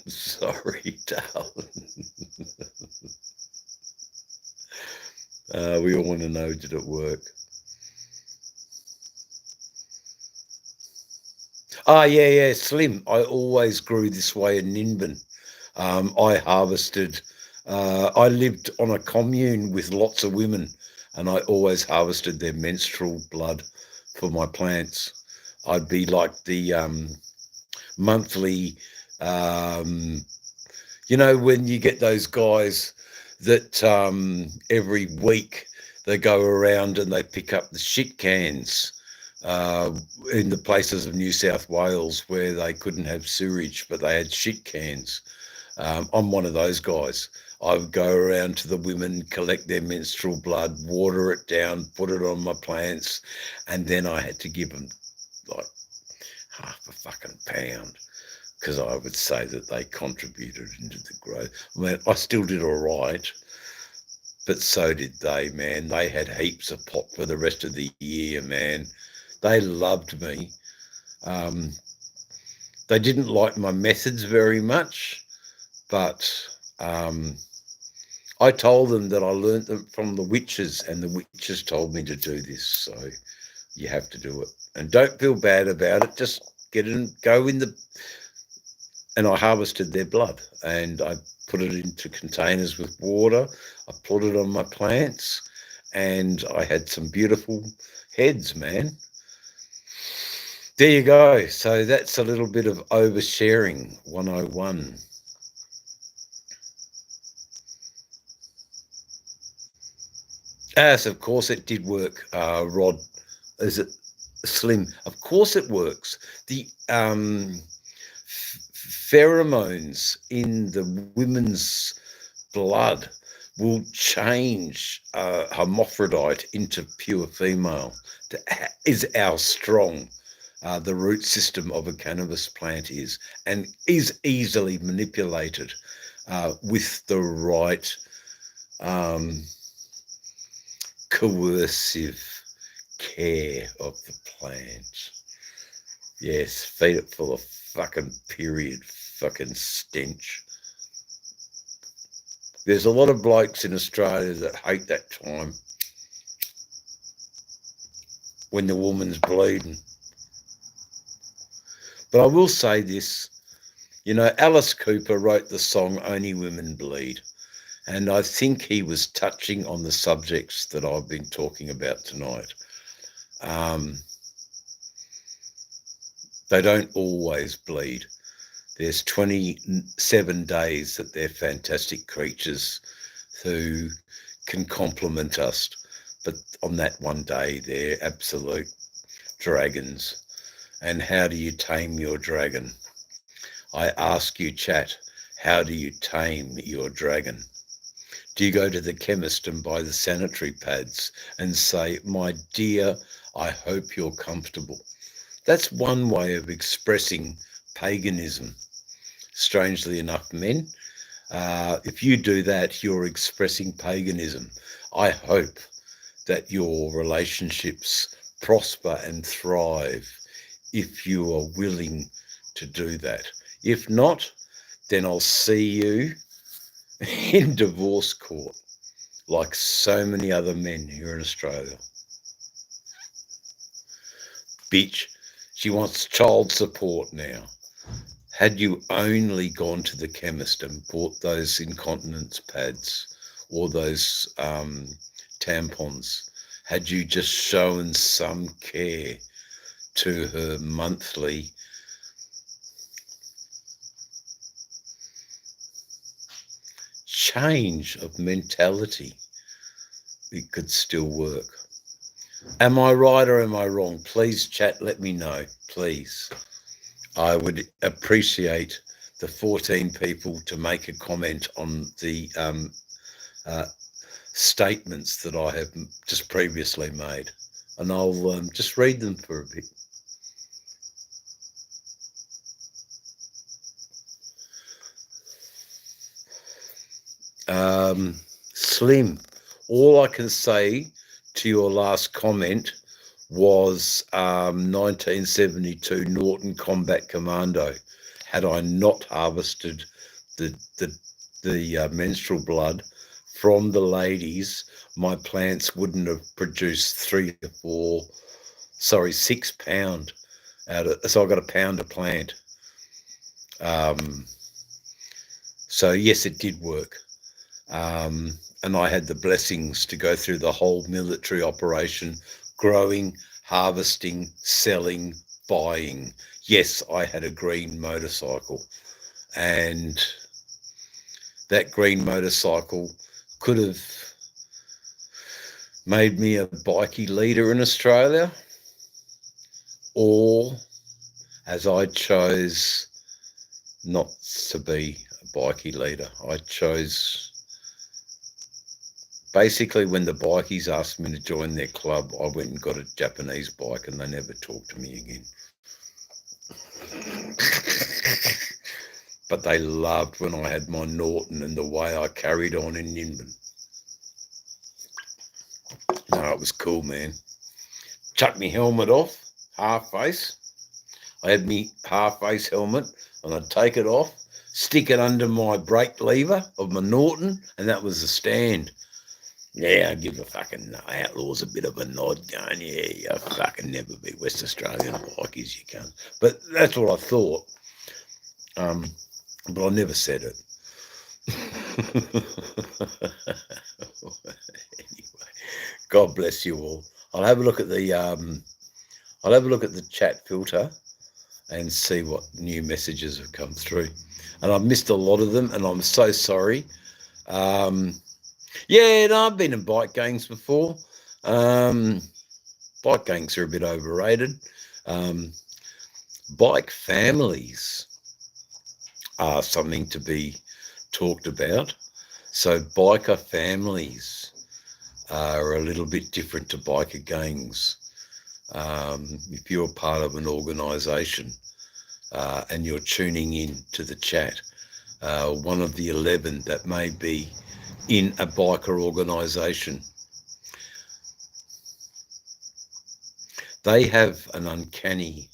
Sorry, darling. We all want to know, did it work? Yeah, Slim. I always grew this way in Ninban. I harvested. I lived on a commune with lots of women, and I always harvested their menstrual blood for my plants. I'd be like the monthly, when you get those guys that every week they go around and they pick up the shit cans in the places of New South Wales where they couldn't have sewage, but they had shit cans. I'm one of those guys. I would go around to the women, collect their menstrual blood, water it down, put it on my plants, and then I had to give them like half a fucking pound, because I would say that they contributed into the growth. I mean, I still did all right, but so did they, man. They had heaps of pop for the rest of the year, man. They loved me. They didn't like my methods very much, but I told them that I learnt them from the witches, and the witches told me to do this, so you have to do it. And don't feel bad about it. Just get in, go in the... And I harvested their blood, and I put it into containers with water. I put it on my plants, and I had some beautiful heads, man. There you go. So that's a little bit of oversharing 101. Yes, of course it did work, Rod. Is it Slim? Of course it works. The pheromones in the women's blood will change hermaphrodite into pure female. That is how strong the root system of a cannabis plant is, and is easily manipulated with the right coercive care of the plant. Yes, feed it full of fucking period fucking stench. There's a lot of blokes in Australia that hate that time when the woman's bleeding. But I will say this, Alice Cooper wrote the song Only Women Bleed, and I think he was touching on the subjects that I've been talking about tonight. They don't always bleed. There's 27 days that they're fantastic creatures who can complement us, but on that one day they're absolute dragons. And how do you tame your dragon? I ask you, chat, how do you tame your dragon? Do you go to the chemist and buy the sanitary pads and say, my dear, I hope you're comfortable? That's one way of expressing paganism. Strangely enough, men, if you do that, you're expressing paganism. I hope that your relationships prosper and thrive if you are willing to do that. If not, then I'll see you in divorce court, like so many other men here in Australia. Bitch, she wants child support now. Had you only gone to the chemist and bought those incontinence pads or those tampons, had you just shown some care to her monthly change of mentality, it could still work. Am I right or am I wrong? Please chat, let me know, please. I would appreciate the 14 people to make a comment on the statements that I have just previously made, and I'll just read them for a bit. Slim, all I can say to your last comment was 1972 Norton Combat Commando. Had I not harvested the menstrual blood from the ladies, my plants wouldn't have produced 6 pound out of. So I got a pound a plant. So yes, it did work. And I had the blessings to go through the whole military operation, growing, harvesting, selling, buying. Yes, I had a green motorcycle, and that green motorcycle could have made me a bikie leader in Australia, or, as I chose not to be a bikie leader, I chose. Basically, when the bikies asked me to join their club, I went and got a Japanese bike and they never talked to me again. But they loved when I had my Norton and the way I carried on in Nimbin. No, it was cool, man. Chuck me helmet off, half face. I had me half face helmet and I'd take it off, stick it under my brake lever of my Norton, and that was the stand. Yeah, I give a fucking outlaws a bit of a nod going, yeah, you fucking never be West Australian bikies, you can't. But that's what I thought. But I never said it. Anyway, God bless you all. I'll have a look at the chat filter and see what new messages have come through. And I've missed a lot of them and I'm so sorry. Yeah, no, I've been in bike gangs before. Bike gangs are a bit overrated. Bike families are something to be talked about. So biker families are a little bit different to biker gangs. If you're part of an organisation and you're tuning in to the chat, one of the 11 that may be in a biker organisation, they have an uncanny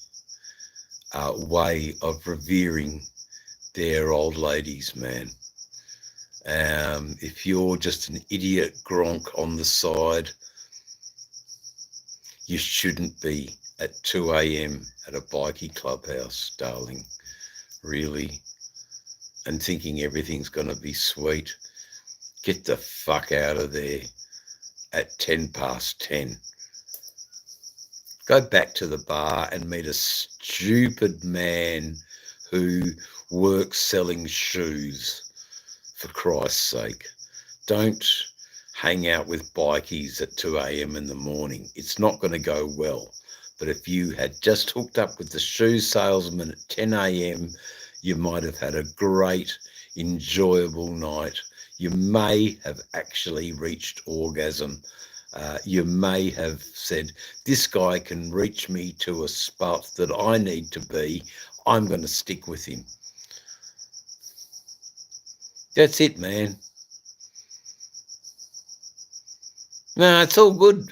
way of revering their old ladies, man. If you're just an idiot gronk on the side, you shouldn't be at 2 a.m. at a bikie clubhouse, darling, really, and thinking everything's going to be sweet. Get the fuck out of there at 10 past 10. Go back to the bar and meet a stupid man who works selling shoes, for Christ's sake. Don't hang out with bikies at 2 a.m. in the morning. It's not going to go well. But if you had just hooked up with the shoe salesman at 10 a.m., you might have had a great, enjoyable night. You may have actually reached orgasm. You may have said, this guy can reach me to a spot that I need to be. I'm going to stick with him. That's it, man. No, it's all good,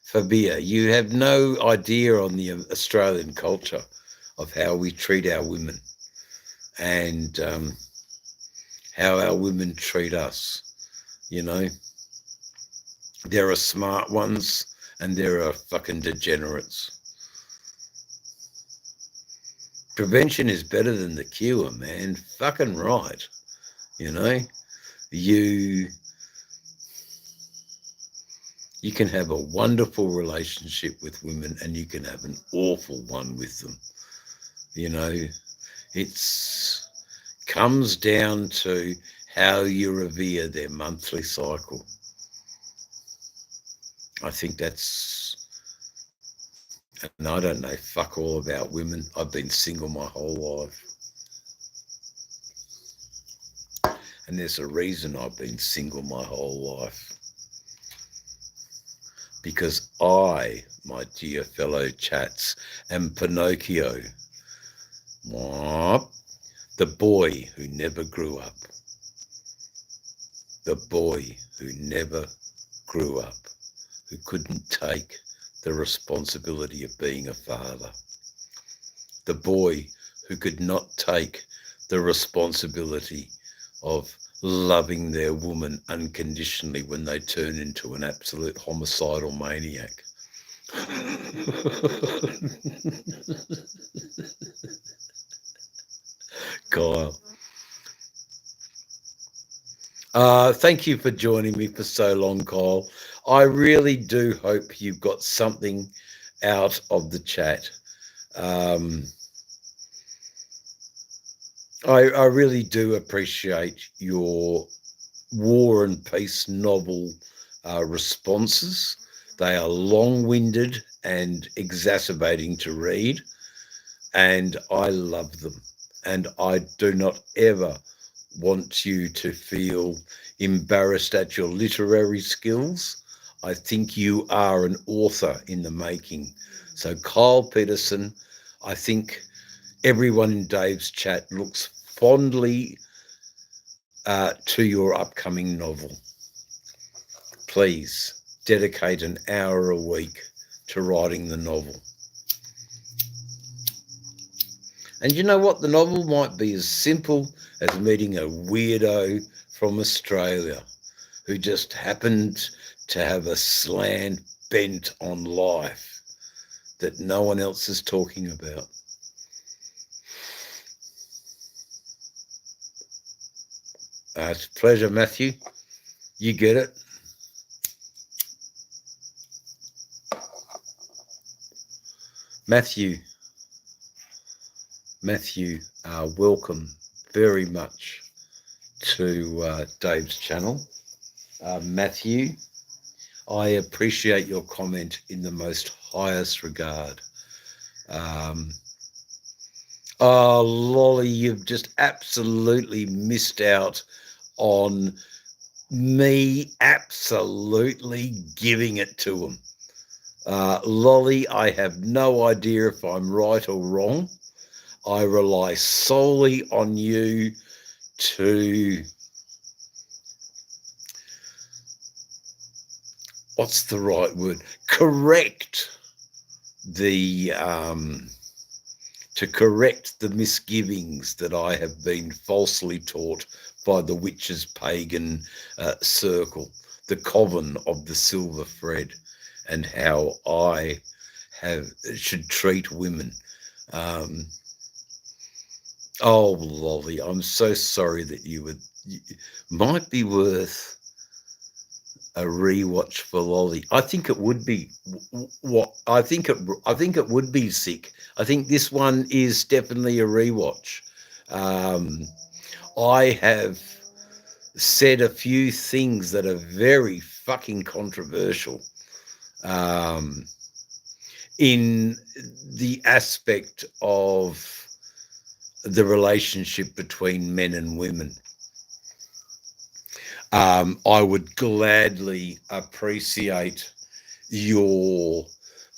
Fabia. You have no idea on the Australian culture of how we treat our women. and how our women treat us. You know, there are smart ones and there are fucking degenerates. Prevention is better than the cure, man. Fucking right. You know, you can have a wonderful relationship with women and you can have an awful one with them. You know, it's comes down to how you revere their monthly cycle. I think that's, and I don't know fuck all about women. I've been single my whole life. And there's a reason I've been single my whole life. Because I, my dear fellow chats, am Pinocchio. The boy who never grew up. The boy who never grew up. Who couldn't take the responsibility of being a father. The boy who could not take the responsibility of loving their woman unconditionally when they turn into an absolute homicidal maniac. Kyle. Thank you for joining me for so long, Kyle. I really do hope you got something out of the chat. I really do appreciate your War and Peace novel responses. They are long-winded and exacerbating to read, and I love them. And I do not ever want you to feel embarrassed at your literary skills. I think you are an author in the making. So Kyle Peterson, I think everyone in Dave's chat looks fondly to your upcoming novel. Please dedicate an hour a week to writing the novel. And you know what? The novel might be as simple as meeting a weirdo from Australia who just happened to have a slant bent on life that no one else is talking about. It's a pleasure, Matthew. You get it. Matthew, welcome very much to Dave's channel. Matthew, I appreciate your comment in the most highest regard. Oh, Lolly, you've just absolutely missed out on me absolutely giving it to them. Lolly, I have no idea if I'm right or wrong. I rely solely on you to, what's the right word? Correct the misgivings that I have been falsely taught by the witches' pagan circle, the coven of the silver thread, and how I should treat women. Oh, Lolly, I'm so sorry that you might be worth a rewatch for Lolly. I think it would be I think it would be sick. I think this one is definitely a rewatch. I have said a few things that are very fucking controversial in the aspect of the relationship between men and women. I would gladly appreciate your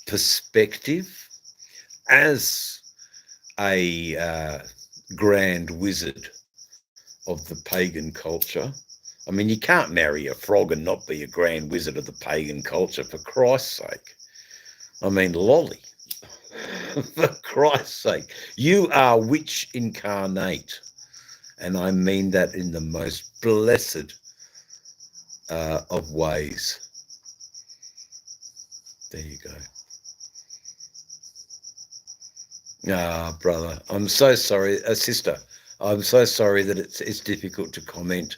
perspective as a grand wizard of the pagan culture. I mean, you can't marry a frog and not be a grand wizard of the pagan culture, for Christ's sake. I mean, Lolly, for Christ's sake, you are witch incarnate. And I mean that in the most blessed of ways. There you go. Ah, brother, I'm so sorry. Sister, I'm so sorry that it's difficult to comment.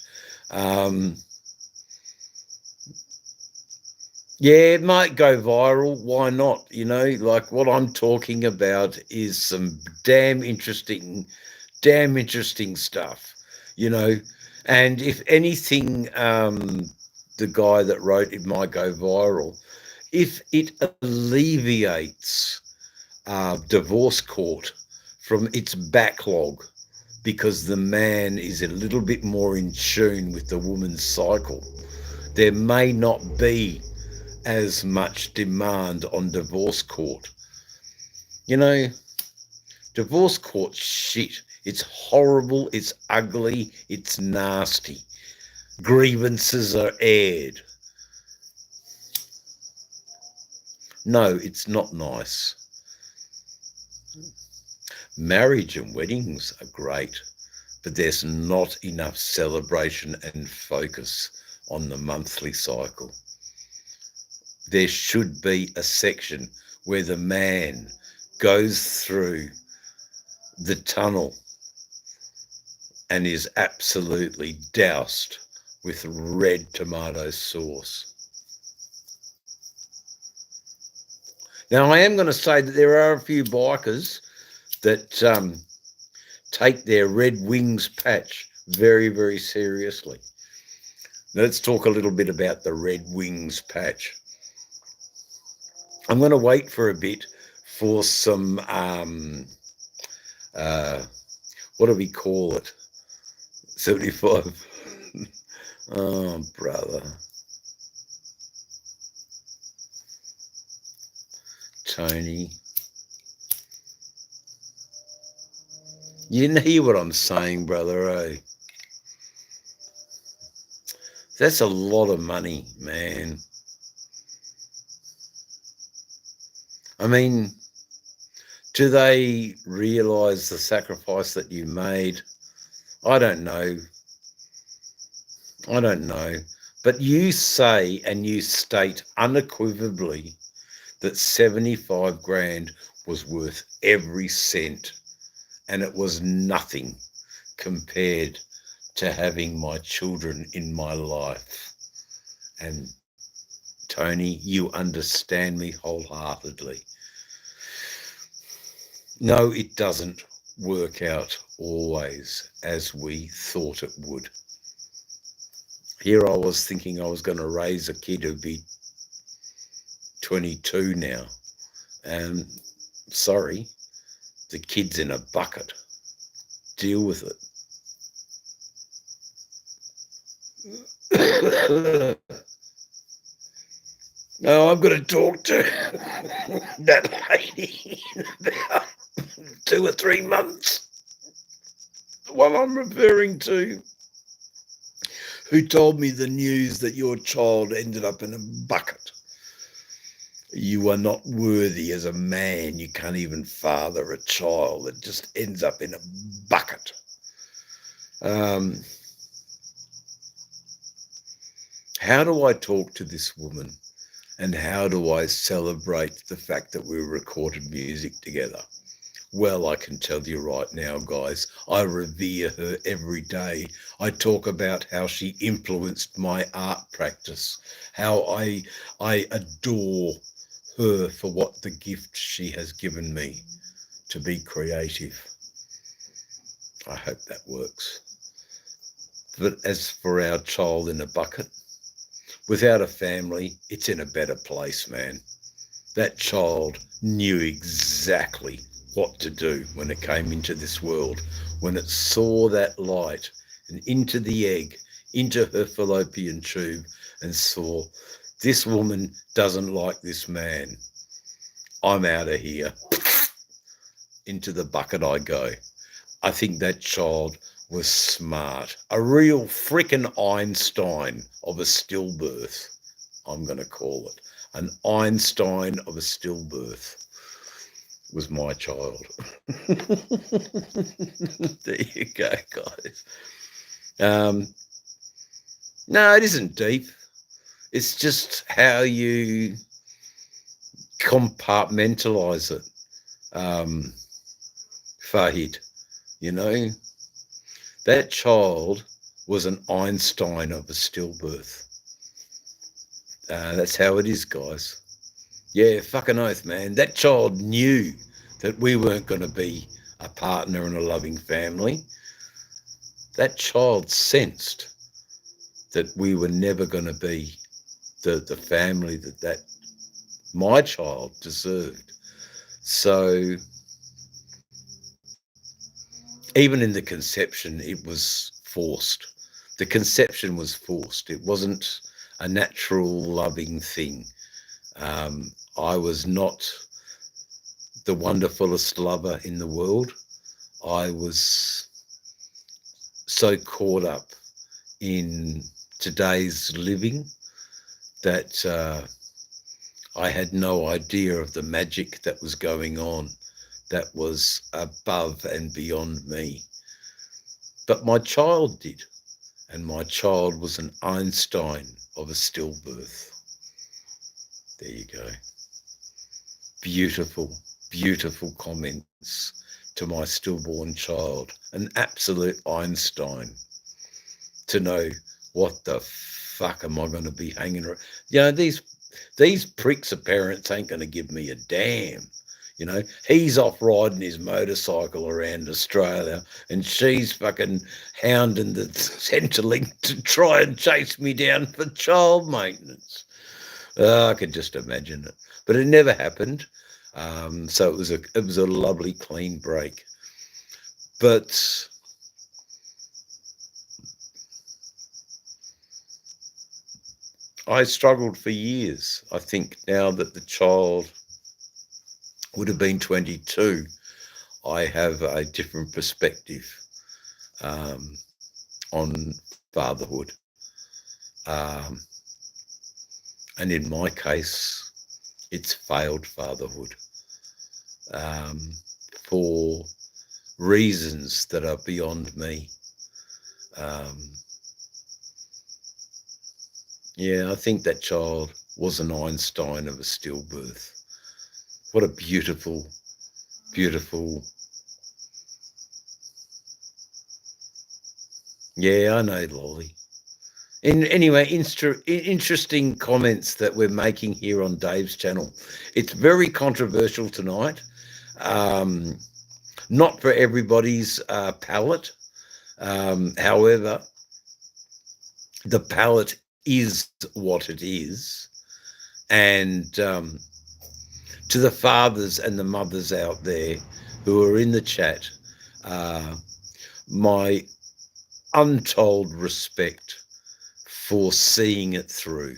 Yeah, it might go viral. Why not? You know, like what I'm talking about is some damn interesting stuff, you know. And if anything, the guy that wrote it might go viral if it alleviates divorce court from its backlog, because the man is a little bit more in tune with the woman's cycle. There may not be as much demand on divorce court. You know, divorce court shit. It's horrible, it's ugly, it's nasty. Grievances are aired. No, it's not nice. Marriage and weddings are great, but there's not enough celebration and focus on the monthly cycle. There should be a section where the man goes through the tunnel and is absolutely doused with red tomato sauce. Now, I am going to say that there are a few bikers that take their Red Wings patch very, very seriously. Let's talk a little bit about the Red Wings patch. I'm going to wait for a bit for some, what do we call it? 75. Oh, brother. Tony. You hear what I'm saying, brother, eh? That's a lot of money, man. I mean, do they realise the sacrifice that you made? I don't know. But you say and you state unequivocally that 75 grand was worth every cent, and it was nothing compared to having my children in my life. And Tony, you understand me wholeheartedly. No, it doesn't work out always as we thought it would. Here I was thinking I was going to raise a kid who'd be 22 now, and sorry, the kid's in a bucket. Deal with it. No, I'm going to talk to that lady in about 2 or 3 months. The one I'm referring to, who told me the news that your child ended up in a bucket. You are not worthy as a man. You can't even father a child that just ends up in a bucket. How do I talk to this woman? And how do I celebrate the fact that we recorded music together? Well, I can tell you right now, guys, I revere her every day. I talk about how she influenced my art practice, how I adore her for what the gift she has given me to be creative. I hope that works. But as for our child in a bucket, without a family, it's in a better place, man. That child knew exactly what to do when it came into this world, when it saw that light and into the egg, into her fallopian tube, and saw this woman doesn't like this man. I'm out of here. Into the bucket I go. I think that child was smart. A real frickin' Einstein of a stillbirth, I'm going to call it. An Einstein of a stillbirth. was my child. There you go, guys. No, it isn't deep. It's just how you compartmentalize it, Fahid. You know, that child was an Einstein of a stillbirth. That's how it is, guys. Yeah, fucking oath, man. That child knew that we weren't going to be a partner and a loving family. That child sensed that we were never going to be the family that my child deserved. So even in the conception, it was forced. The conception was forced. It wasn't a natural, loving thing. I was not the wonderfulest lover in the world. I was so caught up in today's living that I had no idea of the magic that was going on, that was above and beyond me. But my child did, and my child was an Einstein of a stillbirth. There you go. Beautiful, beautiful comments to my stillborn child. An absolute Einstein. To know what the fuck am I going to be hanging around? You know, these pricks of parents ain't going to give me a damn. You know, he's off riding his motorcycle around Australia and she's fucking hounding the Centrelink to try and chase me down for child maintenance. I could just imagine it, but it never happened. So it was a lovely clean break. But I struggled for years. I think now that the child would have been 22, I have a different perspective on fatherhood. And in my case, it's failed fatherhood for reasons that are beyond me. Yeah, I think that child was an Einstein of a stillbirth. What a beautiful, beautiful. Yeah, I know, Lolly. Anyway, interesting comments that we're making here on Dave's channel. It's very controversial tonight. Not for everybody's palate. However, the palate is what it is. And to the fathers and the mothers out there who are in the chat, my untold respect for seeing it through.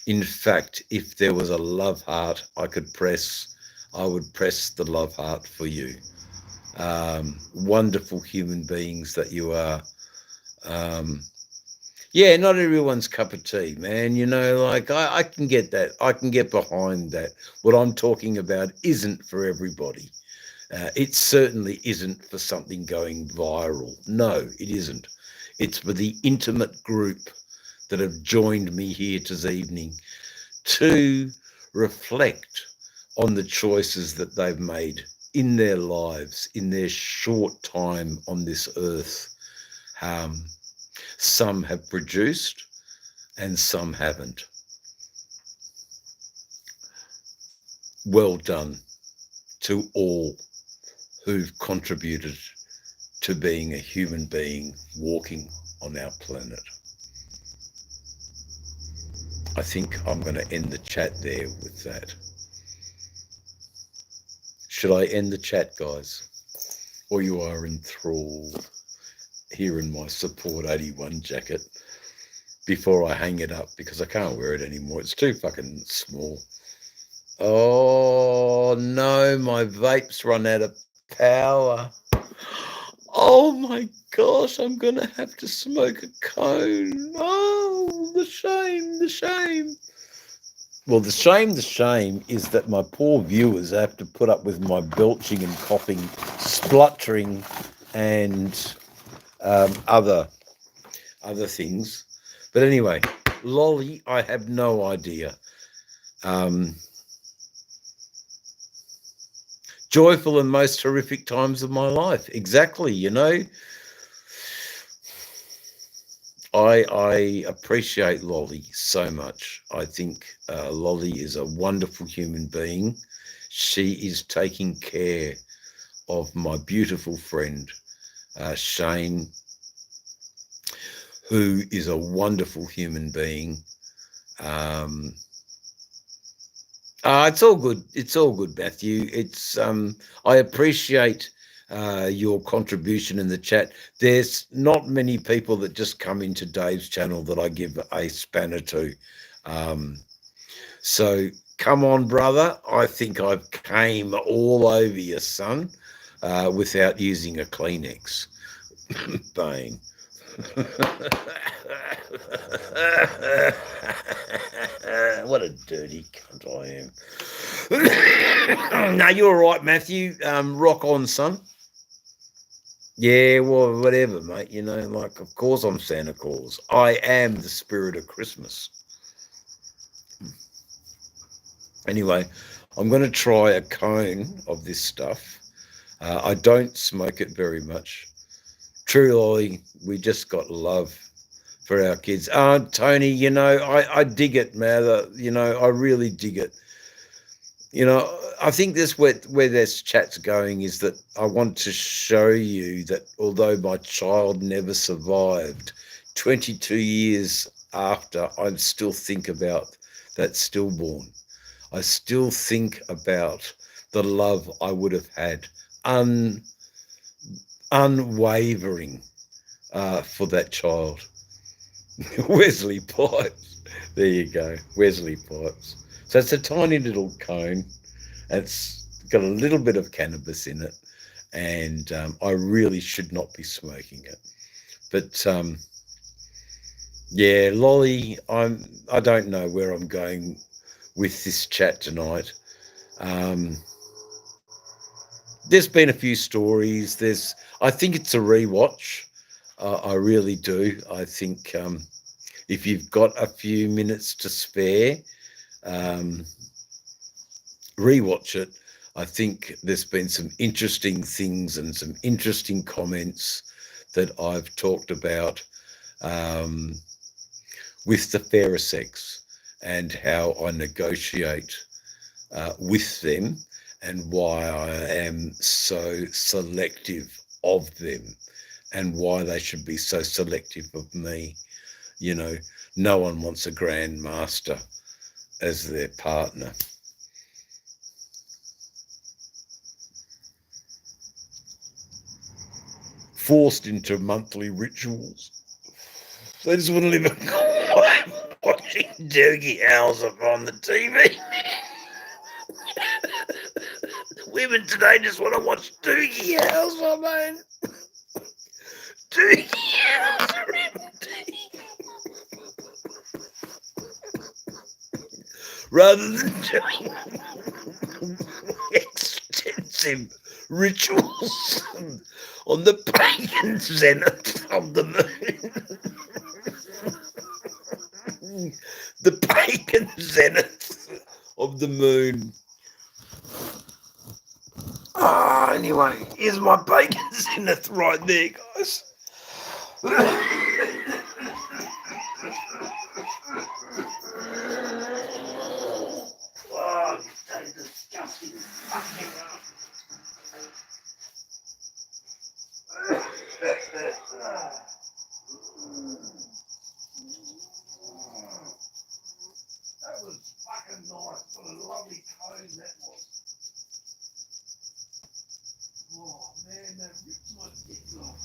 In fact, if there was a love heart I would press the love heart for you. Wonderful human beings that you are. Yeah, not everyone's cup of tea, man. You know, like I can get that. I can get behind that. What I'm talking about isn't for everybody. It certainly isn't for something going viral. No, it isn't. It's for the intimate group that have joined me here this evening to reflect on the choices that they've made in their lives, in their short time on this earth. Some have produced and some haven't. Well done to all who've contributed to being a human being walking on our planet. I think I'm going to end the chat there with that. Should I end the chat, guys? Or you are enthralled here in my Support 81 jacket before I hang it up because I can't wear it anymore. It's too fucking small. Oh no, my vape's run out of power. Oh my gosh, I'm gonna have to smoke a cone. Oh, the shame, the shame. Well, the shame is that my poor viewers have to put up with my belching and coughing, spluttering, and other things. But anyway, Lolly, I have no idea. Joyful and most horrific times of my life. Exactly, you know. I appreciate Lolly so much. I think Lolly is a wonderful human being. She is taking care of my beautiful friend, Shane, who is a wonderful human being. It's all good. It's all good, Matthew. It's I appreciate your contribution in the chat. There's not many people that just come into Dave's channel that I give a spanner to. So come on, brother. I think I've came all over you, son, without using a Kleenex. Bang. What a dirty cunt I am. No, you're all right, Matthew. Rock on, son. Yeah, well, whatever, mate. You know, like, of course I'm Santa Claus. I am the spirit of Christmas. Anyway, I'm going to try a cone of this stuff. I don't smoke it very much. Truly, we just got love for our kids. Tony, you know, I dig it, man. You know, I really dig it. You know, I think this where this chat's going is that I want to show you that although my child never survived, 22 years after, I still think about that stillborn. I still think about the love I would have had, unwavering, for that child. Wesley Pipes. There you go, Wesley Pipes. So it's a tiny little cone. It's got a little bit of cannabis in it, and I really should not be smoking it. But yeah, Lolly, I don't know where I'm going with this chat tonight. There's been a few stories. I think it's a rewatch. I really do. I think if you've got a few minutes to spare, rewatch it. I think there's been some interesting things and some interesting comments that I've talked about with the fairer sex and how I negotiate with them and why I am so selective of them and why they should be so selective of me. You know, no one wants a grandmaster as their partner. Forced into monthly rituals. They just want to live a life watching Doogie Howser on the TV. Women today just want to watch Doogie Howser, man. Doogie Howser MD. Rather than doing extensive rituals on the pagan zenith of the moon. The pagan zenith of the moon. Anyway, here's my pagan zenith right there, guys. Oh, so disgusting. Fucking hell. That was fucking nice. What a lovely cone that was. Oh man, that ripped my dick off.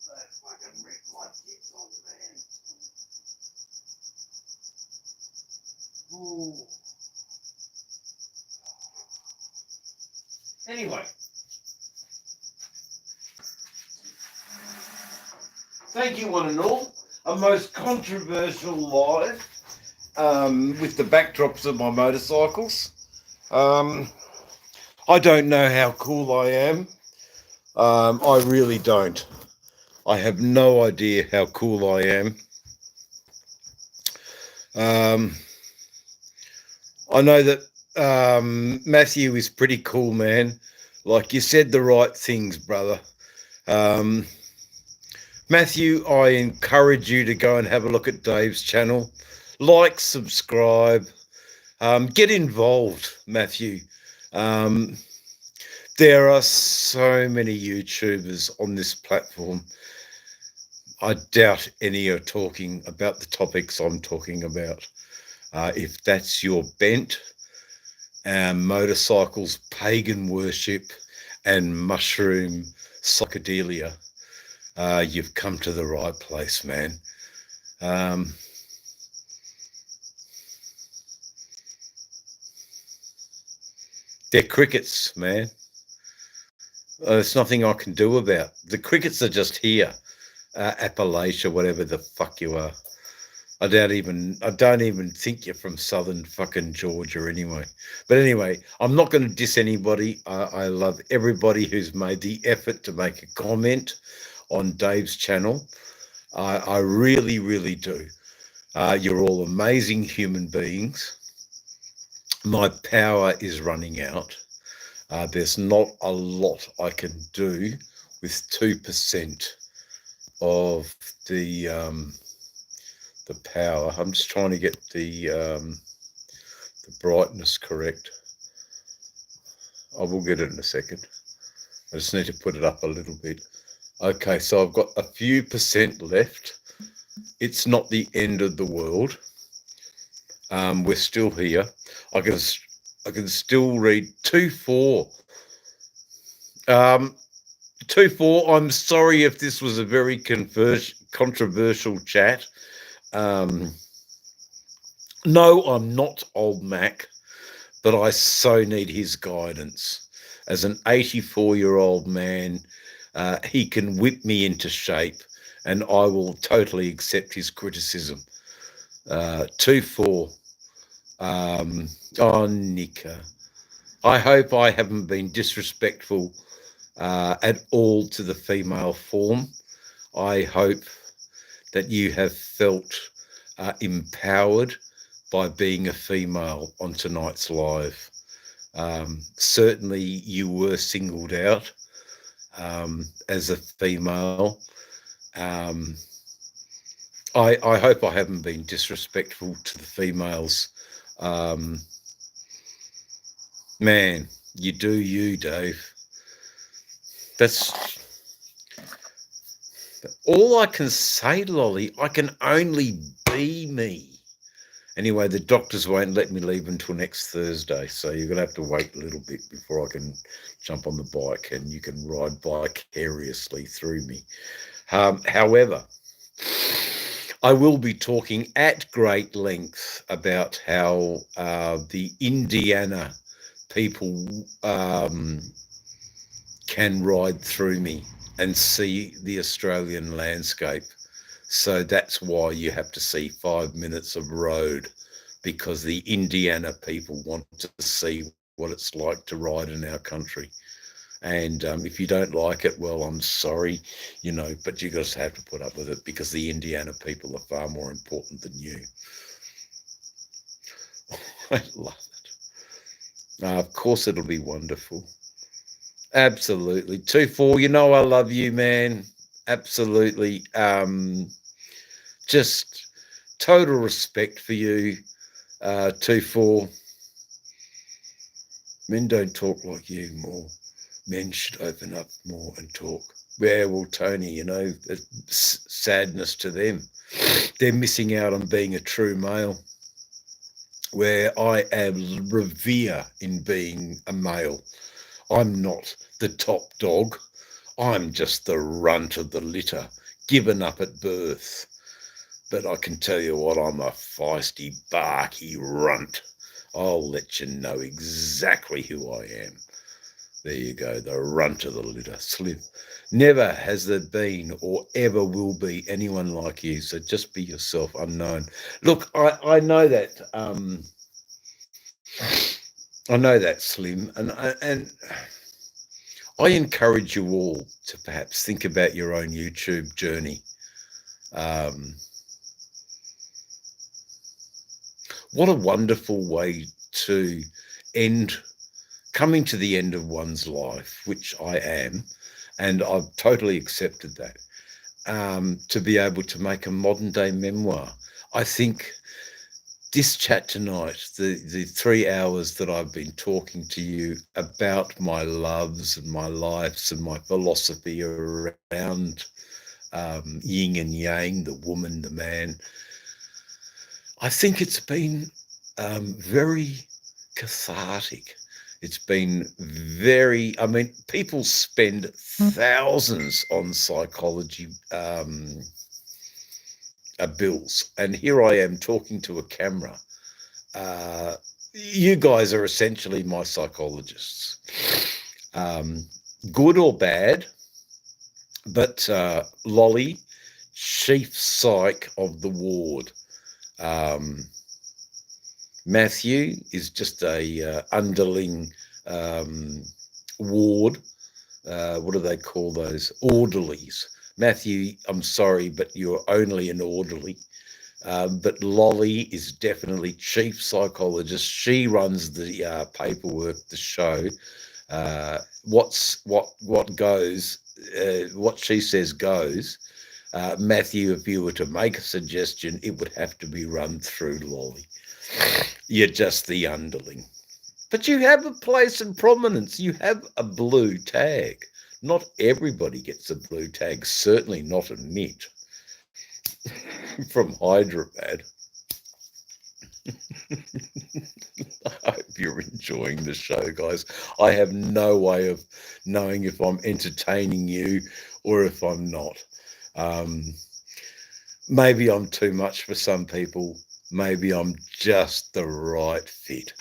That fucking ripped my dick off, man. Ooh. Anyway, Thank you, one and all. A most controversial live with the backdrops of my motorcycles. I don't know how cool I am. I really don't. I have no idea how cool I am. I know that Matthew is pretty cool, man. Like, you said the right things, brother. Matthew, I encourage you to go and have a look at Dave's channel. Like, subscribe, get involved, Matthew. There are so many YouTubers on this platform. I doubt any are talking about the topics I'm talking about. If that's your bent, motorcycles, pagan worship, and mushroom psychedelia, you've come to the right place, man. They're crickets, man. There's nothing I can do about. The crickets are just here. Appalachia, whatever the fuck you are. I don't even think you're from southern fucking Georgia anyway. But anyway, I'm not going to diss anybody. I love everybody who's made the effort to make a comment on Dave's channel. I really, really do. You're all amazing human beings. My power is running out. There's not a lot I can do with 2% of the power. I'm just trying to get the brightness correct. I will get it in a second. I just need to put it up a little bit. Okay, so I've got a few percent left. It's not the end of the world. We're still here. I can still read 2-4. 2-4. I'm sorry if this was a very controversial chat. No, I'm not old Mac, but I so need his guidance. As an 84-year-old man, he can whip me into shape, and I will totally accept his criticism. 2-4. Oh, Nika, I hope I haven't been disrespectful at all to the female form. I hope that you have felt empowered by being a female on tonight's live. Certainly you were singled out as a female. I hope I haven't been disrespectful to the females. Man, you do you, Dave. That's all I can say, Lolly. I can only be me. Anyway, the doctors won't let me leave until next Thursday, so you're going to have to wait a little bit before I can jump on the bike and you can ride vicariously through me. However, I will be talking at great length about how the Indiana people can ride through me and see the Australian landscape. So that's why you have to see 5 minutes of road, because the Indiana people want to see what it's like to ride in our country. And if you don't like it, well, I'm sorry, but you just have to put up with it, because the Indiana people are far more important than you. I love it. Of course, it'll be wonderful. Absolutely. 2-4, I love you, man. Absolutely. Just total respect for you. 2-4. Men don't talk like you more. Men should open up more and talk. Yeah, well, Tony, sadness to them. They're missing out on being a true male, where I am revere in being a male. I'm not the top dog. I'm just the runt of the litter, given up at birth. But I can tell you what, I'm a feisty, barky runt. I'll let you know exactly who I am. There you go, the runt of the litter, Slim. Never has there been or ever will be anyone like you. So just be yourself, unknown. Look, I know that. I know that, Slim, and I encourage you all to perhaps think about your own YouTube journey. What a wonderful way to coming to the end of one's life, which I am, and I've totally accepted that, to be able to make a modern day memoir. I think this chat tonight, the 3 hours that I've been talking to you about my loves and my lives and my philosophy around yin and yang, the woman, the man, I think it's been very cathartic. It's been very, I mean, people spend thousands on psychology bills. And here I am talking to a camera. You guys are essentially my psychologists. Good or bad, but Lolly, chief psych of the ward. Matthew is just a underling ward. What do they call those? Orderlies. Matthew, I'm sorry, but you're only an orderly. But Lolly is definitely chief psychologist. She runs the paperwork, the show. What goes, what she says goes. Matthew, if you were to make a suggestion, it would have to be run through Lolly. You're just the underling. But you have a place in prominence. You have a blue tag. Not everybody gets a blue tag, certainly not a Mitt from Hyderabad. I hope you're enjoying the show, guys. I have no way of knowing if I'm entertaining you or if I'm not. Maybe I'm too much for some people. Maybe I'm just the right fit.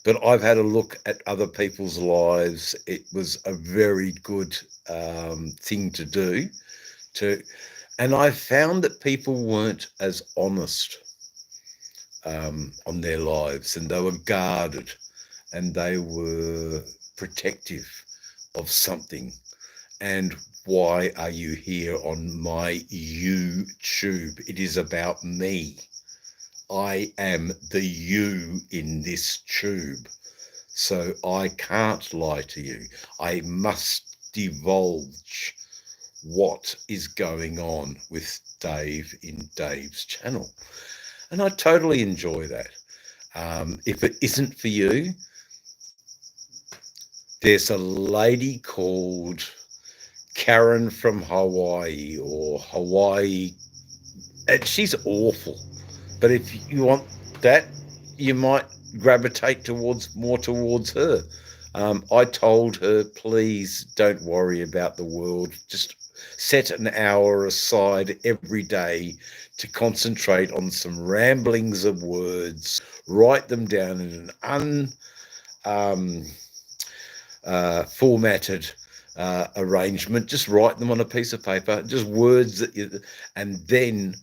But I've had a look at other people's lives. It was a very good thing to do. And I found that people weren't as honest on their lives, and they were guarded, and they were protective of something. And why are you here on my YouTube? It is about me. I am the you in this tube. So I can't lie to you. I must divulge what is going on with Dave in Dave's channel. And I totally enjoy that. If it isn't for you, there's a lady called Karen from Hawaii, or Hawaii, and she's awful. But if you want that, you might gravitate more towards her. I told her, please don't worry about the world. Just set an hour aside every day to concentrate on some ramblings of words. Write them down in an formatted arrangement. Just write them on a piece of paper, just words and then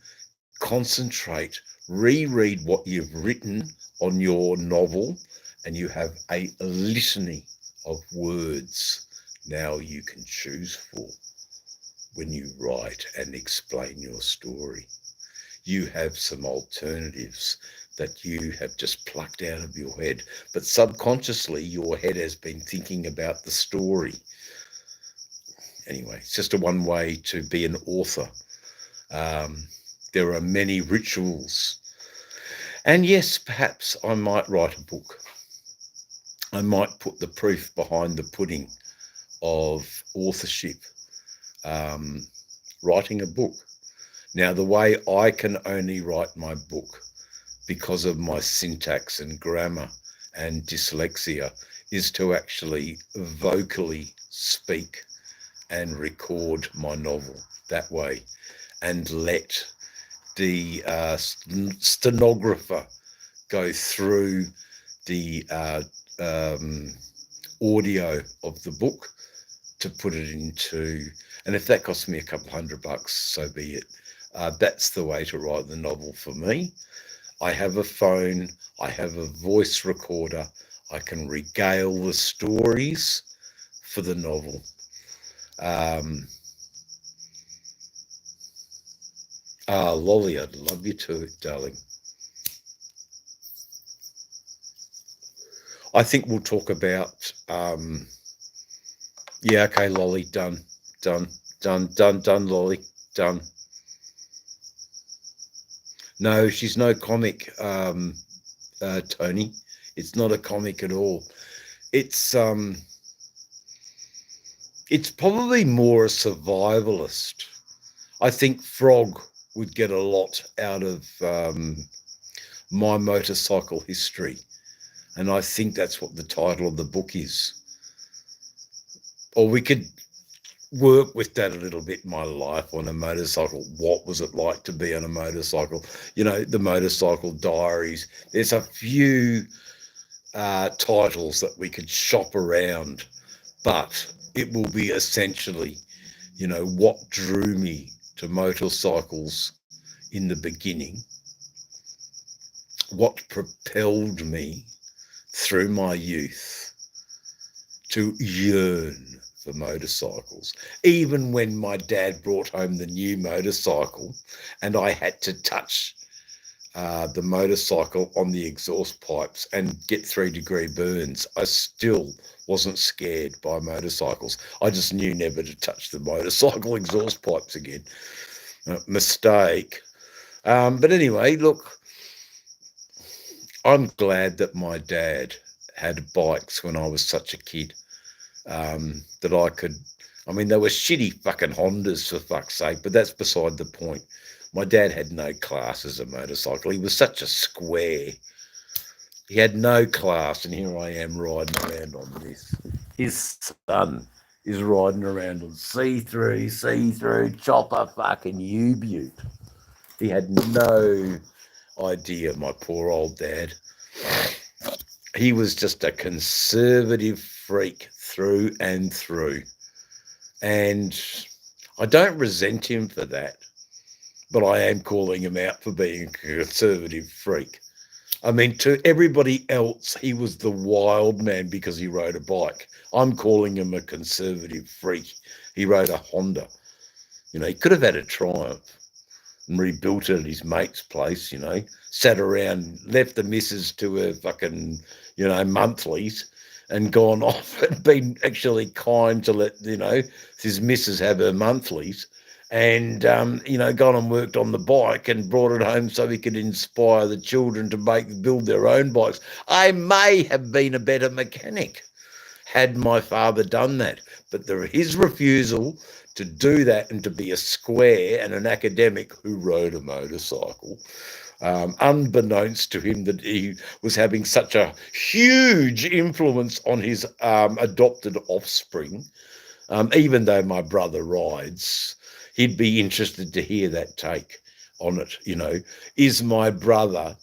concentrate. Reread what you've written on your novel, and you have a litany of words now you can choose for when you write and explain your story. You have some alternatives that you have just plucked out of your head, but subconsciously your head has been thinking about the story. Anyway, it's just a one way to be an author. There are many rituals. And yes, perhaps I might write a book. I might put the proof behind the pudding of authorship, writing a book. Now, the way I can only write my book because of my syntax and grammar and dyslexia is to actually vocally speak and record my novel that way, and let the stenographer go through the audio of the book to put it into, and if that costs me a couple $100, so be it. That's the way to write the novel for me. I have a phone, I have a voice recorder, I can regale the stories for the novel. Lolly, I'd love you too, darling. I think we'll talk about, yeah, okay, Lolly, done, Lolly, done. No, she's no comic, Tony. It's not a comic at all. It's probably more a survivalist. I think Frog would get a lot out of my motorcycle history. And I think that's what the title of the book is. Or we could work with that a little bit. My life on a motorcycle. What was it like to be on a motorcycle? You know, the Motorcycle Diaries. There's a few titles that we could shop around, but it will be essentially, you know, what drew me to motorcycles in the beginning, what propelled me through my youth to yearn for motorcycles. Even when my dad brought home the new motorcycle and I had to touch the motorcycle on the exhaust pipes and get 3-degree burns, I still wasn't scared by motorcycles. I just knew never to touch the motorcycle exhaust pipes again. Mistake. But anyway, look, I'm glad that my dad had bikes when I was such a kid, that I could, I mean, they were shitty fucking Hondas for fuck's sake, but that's beside the point. My dad had no class as a motorcycle. He was such a square. He had no class, and here I am riding around on this. His son is riding around on see-through, chopper fucking U-Butte. He had no idea, my poor old dad. He was just a conservative freak through and through. And I don't resent him for that, but I am calling him out for being a conservative freak. I mean, to everybody else, he was the wild man because he rode a bike. I'm calling him a conservative freak. He rode a Honda. You know, he could have had a Triumph and rebuilt it at his mate's place, you know, sat around, left the missus to her fucking, you know, monthlies and gone off and been actually kind to let, you know, his missus have her monthlies and, you know, gone and worked on the bike and brought it home so he could inspire the children to build their own bikes. I may have been a better mechanic had my father done that, but his refusal to do that and to be a square and an academic who rode a motorcycle, unbeknownst to him that he was having such a huge influence on his adopted offspring, even though my brother rides, he'd be interested to hear that take on it. You know, is my brother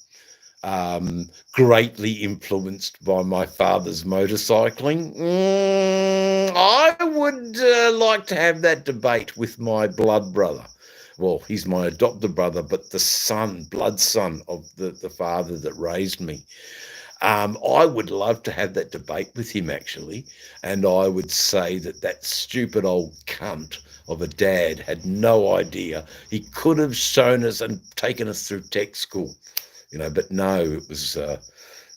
greatly influenced by my father's motorcycling? I would like to have that debate with my blood brother. Well, he's my adopted brother, but the son, blood son of the father that raised me. I would love to have that debate with him, actually. And I would say that stupid old cunt of a dad had no idea. He could have shown us and taken us through tech school. You know, but no, it was,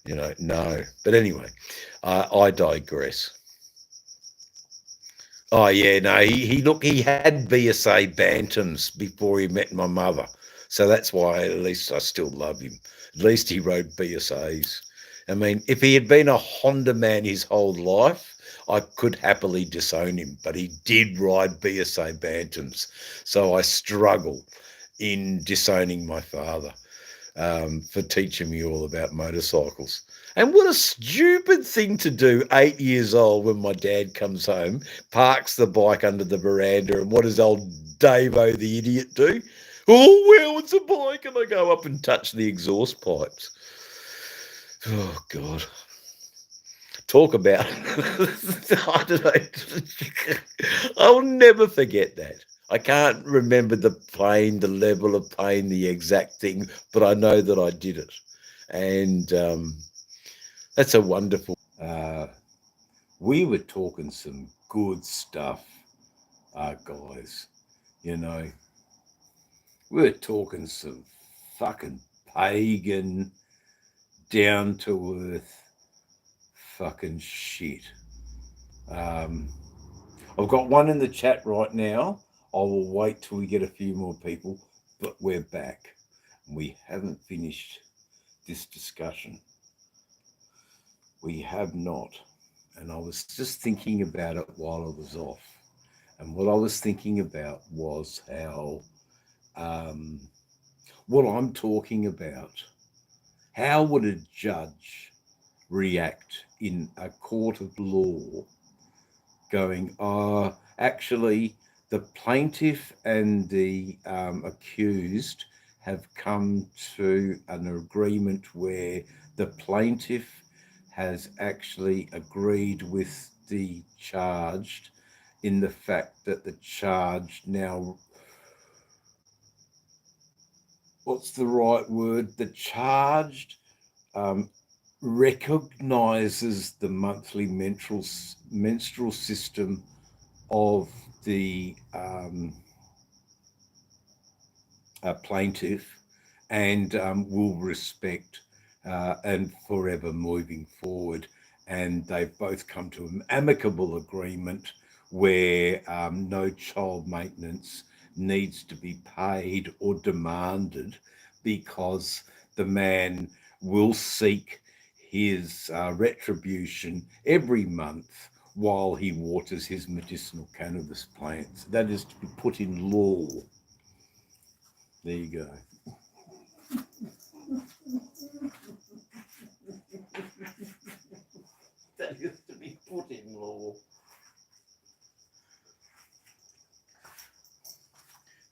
you know, no. But anyway, I digress. Oh, yeah, no, he had BSA Bantams before he met my mother. So that's why at least I still love him. At least he rode BSAs. I mean, if he had been a Honda man his whole life, I could happily disown him. But he did ride BSA Bantams. So I struggle in disowning my father. For teaching me all about motorcycles. And what a stupid thing to do, 8 years old, when my dad comes home, parks the bike under the veranda, and what does old Davo the idiot do? Oh, well, it's a bike, and I go up and touch the exhaust pipes. Oh, God. Talk about I don't know. I'll never forget that. I can't remember the pain, the level of pain, the exact thing, but I know that I did it. And that's a wonderful. We were talking some good stuff, guys. You know, we were talking some fucking pagan, down to earth fucking shit. I've got one in the chat right now. I will wait till we get a few more people, but we're back. We haven't finished this discussion. We have not. And I was just thinking about it while I was off. And what I was thinking about was how what I'm talking about. How would a judge react in a court of law going, actually, the plaintiff and the accused have come to an agreement where the plaintiff has actually agreed with the charged in the fact that the charged now, what's the right word? The charged recognizes the monthly menstrual system of the plaintiff and will respect and forever moving forward. And they've both come to an amicable agreement where no child maintenance needs to be paid or demanded, because the man will seek his retribution every month while he waters his medicinal cannabis plants. That is to be put in law. There you go. That is to be put in law.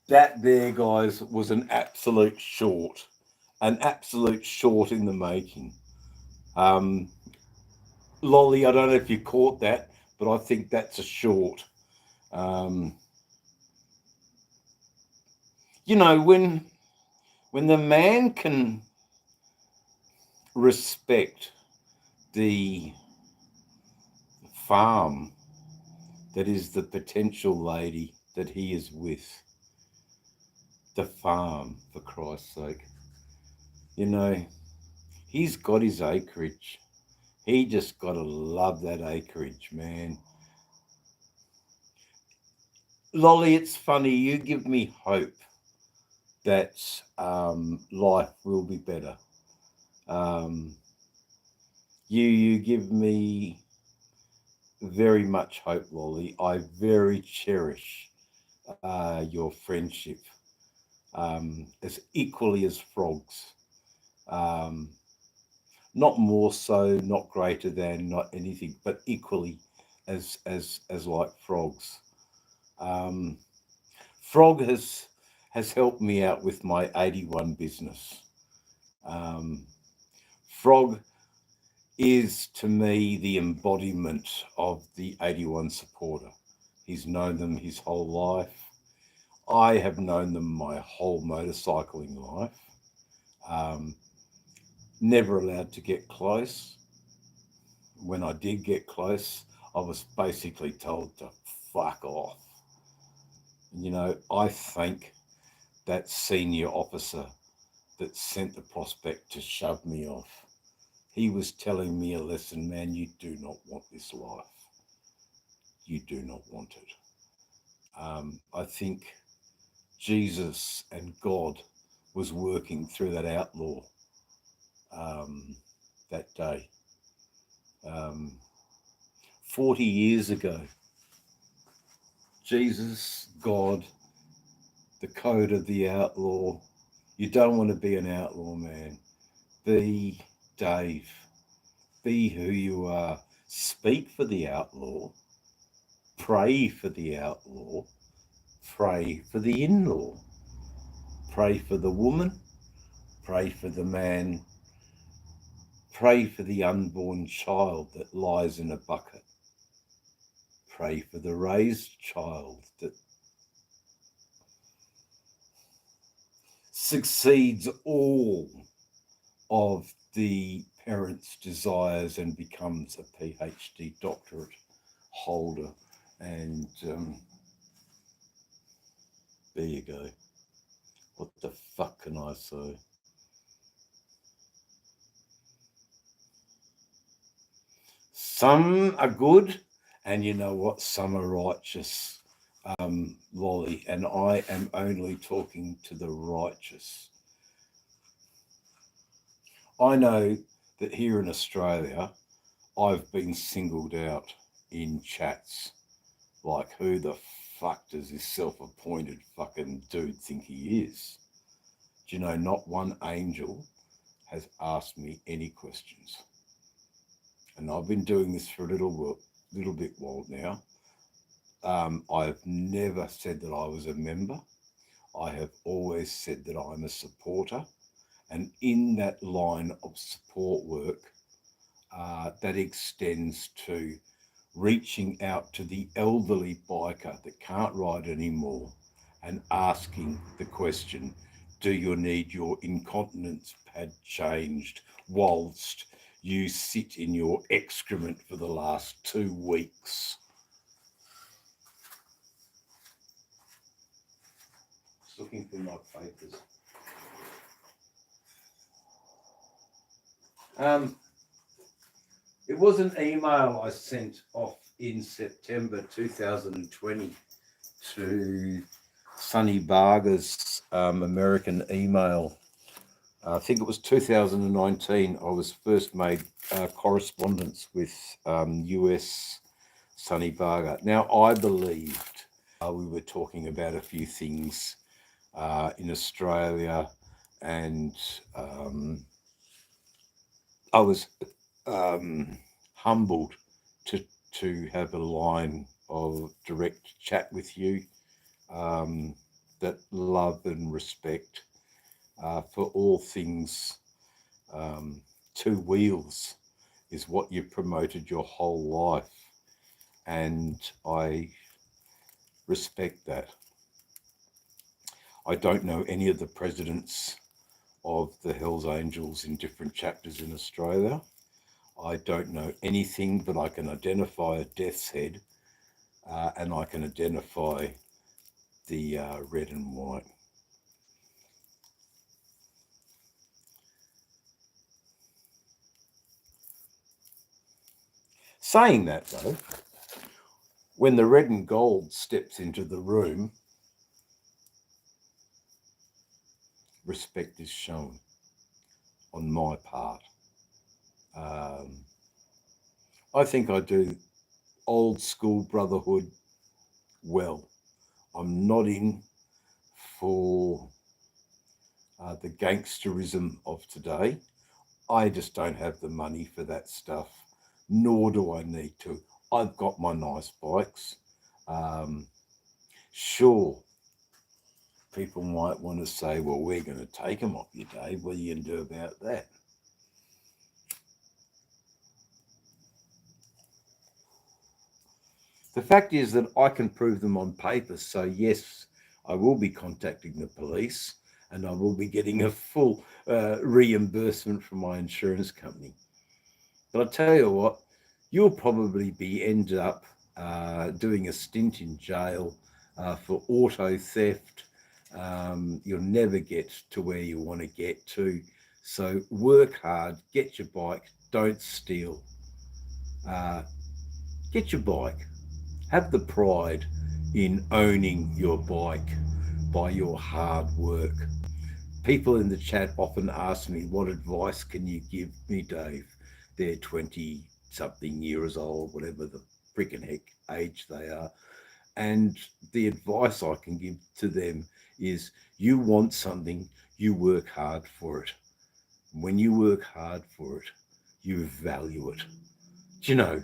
That there, guys, was an absolute short in the making. Lolly, I don't know if you caught that, but I think that's a short. You know, when the man can respect the farm that is the potential lady that he is with, the farm, for Christ's sake, you know, he's got his acreage. He just got to love that acreage, man. Lolly, it's funny, you give me hope that life will be better. You give me very much hope, Lolly. I very cherish your friendship, as equally as Frogs. Not more so, not greater than, not anything, but equally as like Frogs. Frog has helped me out with my 81 business. Frog is to me the embodiment of the 81 supporter. He's known them his whole life. I have known them my whole motorcycling life. Never allowed to get close. When I did get close, I was basically told to fuck off. You know, I thank that senior officer that sent the prospect to shove me off. He was telling me a lesson, man, you do not want this life. You do not want it. I think Jesus and God was working through that outlaw that day. 40 years ago, Jesus, God, the code of the outlaw. You don't want to be an outlaw, man. Be Dave. Be who you are. Speak for the outlaw. Pray for the outlaw. Pray for the in-law. Pray for the woman. Pray for the man. Pray for the unborn child that lies in a bucket. Pray for the raised child that succeeds all of the parents' desires and becomes a PhD doctorate holder. And there you go. What the fuck can I say? Some are good, and you know what? Some are righteous, Lolly, and I am only talking to the righteous. I know that here in Australia, I've been singled out in chats. Like, who the fuck does this self-appointed fucking dude think he is? Do you know, not one angel has asked me any questions. And I've been doing this for a little bit while now. I've never said that I was a member. I have always said that I'm a supporter. And in that line of support work, that extends to reaching out to the elderly biker that can't ride anymore and asking the question, do you need your incontinence pad changed whilst you sit in your excrement for the last 2 weeks? Just looking for my papers. It was an email I sent off in September 2020 to Sonny Barger's American email. I think it was 2019. I was first made correspondence with US Sonny Barger. Now, I believed we were talking about a few things in Australia, and I was humbled to have a line of direct chat with you, that love and respect for all things. 2 wheels is what you've promoted your whole life, and I respect that. I don't know any of the presidents of the Hells Angels in different chapters in Australia. I don't know anything, but I can identify a death's head, and I can identify the red and white. Saying that, though, when the red and gold steps into the room, respect is shown on my part. I think I do old school brotherhood well. I'm not in for the gangsterism of today. I just don't have the money for that stuff, nor do I need to. I've got my nice bikes. Sure, people might want to say, well, we're going to take them off you, Dave. What are you going to do about that? The fact is that I can prove them on paper. So yes, I will be contacting the police, and I will be getting a full reimbursement from my insurance company. But I tell you what, you'll probably end up doing a stint in jail for auto theft. You'll never get to where you want to get to. So work hard, get your bike, don't steal. Get your bike. Have the pride in owning your bike by your hard work. People in the chat often ask me, what advice can you give me, Dave? They're 20-something years old, whatever the freaking heck age they are. And the advice I can give to them is, you want something, you work hard for it. When you work hard for it, you value it. Do you know,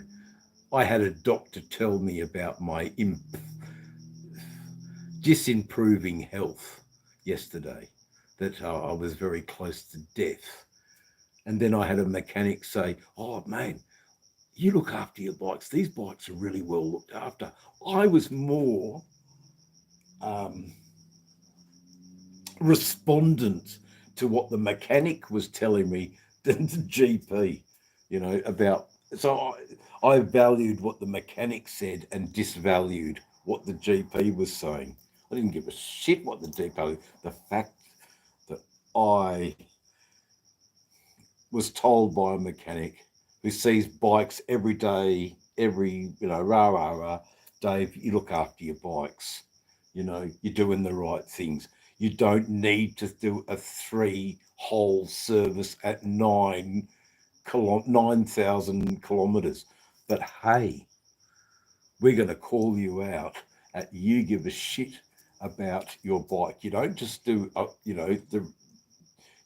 I had a doctor tell me about my disimproving health yesterday, that I was very close to death. And then I had a mechanic say, oh, man, you look after your bikes. These bikes are really well looked after. I was more respondent to what the mechanic was telling me than the GP, about. So I valued what the mechanic said and disvalued what the GP was saying. I didn't give a shit what the GP, the fact that I was told by a mechanic who sees bikes every day, rah, Dave, you look after your bikes. You're doing the right things. You don't need to do a 3-hole service at 9,000 kilometers. But hey, we're going to call you out at you give a shit about your bike. You don't just do,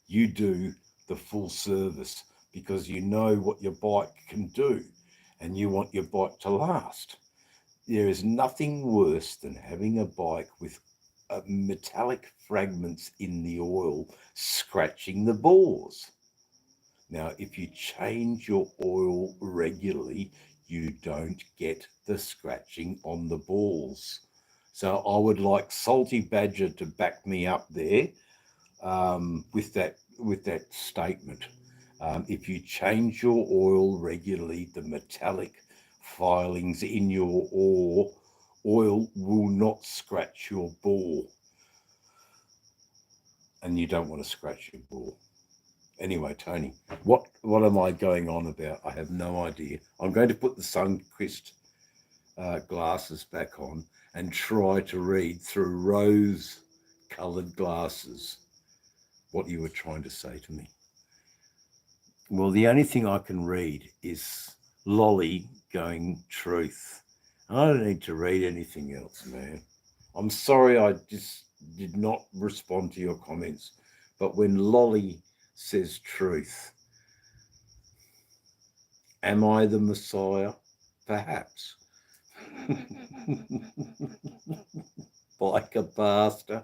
you do the full service because you know what your bike can do and you want your bike to last. There is nothing worse than having a bike with metallic fragments in the oil scratching the bores. Now, if you change your oil regularly, you don't get the scratching on the balls. So I would like Salty Badger to back me up there with that statement. If you change your oil regularly, the metallic filings in your oil will not scratch your bore. And you don't want to scratch your bore. Anyway, Tony, what am I going on about? I have no idea. I'm going to put the Sunquist glasses back on and try to read through rose-coloured glasses what you were trying to say to me. Well, the only thing I can read is Lolly going truth. I don't need to read anything else, man. I'm sorry I just did not respond to your comments, but when Lolly says truth, am I the Messiah? Perhaps. Like a bastard.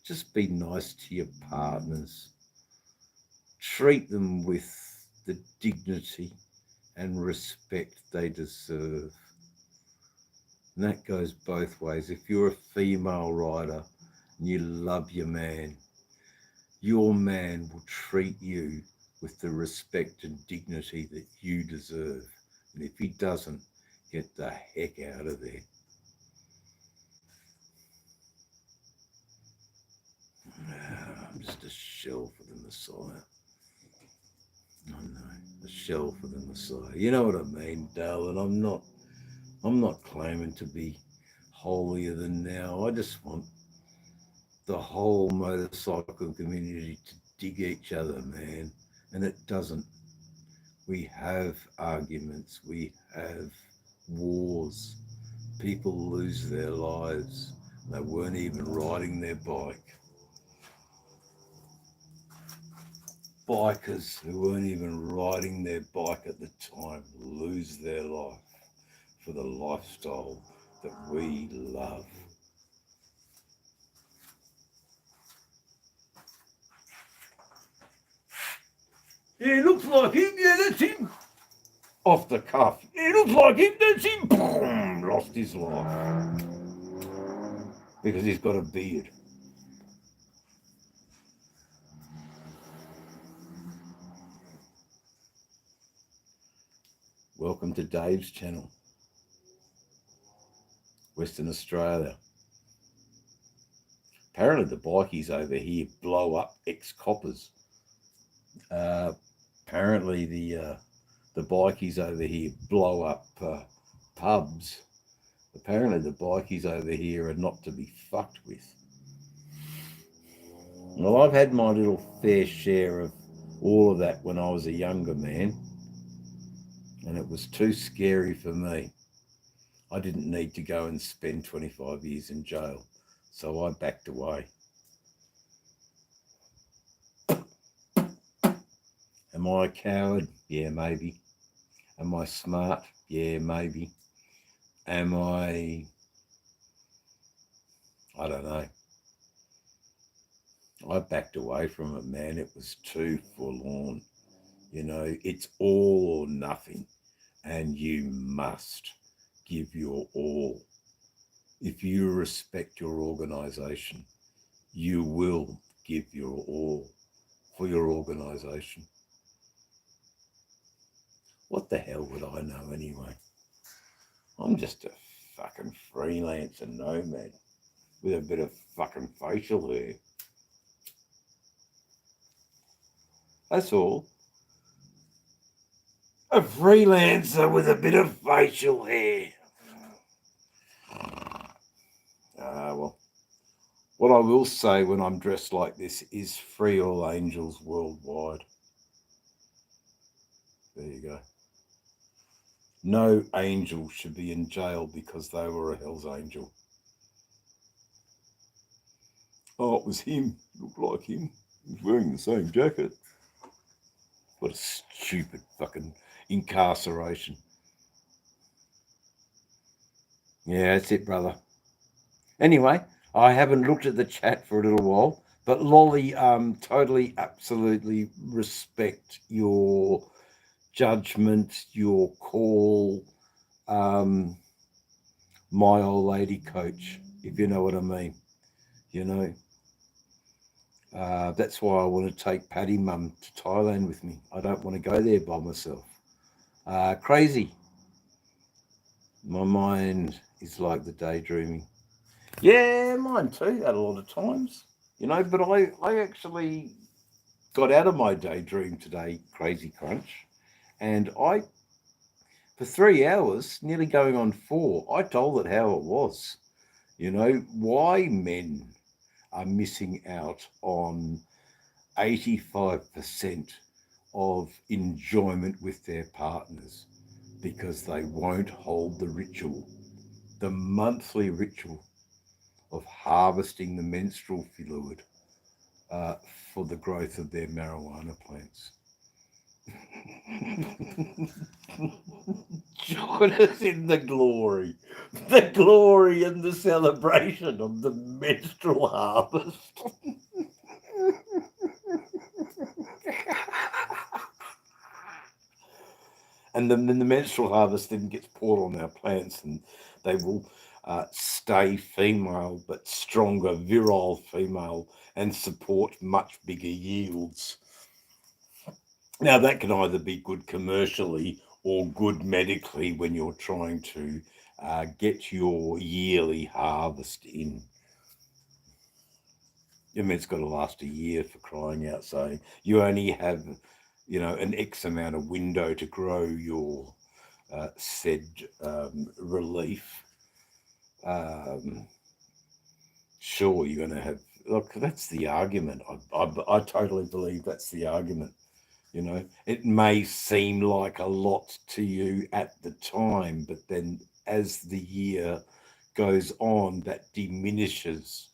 Just be nice to your partners. Treat them with the dignity and respect they deserve. And that goes both ways. If you're a female rider and you love your man will treat you with the respect and dignity that you deserve. And if he doesn't, get the heck out of there. I'm just a shell for the Messiah. I know, a shell for the Messiah. You know what I mean, darling? I'm not claiming to be holier than thou. I just want the whole motorcycle community to dig each other, man. And it doesn't. We have arguments. We have wars. People lose their lives. They weren't even riding their bike. Bikers who weren't even riding their bike at the time lose their life for the lifestyle that we love. It looks like him, yeah, that's him. Off the cuff. It looks like him, that's him. Boom, lost his life. Because he's got a beard. Welcome to Dave's channel. Western Australia. Apparently the bikies over here blow up ex-coppers. Apparently the bikies over here blow up pubs. Apparently the bikies over here are not to be fucked with. Well, I've had my little fair share of all of that when I was a younger man, and it was too scary for me. I didn't need to go and spend 25 years in jail, so I backed away. Am I a coward? Yeah, maybe. Am I smart? Yeah, maybe. Am I don't know. I backed away from it, man. It was too forlorn. It's all or nothing, and you must give your all. If you respect your organisation, you will give your all for your organisation. What the hell would I know anyway? I'm just a fucking freelancer nomad with a bit of fucking facial hair. That's all. A freelancer with a bit of facial hair. Well, what I will say when I'm dressed like this is free all angels worldwide. There you go. No angel should be in jail because they were a Hell's Angel. Oh, it was him. Looked like him. He was wearing the same jacket. What a stupid fucking incarceration. Yeah, that's it, brother. Anyway, I haven't looked at the chat for a little while, but Lolly, totally, absolutely respect your judgment, your call, my old lady coach, if you know what I mean. That's why I want to take Paddy Mum to Thailand with me. I don't want to go there by myself. Crazy. My mind is like the daydreaming. Yeah, mine too, at a lot of times. But I actually got out of my daydream today, Crazy Crunch, and for 3 hours, nearly going on 4, I told it how it was. Why men are missing out on 85% of enjoyment with their partners, because they won't hold the ritual, the monthly ritual of harvesting the menstrual fluid for the growth of their marijuana plants. Join us in the glory and the celebration of the menstrual harvest. And then the menstrual harvest then gets poured on our plants, and they will stay female, but stronger, virile female, and support much bigger yields. Now, that can either be good commercially or good medically when you're trying to get your yearly harvest in. I mean, it's got to last a year, for crying out, saying you only have, an X amount of window to grow your said relief. Sure, you're going to have, look, that's the argument. I totally believe that's the argument. It may seem like a lot to you at the time, but then as the year goes on, that diminishes.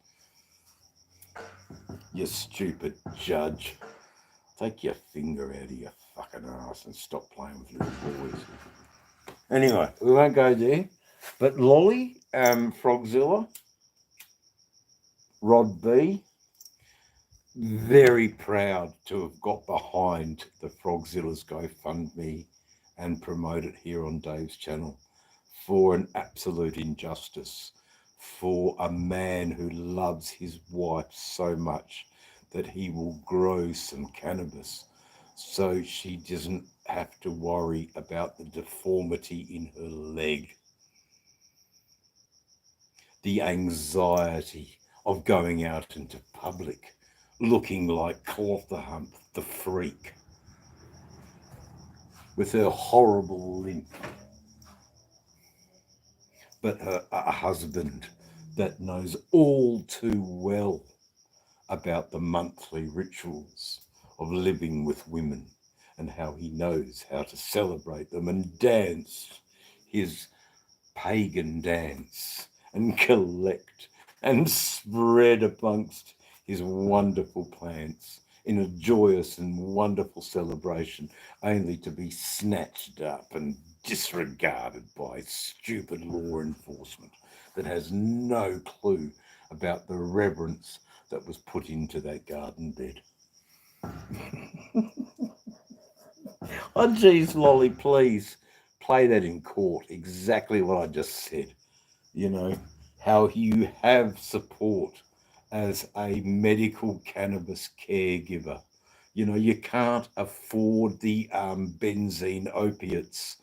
You stupid judge. Take your finger out of your fucking ass and stop playing with little boys. Anyway, we won't go there. But Lolly, Frogzilla, Rod B, very proud to have got behind the Frogzilla's GoFundMe and promote it here on Dave's channel for an absolute injustice, for a man who loves his wife so much that he will grow some cannabis so she doesn't have to worry about the deformity in her leg, the anxiety of going out into public looking like Clotherhump the Freak with her horrible limp, but a husband that knows all too well about the monthly rituals of living with women and how he knows how to celebrate them and dance his pagan dance and collect and spread amongst his wonderful plants in a joyous and wonderful celebration, only to be snatched up and disregarded by stupid law enforcement that has no clue about the reverence that was put into that garden bed. Oh, geez, Lolly, please play that in court. Exactly what I just said. You know, how you have support as a medical cannabis caregiver. You know, you can't afford the benzene opiates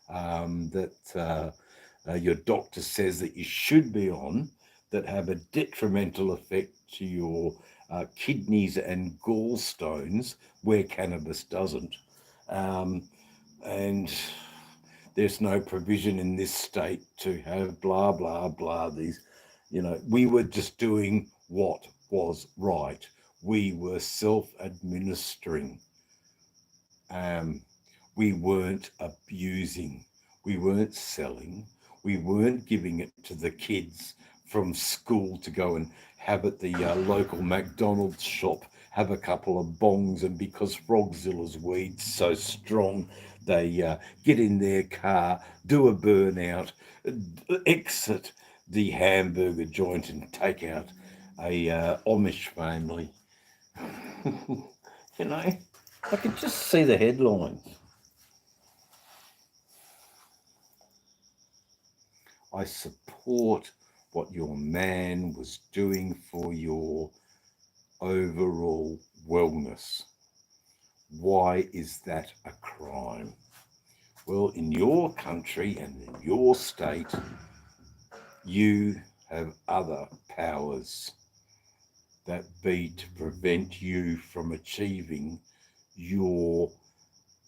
that your doctor says that you should be on, that have a detrimental effect to your kidneys and gallstones, where cannabis doesn't. And there's no provision in this state to have blah, blah, blah. These, you know, we were just doing what was right. We were self-administering. We weren't abusing. We weren't selling. We weren't giving it to the kids from school to go and have at the local McDonald's shop, have a couple of bongs, and because Frogzilla's weed's so strong, they get in their car, do a burnout, exit the hamburger joint and take out a Amish family. You know, I could just see the headlines. I support what your man was doing for your overall wellness. Why is that a crime? Well, in your country and in your state, you have other powers that be to prevent you from achieving your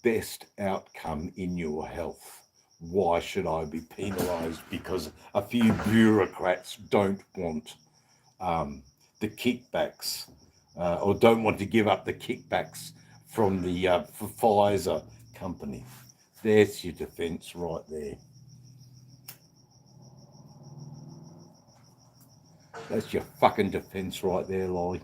best outcome in your health. Why should I be penalised because a few bureaucrats don't want the kickbacks or don't want to give up the kickbacks from the Pfizer company? There's your defence right there. That's your fucking defence right there, Lolly.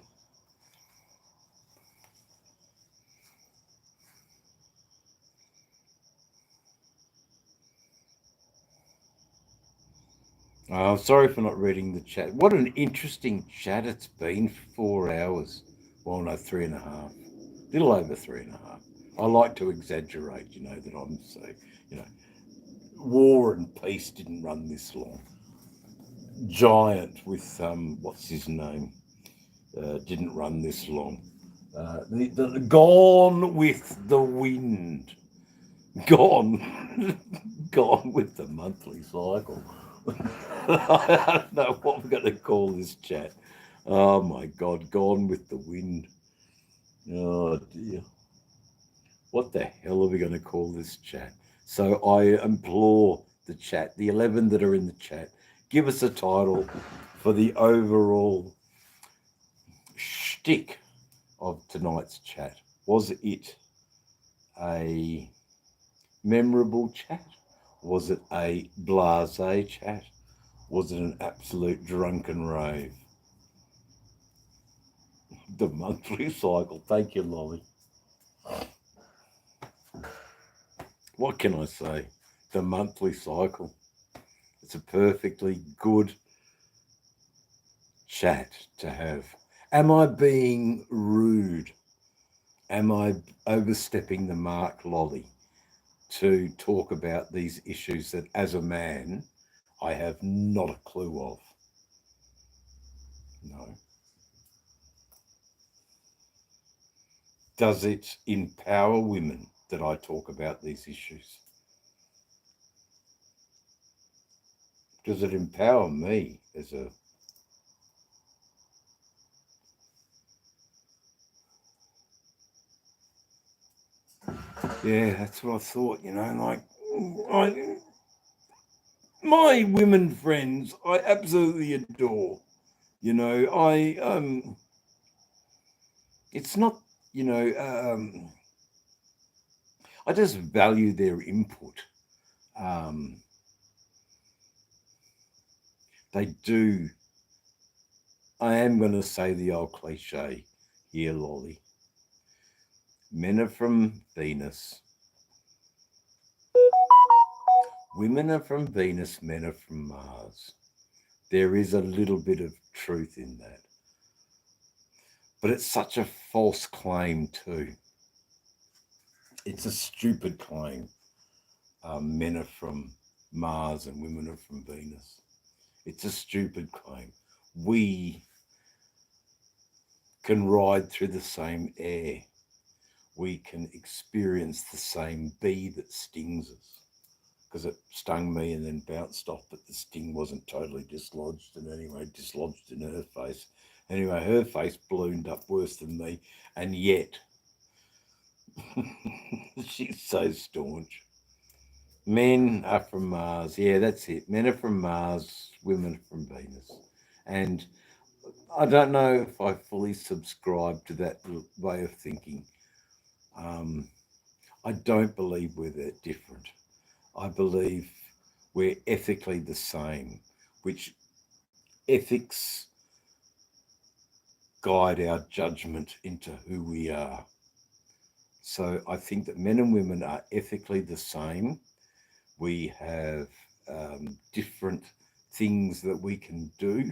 I'm sorry for not reading the chat. What an interesting chat it's been for 4 hours. Well, no, 3.5. A little over 3.5. I like to exaggerate, you know, that I'm so, you know, War and Peace didn't run this long. Giant with, what's his name, didn't run this long. The Gone with the Wind. Gone. Gone with the monthly cycle. I don't know what we're going to call this chat. Oh my God, Gone with the Wind. Oh dear. What the hell are we going to call this chat? So I implore the chat, the 11 that are in the chat, give us a title for the overall shtick of tonight's chat. Was it a memorable chat? Was it a blasé chat? Was it an absolute drunken rave? The monthly cycle. Thank you, Lolly. What can I say? The monthly cycle. It's a perfectly good chat to have. Am I being rude? Am I overstepping the mark, Lolly, to talk about these issues that as a man I have not a clue of? No. Does it empower women that I talk about these issues? Does it empower me as a Yeah, that's what I thought, you know, like my women friends I absolutely adore. You know, it's not, you know, I just value their input. They do. I am going to say the old cliche here, Lolly. Men are from Venus. Women are from Venus, men are from Mars. There is a little bit of truth in that. But it's such a false claim too. It's a stupid claim. Men are from Mars and women are from Venus. It's a stupid claim. We can ride through the same air. We can experience the same bee that stings us, because it stung me and then bounced off, but the sting wasn't totally dislodged. And anyway, dislodged in her face. Anyway, her face ballooned up worse than me, and yet she's so staunch. Men are from Mars. Yeah, that's it. Men are from Mars, women are from Venus. And I don't know if I fully subscribe to that way of thinking. I don't believe we're that different. I believe we're ethically the same, which ethics guide our judgment into who we are. So I think that men and women are ethically the same. We have different things that we can do.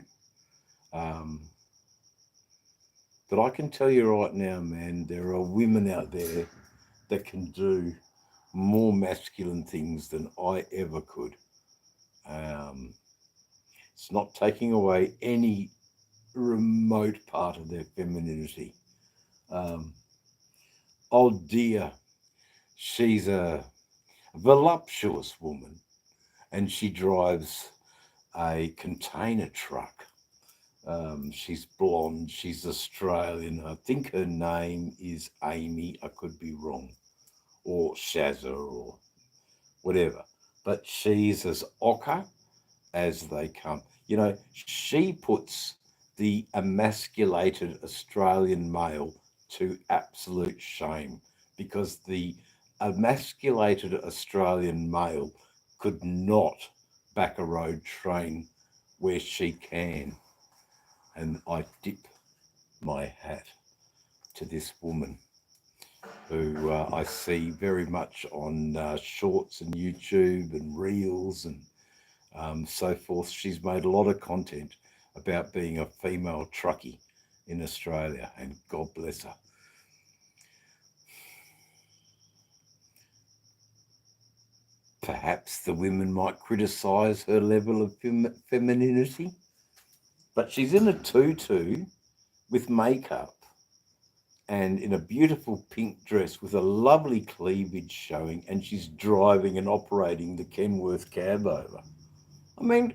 But I can tell you right now, man, there are women out there that can do more masculine things than I ever could. It's not taking away any remote part of their femininity. Oh dear, she's a voluptuous woman, and she drives a container truck. She's blonde, she's Australian. I think her name is Amy. I could be wrong, or Shazza, or whatever. But she's as ochre as they come. You know, she puts the emasculated Australian male to absolute shame, because the emasculated Australian male could not back a road train where she can. And I dip my hat to this woman who I see very much on shorts and YouTube and reels and so forth. She's made a lot of content about being a female truckie in Australia, and God bless her. Perhaps the women might criticise her level of femininity, but she's in a tutu with makeup and in a beautiful pink dress with a lovely cleavage showing, and she's driving and operating the Kenworth cab over. I mean,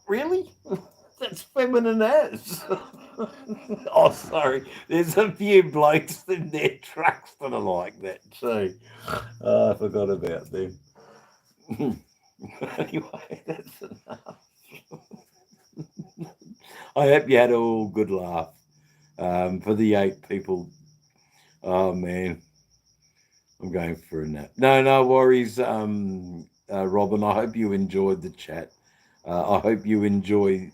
really? That's feminine as. Oh, sorry. There's a few blokes in their trucks that are like that too. Oh, I forgot about them. Anyway, that's enough. I hope you had a all good laugh. For the 8 people, oh man, I'm going for a nap. No worries, Robin. I hope you enjoyed the chat. I hope you enjoy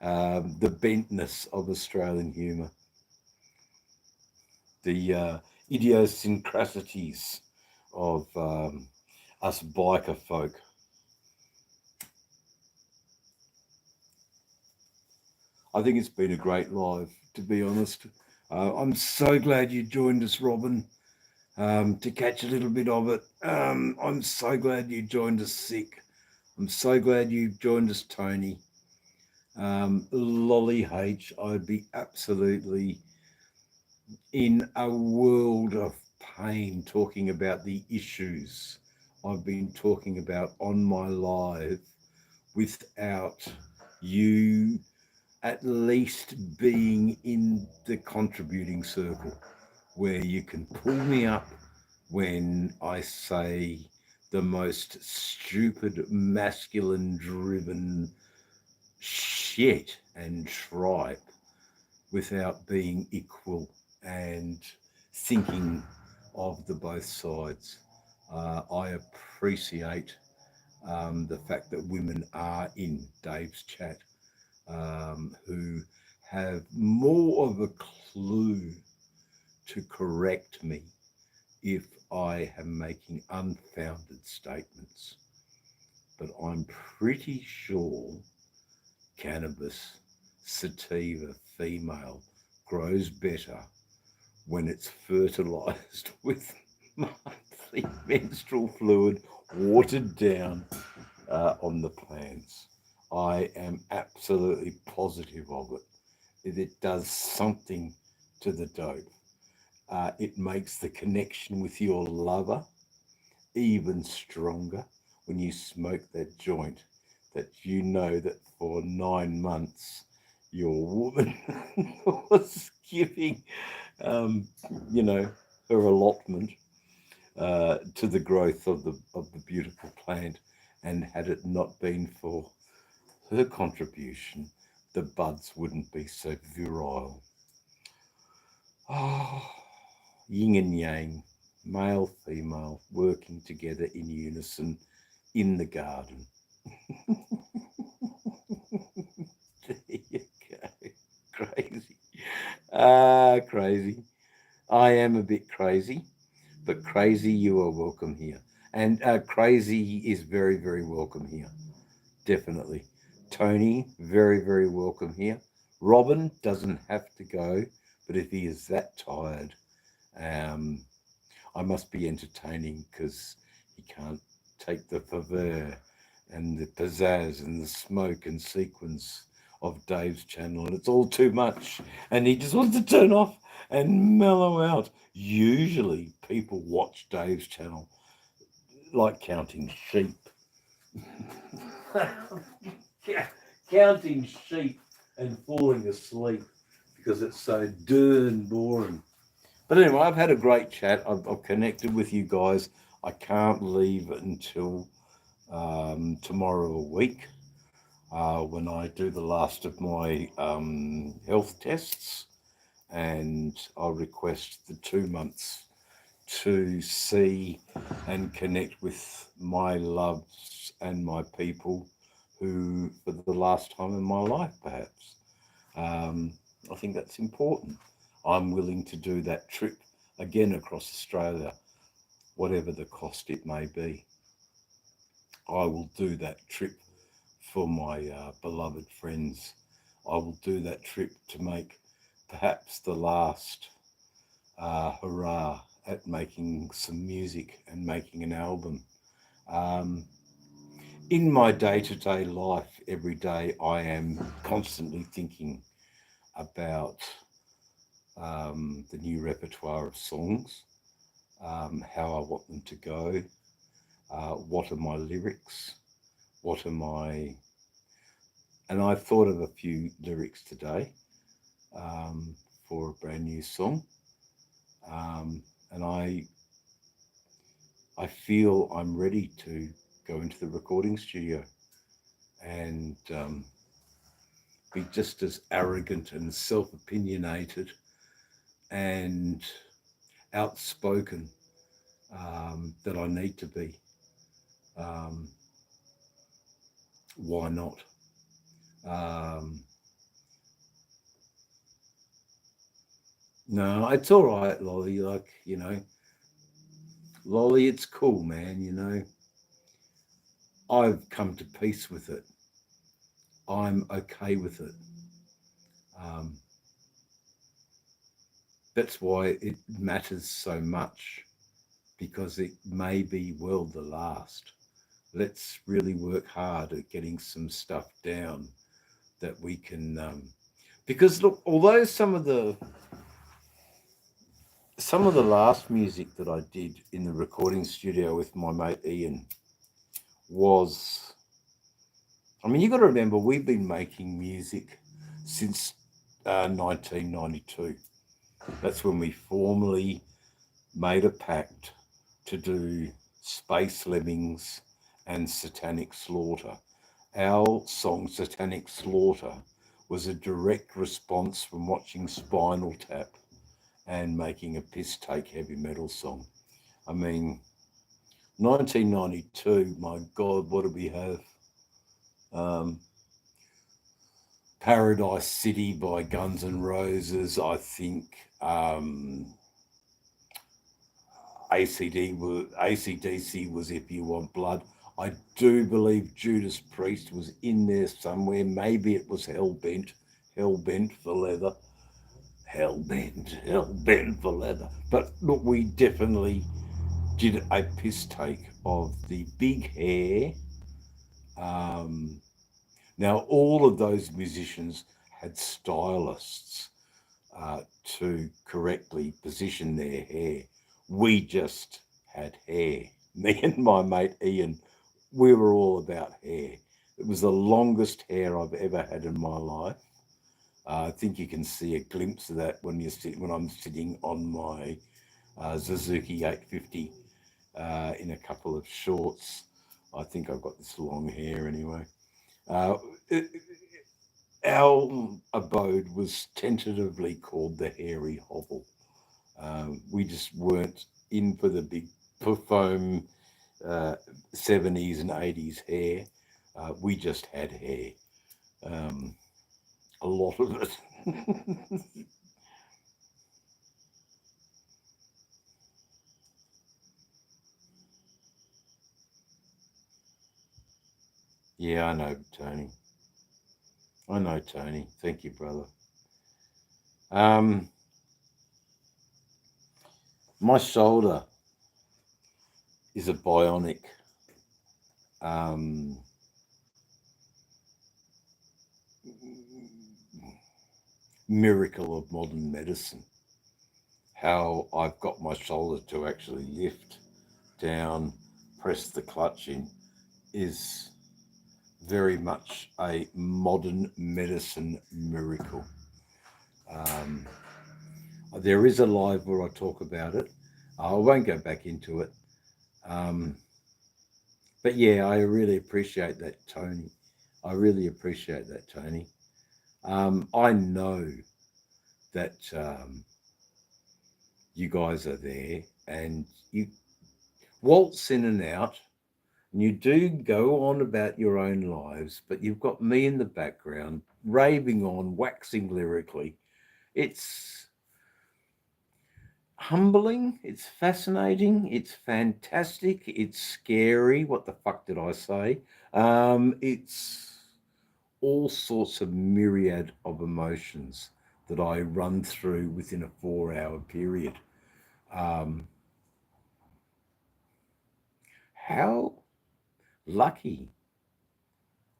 the bentness of Australian humour, the idiosyncrasies of us biker folk. I think it's been a great live, to be honest. I'm so glad you joined us, Robin, to catch a little bit of it. I'm so glad you joined us, Sick. I'm so glad you joined us, Tony. Lolly H, I'd be absolutely in a world of pain talking about the issues I've been talking about on my live without you at least being in the contributing circle, where you can pull me up when I say the most stupid, masculine driven shit and tripe without being equal and thinking of the both sides. I appreciate the fact that women are in Dave's chat, who have more of a clue to correct me if I am making unfounded statements. But I'm pretty sure cannabis, sativa, female, grows better when it's fertilized with monthly menstrual fluid watered down on the plants. I am absolutely positive of it. It does something to the dope. It makes the connection with your lover even stronger when you smoke that joint, that you know that for 9 months your woman was giving, you know, her allotment to the growth of the beautiful plant, and had it not been for her contribution, the buds wouldn't be so virile. Oh, yin and yang, male, female, working together in unison in the garden. There you go. Crazy. Crazy. I am a bit crazy, but crazy, you are welcome here. And crazy is very, very welcome here. Definitely. Tony, very, very welcome here. Robin doesn't have to go, but if he is that tired, I must be entertaining because he can't take the fervour and the pizzazz and the smoke and sequence of Dave's channel, and it's all too much, and he just wants to turn off and mellow out. Usually people watch Dave's channel like counting sheep. Counting sheep and falling asleep because it's so darn boring. But anyway, I've had a great chat. I've connected with you guys. I can't leave until tomorrow a week when I do the last of my health tests, and I'll request the 2 months to see and connect with my loves and my people who, for the last time in my life, perhaps. I think that's important. I'm willing to do that trip again across Australia, whatever the cost it may be. I will do that trip for my beloved friends. I will do that trip to make perhaps the last hurrah at making some music and making an album. In my day-to-day life, every day, I am constantly thinking about the new repertoire of songs, how I want them to go, what are my lyrics, what are my... And I thought of a few lyrics today for a brand new song, and I feel I'm ready to go into the recording studio and be just as arrogant and self-opinionated and outspoken that I need to be. Why not? No, it's all right, Lolly. Like, you know, Lolly, it's cool, man. You know, I've come to peace with it. I'm okay with it. That's why it matters so much, because it may be well the last. Let's really work hard at getting some stuff down that we can, because look, although some of the last music that I did in the recording studio with my mate Ian was, I mean, you got to remember, we've been making music since 1992. That's when we formally made a pact to do Space Lemmings and Satanic Slaughter. Our song Satanic Slaughter was a direct response from watching Spinal Tap and making a piss take heavy metal song. I mean, 1992, my God, what do we have? Paradise City by Guns N' Roses, I think. AC/DC was If You Want Blood. I do believe Judas Priest was in there somewhere. Maybe it was Hellbent for Leather. hell bent for leather. But look, we definitely did a piss take of the big hair. Now, all of those musicians had stylists to correctly position their hair. We just had hair. Me and my mate Ian, we were all about hair. It was the longest hair I've ever had in my life. I think you can see a glimpse of that when I'm sitting on my Suzuki 850 in a couple of shorts. I think I've got this long hair anyway. Our abode was tentatively called the Hairy Hovel. We just weren't in for the big foam 70s and 80s hair. We just had hair. A lot of it. Yeah, I know, Tony. I know, Tony. Thank you, brother. My shoulder is a bionic. Miracle of modern medicine. How I've got my shoulder to actually lift down, press the clutch in, is very much a modern medicine miracle. There is a live where I talk about it. I won't go back into it. But yeah, I really appreciate that, Tony. I really appreciate that, Tony. I know that you guys are there and you waltz in and out, and you do go on about your own lives, but you've got me in the background raving on, waxing lyrically. It's humbling, it's fascinating, it's fantastic, it's scary. What the fuck did I say? It's all sorts of myriad of emotions that I run through within a 4-hour period. How lucky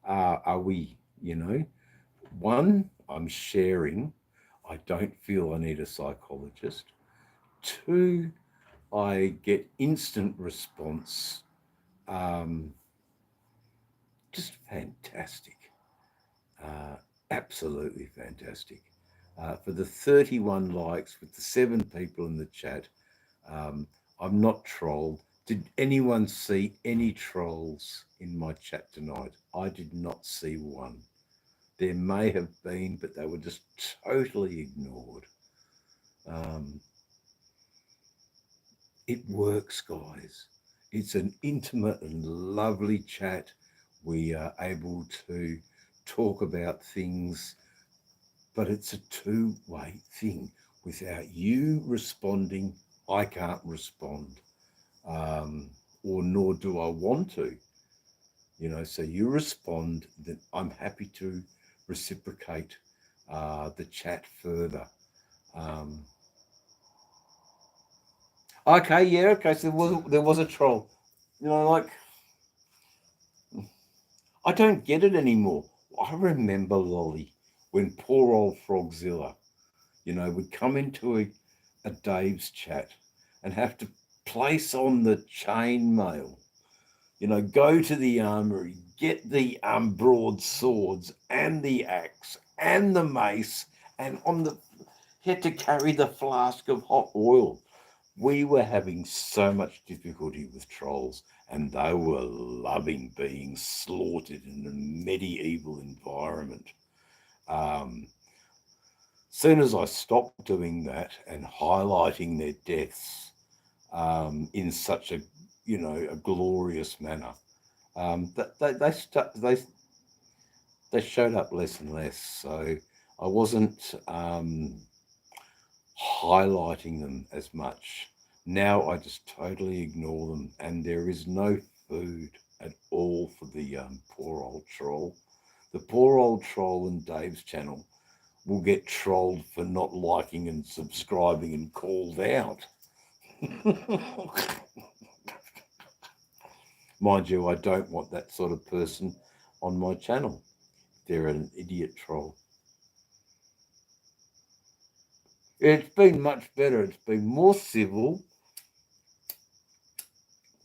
are we, you know? One, I'm sharing. I don't feel I need a psychologist. Two, I get instant response. Just fantastic. Absolutely fantastic. For the 31 likes, with the 7 people in the chat, I'm not trolled. Did anyone see any trolls in my chat tonight? I did not see one. There may have been, but they were just totally ignored. It works, guys. It's an intimate and lovely chat. We are able to talk about things, but it's a two-way thing. Without you responding, I can't respond, or nor do I want to. You know, so you respond, then I'm happy to reciprocate the chat further. Okay, yeah, okay. So there was a troll. You know, like, I don't get it anymore. I remember, Lolly, when poor old Frogzilla, you know, would come into a Dave's chat and have to place on the chainmail, you know, go to the armory, get the broadswords and the axe and the mace, and he had to carry the flask of hot oil. We were having so much difficulty with trolls, and they were loving being slaughtered in a medieval environment. Soon as I stopped doing that and highlighting their deaths in such a glorious manner, they showed up less and less. So I wasn't highlighting them as much. Now I just totally ignore them, and there is no food at all for the poor old troll. The poor old troll in Dave's channel will get trolled for not liking and subscribing and called out. Mind you, I don't want that sort of person on my channel. They're an idiot troll. It's been much better. It's been more civil.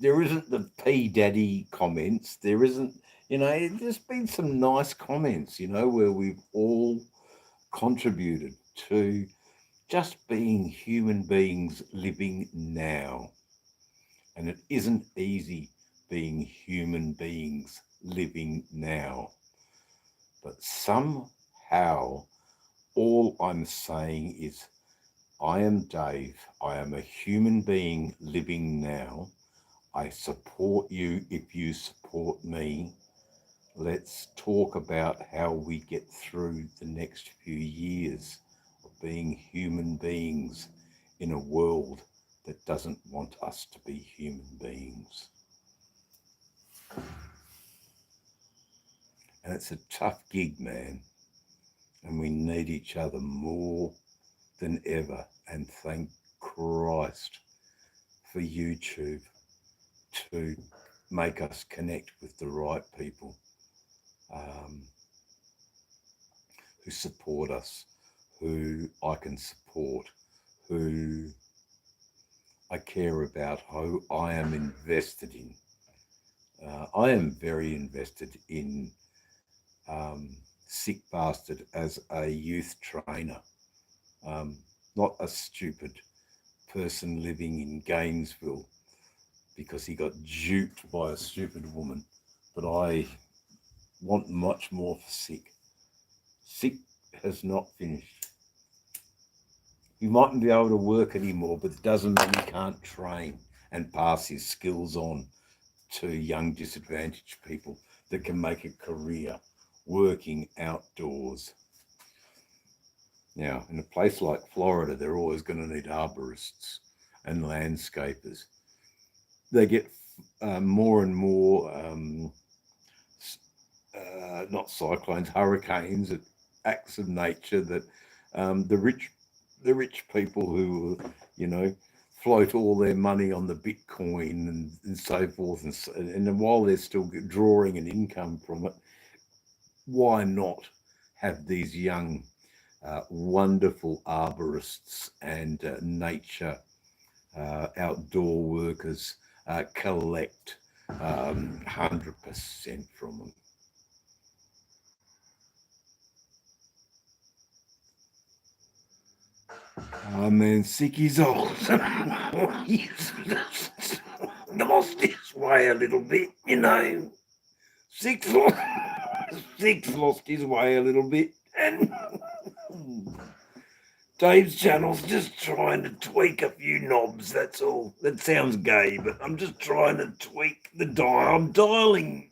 There isn't the P Daddy comments. There isn't, there's been some nice comments, where we've all contributed to just being human beings living now. And it isn't easy being human beings living now. But somehow, all I'm saying is, I am Dave. I am a human being living now. I support you if you support me. Let's talk about how we get through the next few years of being human beings in a world that doesn't want us to be human beings. And it's a tough gig, man. And we need each other more than ever. And thank Christ for YouTube to make us connect with the right people who support us, who I can support, who I care about, who I am invested in. I am very invested in Sick Bastard as a youth trainer, not a stupid person living in Gainesville because he got duped by a stupid woman. But I want much more for Sick. Sick has not finished. He mightn't be able to work anymore, but it doesn't mean he can't train and pass his skills on to young disadvantaged people that can make a career working outdoors. Now, in a place like Florida, they're always going to need arborists and landscapers. They get more and more, not cyclones, hurricanes, acts of nature that the rich people who, float all their money on the Bitcoin and so forth. And while they're still drawing an income from it, why not have these young, wonderful arborists and nature outdoor workers collect 100% from them? Oh man, Sick is old. He's lost his way a little bit, Sick's lost his way a little bit, and Dave's channel's just trying to tweak a few knobs, that's all. That sounds gay, but I'm just trying to tweak the dial. I'm dialing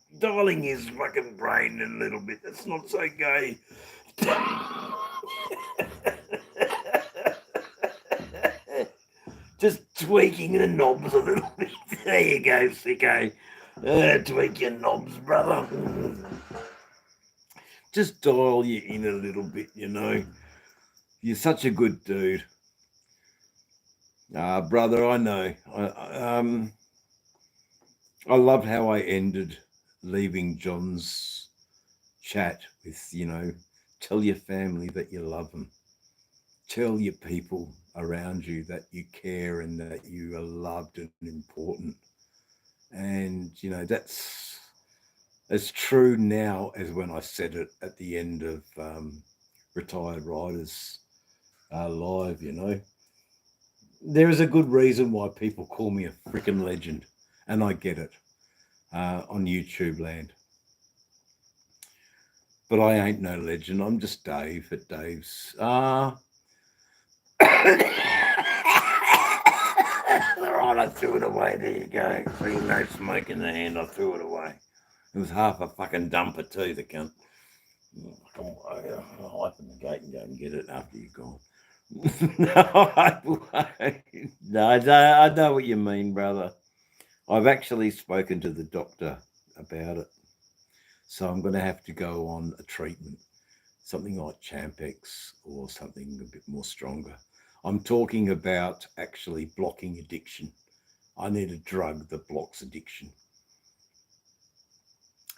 his fucking brain a little bit. That's not so gay. Just tweaking the knobs a little bit. There you go, Sicko. Tweak your knobs, brother. Just dial you in a little bit, You're such a good dude. Brother, I know. I loved how I ended leaving John's chat with, tell your family that you love them. Tell your people around you that you care and that you are loved and important. And, that's as true now as when I said it at the end of Retired Riders Live, There is a good reason why people call me a freaking legend, and I get it on YouTube land. But I ain't no legend. I'm just Dave at Dave's. Right, I threw it away. There you go. See, no smoke in the hand. I threw it away. It was half a fucking dumper too, the cunt. I'll open the gate and go and get it after you're gone. No, I know what you mean, brother. I've actually spoken to the doctor about it. So I'm going to have to go on a treatment. something like Champex or something a bit more stronger. I'm talking about actually blocking addiction. I need a drug that blocks addiction.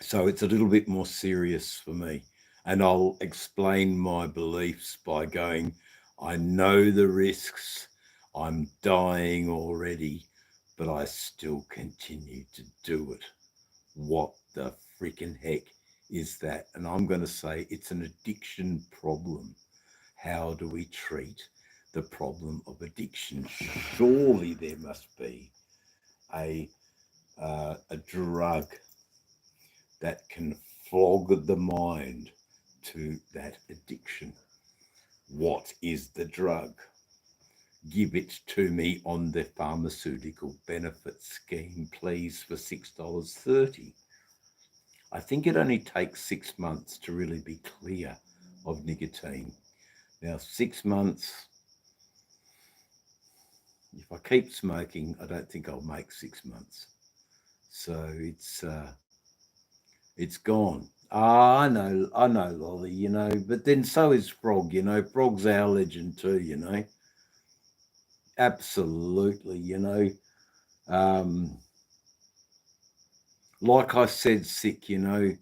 So it's a little bit more serious for me. And I'll explain my beliefs by going, I know the risks, I'm dying already, but I still continue to do it. What the freaking heck is that? And I'm going to say it's an addiction problem. How do we treat the problem of addiction? Surely there must be a drug that can flog the mind to that addiction. What is the drug? Give it to me on the pharmaceutical benefit scheme, please, for $6.30. I think it only takes 6 months to really be clear of nicotine. Now, 6 months, if I keep smoking, I don't think I'll make 6 months. So it's gone. I know, Lolly, you know, but then so is Frog, you know. Frog's our legend too, you know. Absolutely, you know. Like I said, Sick, you know,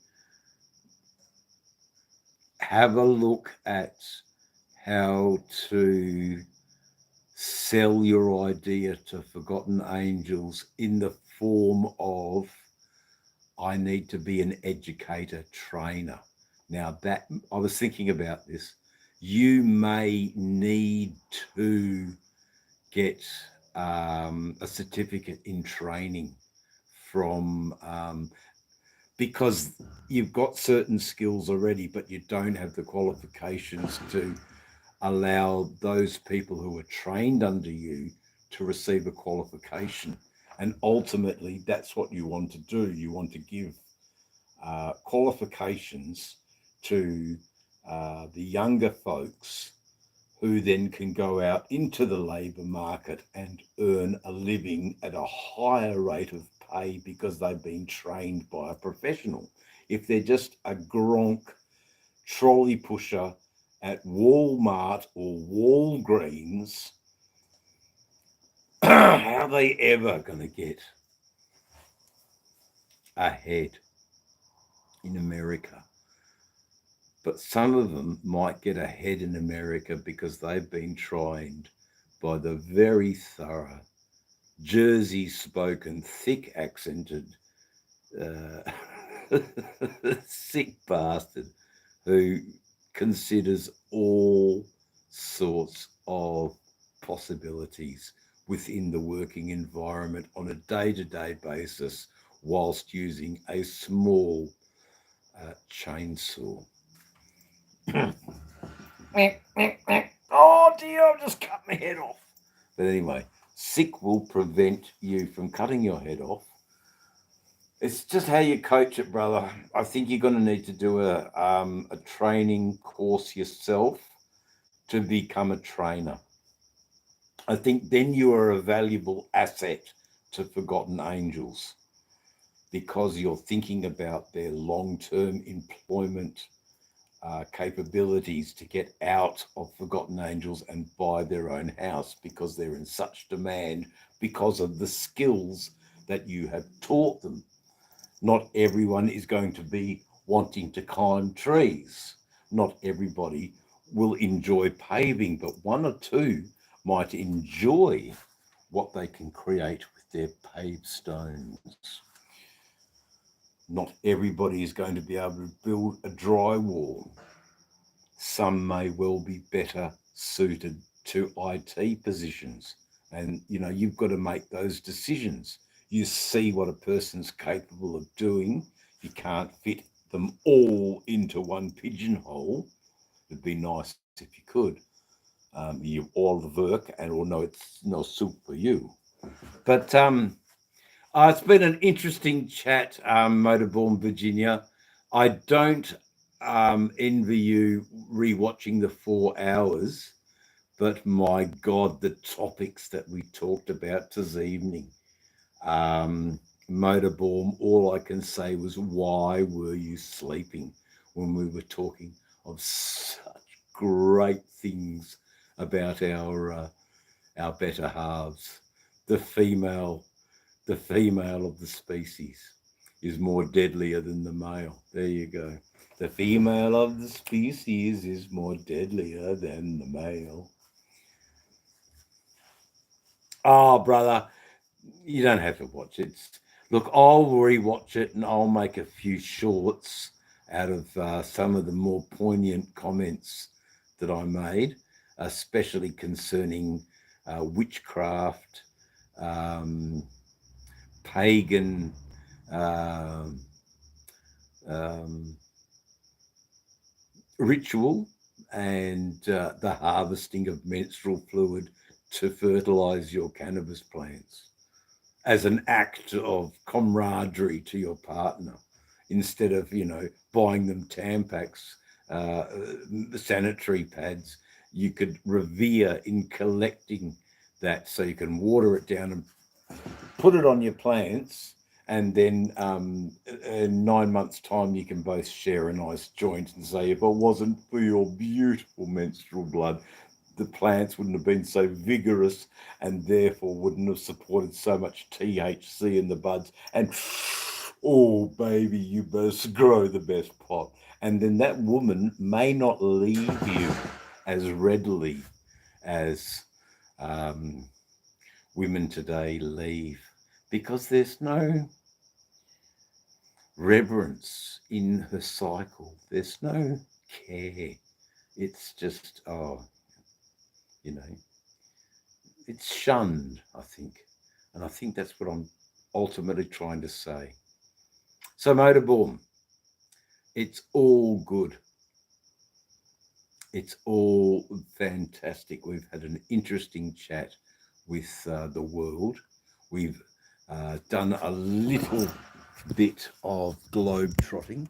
have a look at how to sell your idea to Forgotten Angels in the form of, I need to be an educator trainer. Now that I was thinking about this, you may need to get a certificate in training from, because you've got certain skills already, but you don't have the qualifications to allow those people who are trained under you to receive a qualification. And ultimately, that's what you want to do. You want to give qualifications to the younger folks who then can go out into the labour market and earn a living at a higher rate of pay because they've been trained by a professional. If they're just a gronk trolley pusher at Walmart or Walgreens, how are they ever going to get ahead in America? But some of them might get ahead in America because they've been trained by the very thorough, Jersey spoken, thick accented, sick bastard who considers all sorts of possibilities within the working environment on a day-to-day basis whilst using a small chainsaw. Oh dear, I've just cut my head off. But anyway, Sick will prevent you from cutting your head off. It's just how you coach it, brother. I think you're going to need to do a training course yourself to become a trainer. I think then you are a valuable asset to Forgotten Angels because you're thinking about their long-term employment capabilities to get out of Forgotten Angels and buy their own house because they're in such demand because of the skills that you have taught them. Not everyone is going to be wanting to climb trees. Not everybody will enjoy paving, but one or two might enjoy what they can create with their paved stones. Not everybody is going to be able to build a drywall. Some may well be better suited to IT positions. And, you know, you've got to make those decisions. You see what a person's capable of doing. You can't fit them all into one pigeonhole. It'd be nice if you could. You all the work and all know it's no soup for you. But it's been an interesting chat, Motorborn Virginia. I don't envy you rewatching the 4 hours, but my God, the topics that we talked about this evening. Motorborn, all I can say was, why were you sleeping when we were talking of such great things about our better halves. The female of the species is more deadlier than the male. There you go. The female of the species is more deadlier than the male. Oh, brother, you don't have to watch it. Look, I'll rewatch it and I'll make a few shorts out of some of the more poignant comments that I made, especially concerning witchcraft, pagan ritual, and the harvesting of menstrual fluid to fertilize your cannabis plants as an act of camaraderie to your partner, instead of, buying them Tampax, sanitary pads. You could revere in collecting that, so you can water it down and put it on your plants, and then in 9 months' time you can both share a nice joint and say, if it wasn't for your beautiful menstrual blood, the plants wouldn't have been so vigorous and therefore wouldn't have supported so much THC in the buds. And oh, baby, you must grow the best pot. And then that woman may not leave you as readily as women today leave, because there's no reverence in her cycle. There's no care. It's just, it's shunned, I think. And I think that's what I'm ultimately trying to say. So, Motorboom, it's all good. It's all fantastic. We've had an interesting chat with the world. We've done a little bit of globe trotting.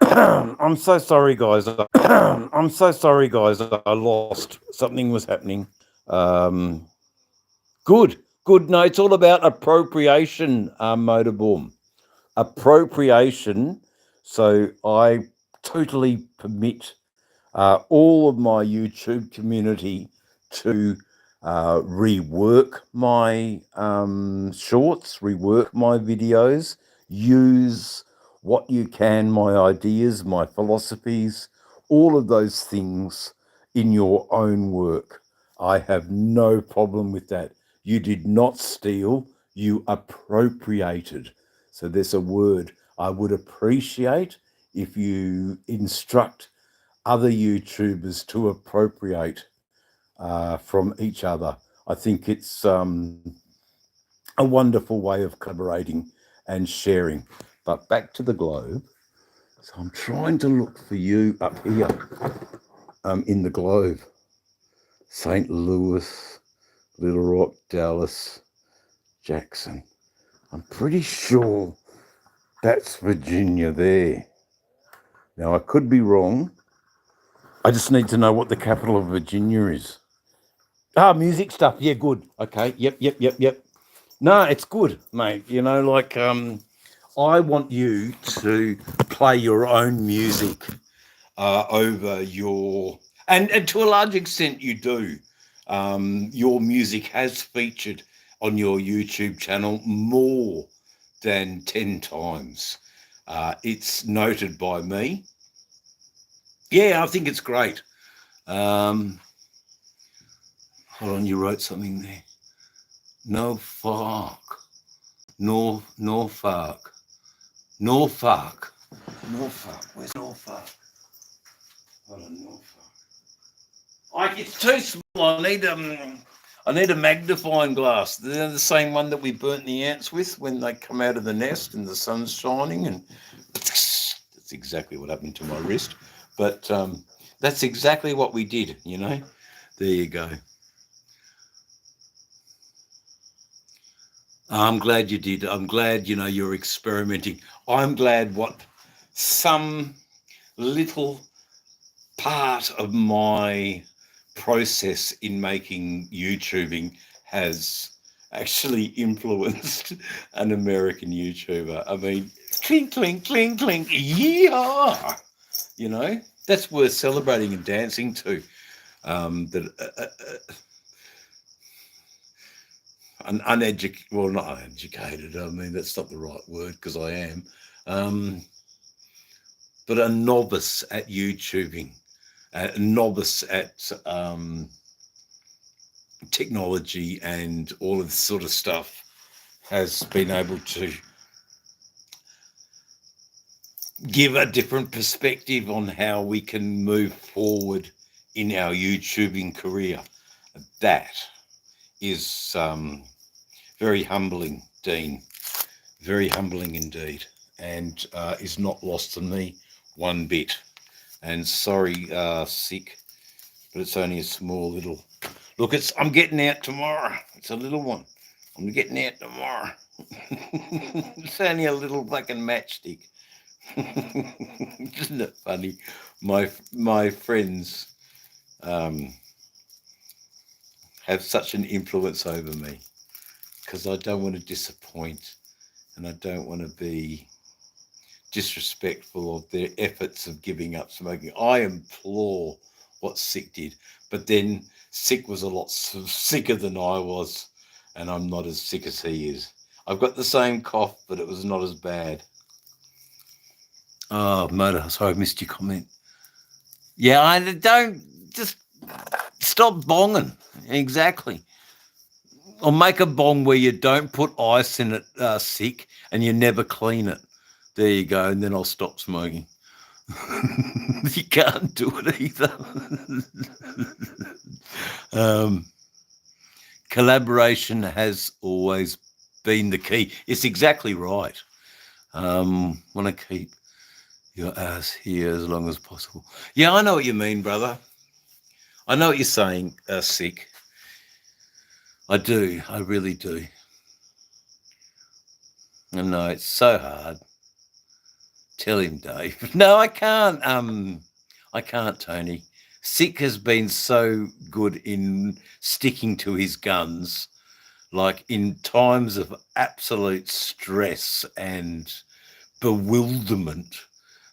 I'm so sorry, guys. I'm so sorry, guys. I lost. Something was happening. Good. No, it's all about appropriation, Motorboom. Appropriation. So I totally permit all of my YouTube community to rework my shorts, rework my videos, use what you can, my ideas, my philosophies, all of those things in your own work. I have no problem with that. You did not steal, you appropriated. So there's a word. I would appreciate if you instruct other YouTubers to appropriate from each other. I think it's a wonderful way of collaborating and sharing. But back to the globe. So I'm trying to look for you up here in the globe. St. Louis, Little Rock, Dallas, Jackson. I'm pretty sure that's Virginia there. Now, I could be wrong. I just need to know what the capital of Virginia is. Music stuff. Yeah, good. Okay. Yep. No, it's good, mate. I want you to play your own music over your... And to a large extent, you do. Your music has featured on your YouTube channel more than 10 times. It's noted by me. Yeah, I think it's great. Hold on, you wrote something there. Norfolk. Where's Norfolk? Hold on, Norfolk. It's too small. I need a magnifying glass. They're the same one that we burnt the ants with when they come out of the nest and the sun's shining, and that's exactly what happened to my wrist. But that's exactly what we did, There you go. I'm glad you did. I'm glad, you're experimenting. I'm glad what some little part of my process in making YouTubing has actually influenced an American YouTuber. I mean, clink, clink, clink, clink, yeah. You know, that's worth celebrating and dancing to. An uneducated, well, not uneducated, I mean, that's not the right word because I am, but a novice at YouTubing, a novice at technology and all of this sort of stuff has been able to give a different perspective on how we can move forward in our YouTubing career. That is very humbling, Dean, very humbling indeed, and is not lost to me one bit. And sorry, Sick, but it's only a small little, look, I'm getting out tomorrow. It's a little one. I'm getting out tomorrow. It's only a little fucking matchstick. Isn't it funny? My friends have such an influence over me because I don't want to disappoint and I don't want to be disrespectful of their efforts of giving up smoking. I implore what Sick did, but then Sick was a lot sicker than I was, and I'm not as sick as he is. I've got the same cough, but it was not as bad. Oh, Motor, sorry, I missed your comment. Yeah, I don't, just stop bonging. Exactly. Or make a bong where you don't put ice in it, Sick, and you never clean it. There you go, and then I'll stop smoking. You can't do it either. Collaboration has always been the key. It's exactly right. Want to keep your ass here as long as possible. Yeah, I know what you mean, brother. I know what you're saying, Sick. I do. I really do. I know it's so hard. Tell him, Dave. No, I can't. I can't, Tony. Sick has been so good in sticking to his guns, like in times of absolute stress and bewilderment.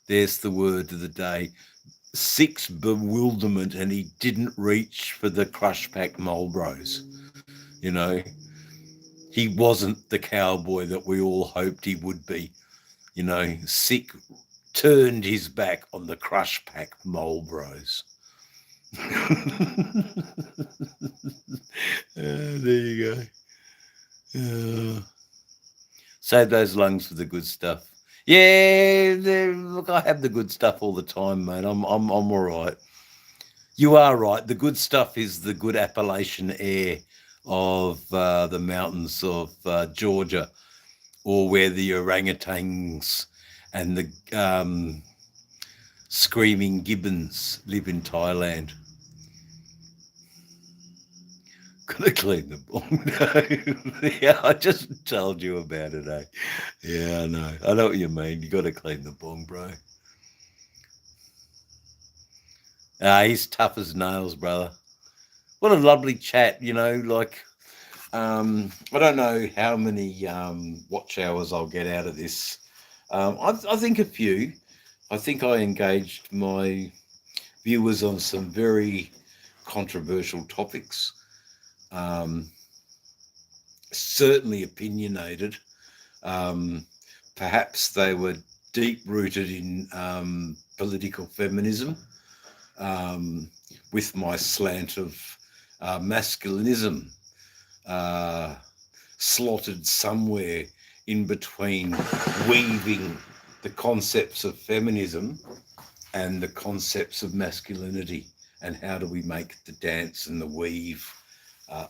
There's the word of the day. Sick's bewilderment, and he didn't reach for the crush pack Marlboros. You know, he wasn't the cowboy that we all hoped he would be. You know, Sick turned his back on the crush pack Marlboros. There you go. Save those lungs for the good stuff. Yeah, look, I have the good stuff all the time, mate. I'm all right. You are right. The good stuff is the good Appalachian air of the mountains of Georgia, or where the orangutans and the screaming gibbons live in Thailand. Gotta clean the bong. Yeah, I just told you about it, eh? Yeah, I know. I know what you mean. You gotta clean the bong, bro. He's tough as nails, brother. What a lovely chat, you know, like I don't know how many watch hours I'll get out of this. I think a few. I think I engaged my viewers on some very controversial topics. Certainly opinionated. Perhaps they were deep-rooted in political feminism, with my slant of masculinism slotted somewhere in between, weaving the concepts of feminism and the concepts of masculinity, and how do we make the dance and the weave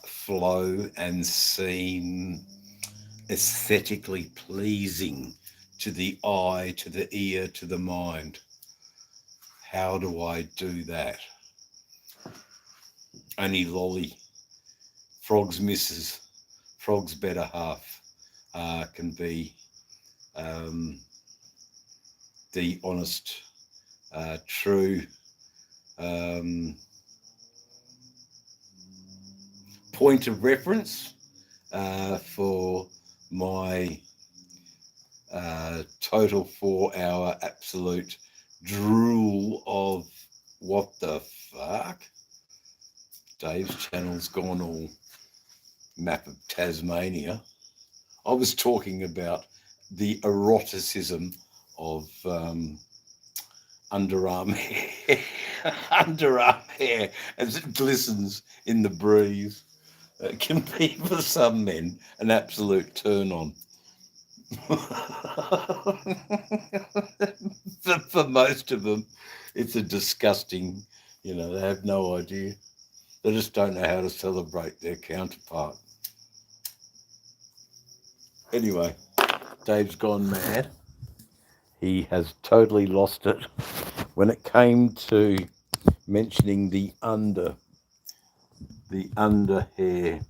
flow and seem aesthetically pleasing to the eye, to the ear, to the mind. How do I do that? Only Lolly, Frog's missus, Frog's better half, can be the honest, true point of reference for my total 4-hour absolute drool of what the fuck? Dave's channel's gone all map of Tasmania. I was talking about the eroticism of underarm hair, underarm hair as it glistens in the breeze. It can be for some men an absolute turn on. for most of them, it's a disgusting, they have no idea. They just don't know how to celebrate their counterpart. Anyway, Dave's gone mad. He has totally lost it when it came to mentioning the under hair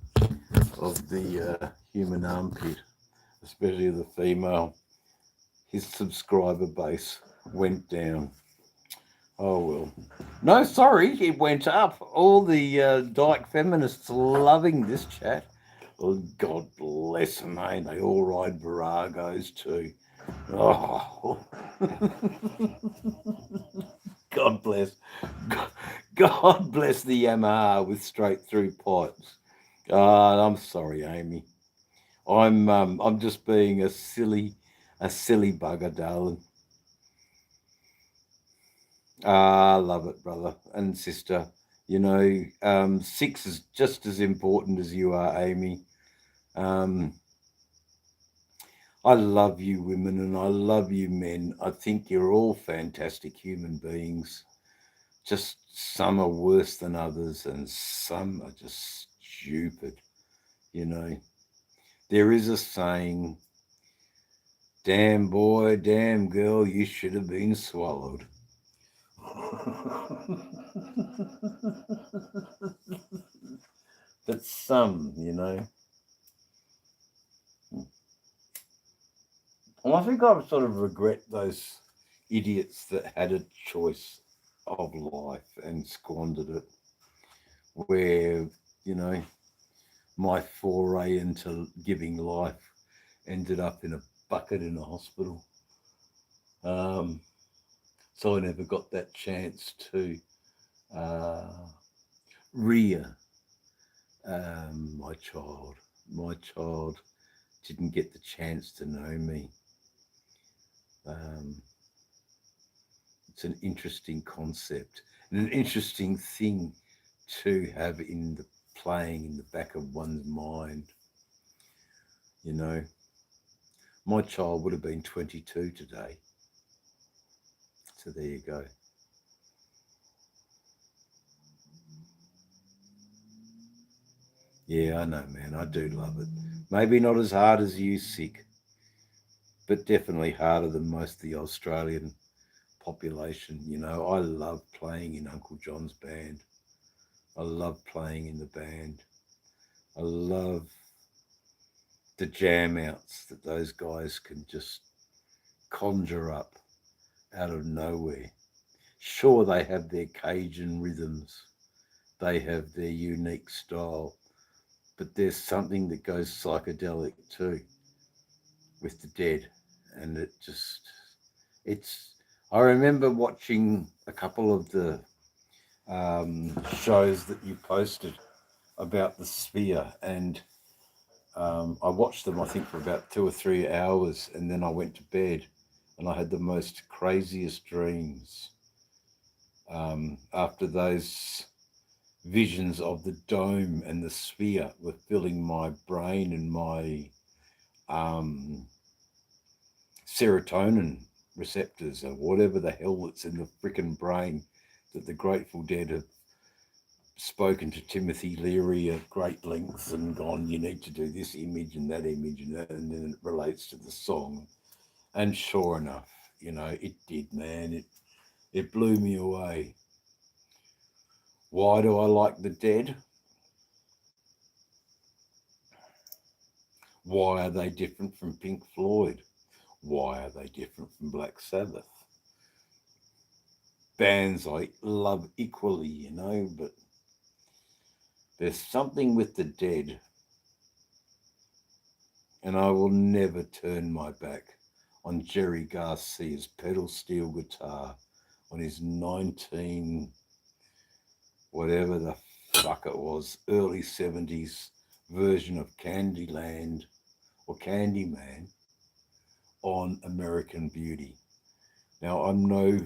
of the human armpit, especially the female. His subscriber base went down. Oh well. No, sorry, it went up. All the dyke feminists loving this chat. Oh, God bless them, eh? They all ride Viragos too. Oh. God bless. God bless the Yamaha with straight through pipes. I'm sorry, Amy. I'm just being a silly bugger, darling. I love it, brother and sister. 6 is just as important as you are, Amy. I love you women and I love you men. I think you're all fantastic human beings. Just some are worse than others and some are just stupid. There is a saying, damn boy, damn girl, you should have been swallowed. But some, And I think I sort of regret those idiots that had a choice of life and squandered it. Where, my foray into giving life ended up in a bucket in a hospital. So I never got that chance to rear my child. My child didn't get the chance to know me. It's an interesting concept and an interesting thing to have playing in the back of one's mind. My child would have been 22 today. So there you go. Yeah, I know, man. I do love it. Maybe not as hard as you, Sick, but definitely harder than most of the Australian population. I love playing in Uncle John's band. I love playing in the band. I love the jam outs that those guys can just conjure up out of nowhere. Sure, they have their Cajun rhythms. They have their unique style. But there's something that goes psychedelic too with the Dead. And I remember watching a couple of the shows that you posted about the Sphere, and I watched them, I think, for about 2 or 3 hours, and then I went to bed and I had the most craziest dreams after those visions of the dome and the Sphere were filling my brain and my serotonin receptors or whatever the hell that's in the frickin' brain, that the Grateful Dead have spoken to Timothy Leary at great lengths and gone, you need to do this image and that image and that, and then it relates to the song. And sure enough, it did, man. It blew me away. Why do I like the Dead? Why are they different from Pink Floyd? Why are they different from Black Sabbath? Bands I love equally, but there's something with the Dead, and I will never turn my back on Jerry Garcia's pedal steel guitar on his 19, whatever the fuck it was, early 70s version of Candyland or Candyman on American Beauty. Now, I'm no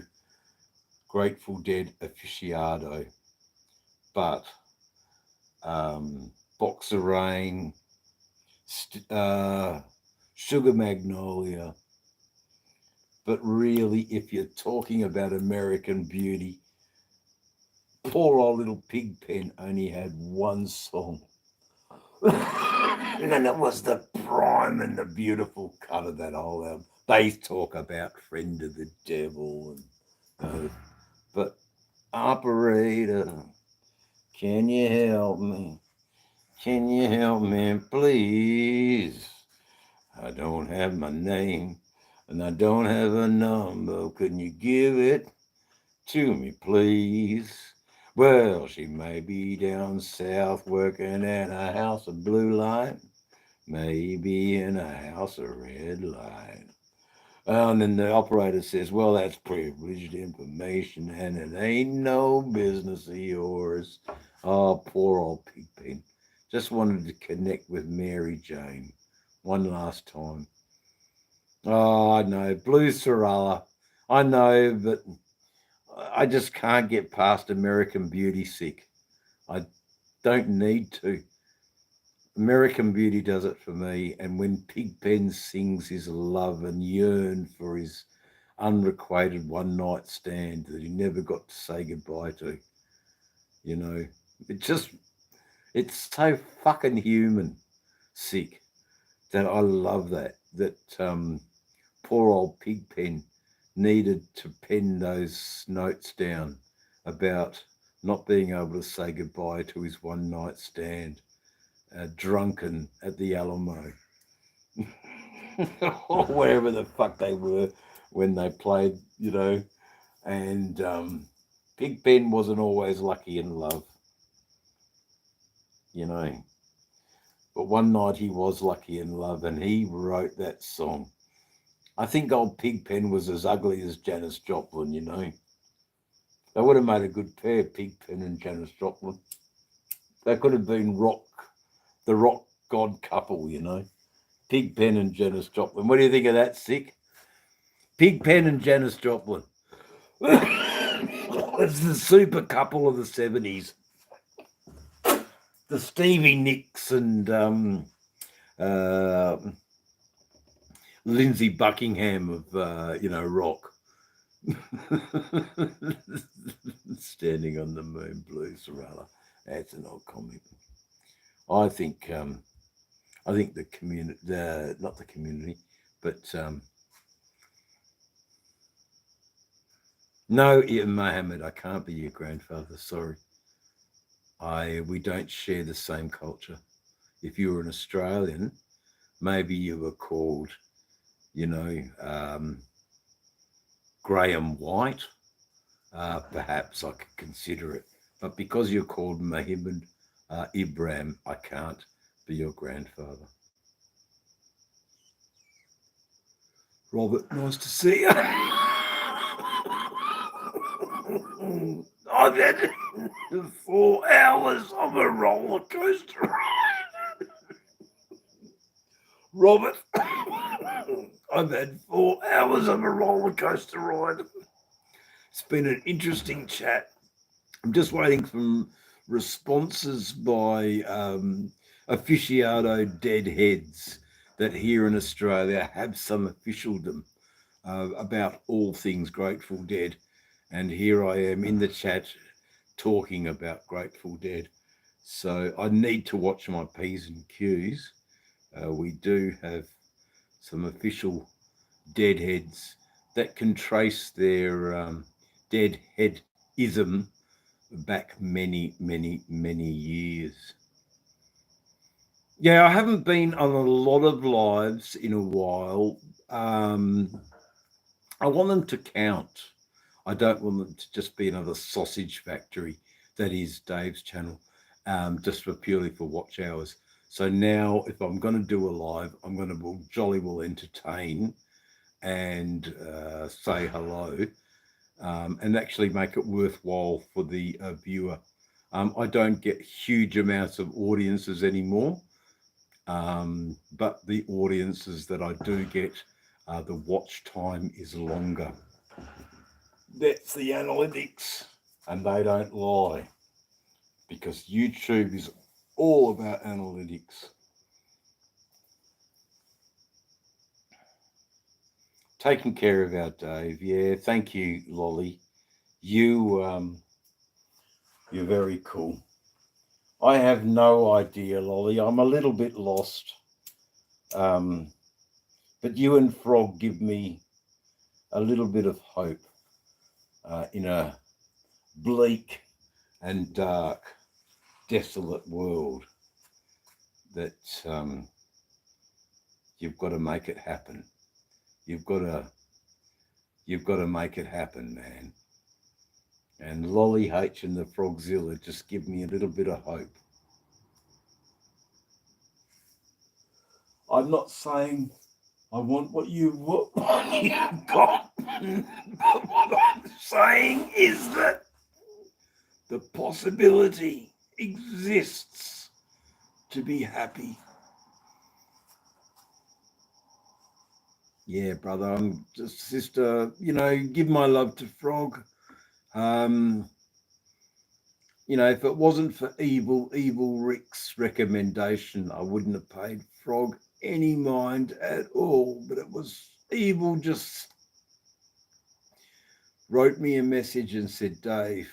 Grateful Dead aficionado, but Box of Rain, Sugar Magnolia. But really, if you're talking about American Beauty, poor old little Pigpen only had one song. And it was the prime and the beautiful cut of that whole album. They talk about Friend of the Devil, and but operator, can you help me? Can you help me, please? I don't have my name and I don't have a number. Couldn't you give it to me, please? Well, she may be down south working at a house of blue light, maybe in a house of red light. And then the operator says, well, that's privileged information and it ain't no business of yours. Oh, poor old Pigpen. Just wanted to connect with Mary Jane one last time. Oh, I know, Blue Sorella. I know, but I just can't get past American Beauty sick. I don't need to. American Beauty does it for me. And when Pigpen sings his love and yearn for his unrequited one-night stand that he never got to say goodbye to, you know, it's so fucking human sick that I love that poor old Pigpen needed to pen those notes down about not being able to say goodbye to his one night stand, drunken at the Alamo, or wherever the fuck they were when they played, you know. And Pigpen wasn't always lucky in love, you know. But one night he was lucky in love and he wrote that song. I think old Pigpen was as ugly as Janis Joplin, you know. They would have made a good pair, Pigpen and Janis Joplin. They could have been the rock god couple, you know. Pigpen and Janis Joplin. What do you think of that, sick? Pigpen and Janis Joplin. It's the super couple of the 70s. The Stevie Nicks and Lindsey Buckingham of rock. Standing on the Moon, Blue Sorella. That's an old comic. I think the community, not the community, but no, Mohammed, I can't be your grandfather. Sorry, we don't share the same culture. If you were an Australian, maybe you were called, Graham White. Perhaps I could consider it, but because you're called Mohammed Ibrahim, I can't be your grandfather. Robert, nice to see you. I've had 4 hours of a roller coaster ride. Robert, I've had 4 hours of a roller coaster ride. It's been an interesting chat. I'm just waiting for responses by aficionado deadheads that here in Australia have some officialdom about all things Grateful Dead. And here I am in the chat talking about Grateful Dead. So I need to watch my P's and Q's. We do have some official deadheads that can trace their deadheadism back many, many, many years. Yeah, I haven't been on a lot of lives in a while. I want them to count. I don't want them to just be another sausage factory that is Dave's channel, just purely for watch hours. So now if I'm going to do a live, I'm going to jolly well entertain and say hello. and actually make it worthwhile for the viewer. I don't get huge amounts of audiences anymore, but the audiences that I do get, the watch time is longer. That's the analytics, and they don't lie, because YouTube is all about analytics. Taking care of our Dave. Yeah, thank you, Lolly. You're very cool. I have no idea, Lolly. I'm a little bit lost. But you and Frog give me a little bit of hope in a bleak and dark, desolate world, that you've got to make it happen. You've got to make it happen, man. And Lolly H and the Frogzilla just give me a little bit of hope. I'm not saying I want what you've got, but what I'm saying is that the possibility exists to be happy. Yeah, brother, I'm just, sister, give my love to Frog. If it wasn't for Evil Rick's recommendation, I wouldn't have paid Frog any mind at all. But it was Evil just wrote me a message and said, Dave,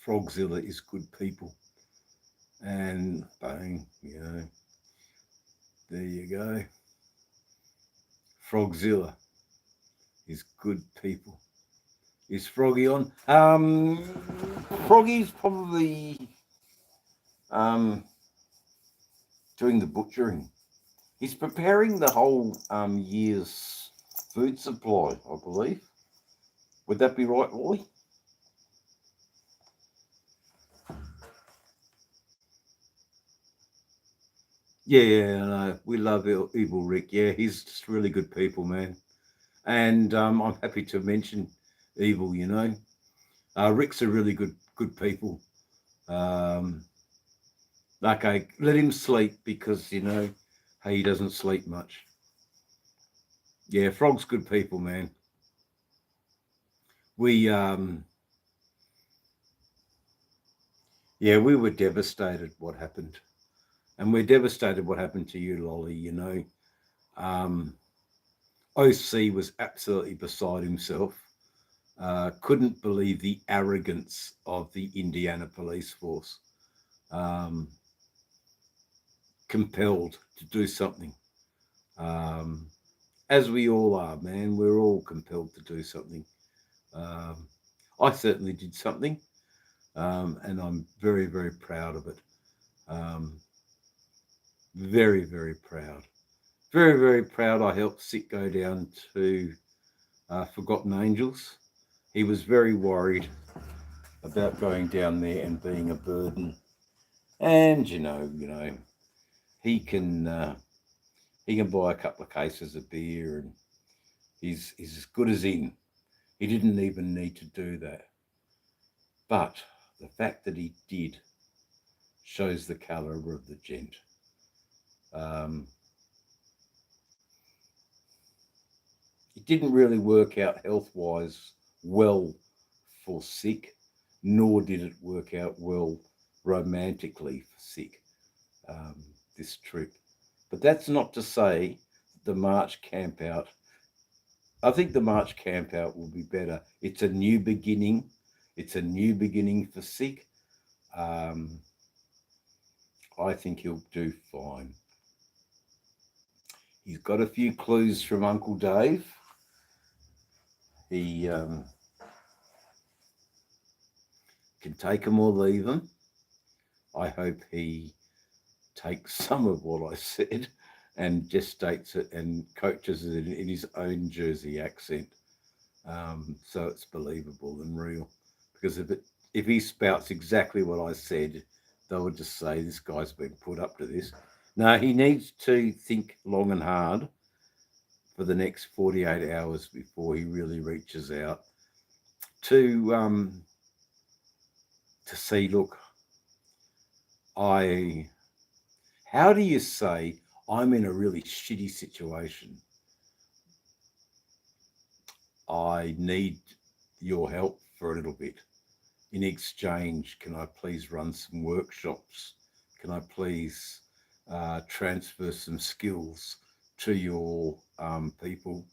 Frogzilla is good people. And bang, there you go. Frogzilla is good people. Is Froggy on? Froggy's probably doing the butchering. He's preparing the whole year's food supply, I believe. Would that be right, Wally? Yeah, no, we love Evil Rick. Yeah, he's just really good people, man. And I'm happy to mention Evil, Rick's a really good people. Okay, let him sleep, because, he doesn't sleep much. Yeah, Frog's good people, man. We were devastated what happened. And we're devastated what happened to you, Lolly, OC was absolutely beside himself. Couldn't believe the arrogance of the Indiana police force. Compelled to do something. As we all are, man. We're all compelled to do something. I certainly did something. And I'm very, very proud of it. Very, very proud. Very, very proud I helped Sick go down to Forgotten Angels. He was very worried about going down there and being a burden. And, he can buy a couple of cases of beer, and he's as good as in. He didn't even need to do that. But the fact that he did shows the caliber of the gent. It didn't really work out health-wise well for Sick, nor did it work out well romantically for Sick, this trip. But that's not to say the March camp out. I think the March camp out will be better. It's a new beginning. It's a new beginning for Sick. I think he'll do fine. He's got a few clues from Uncle Dave. He can take them or leave them. I hope he takes some of what I said and gestates it and coaches it in his own Jersey accent, so it's believable and real. Because if he spouts exactly what I said, they would just say, this guy's been put up to this. No, he needs to think long and hard for the next 48 hours before he really reaches out to see, look, how do you say I'm in a really shitty situation? I need your help for a little bit. In exchange, can I please run some workshops? Can I please transfer some skills to your people?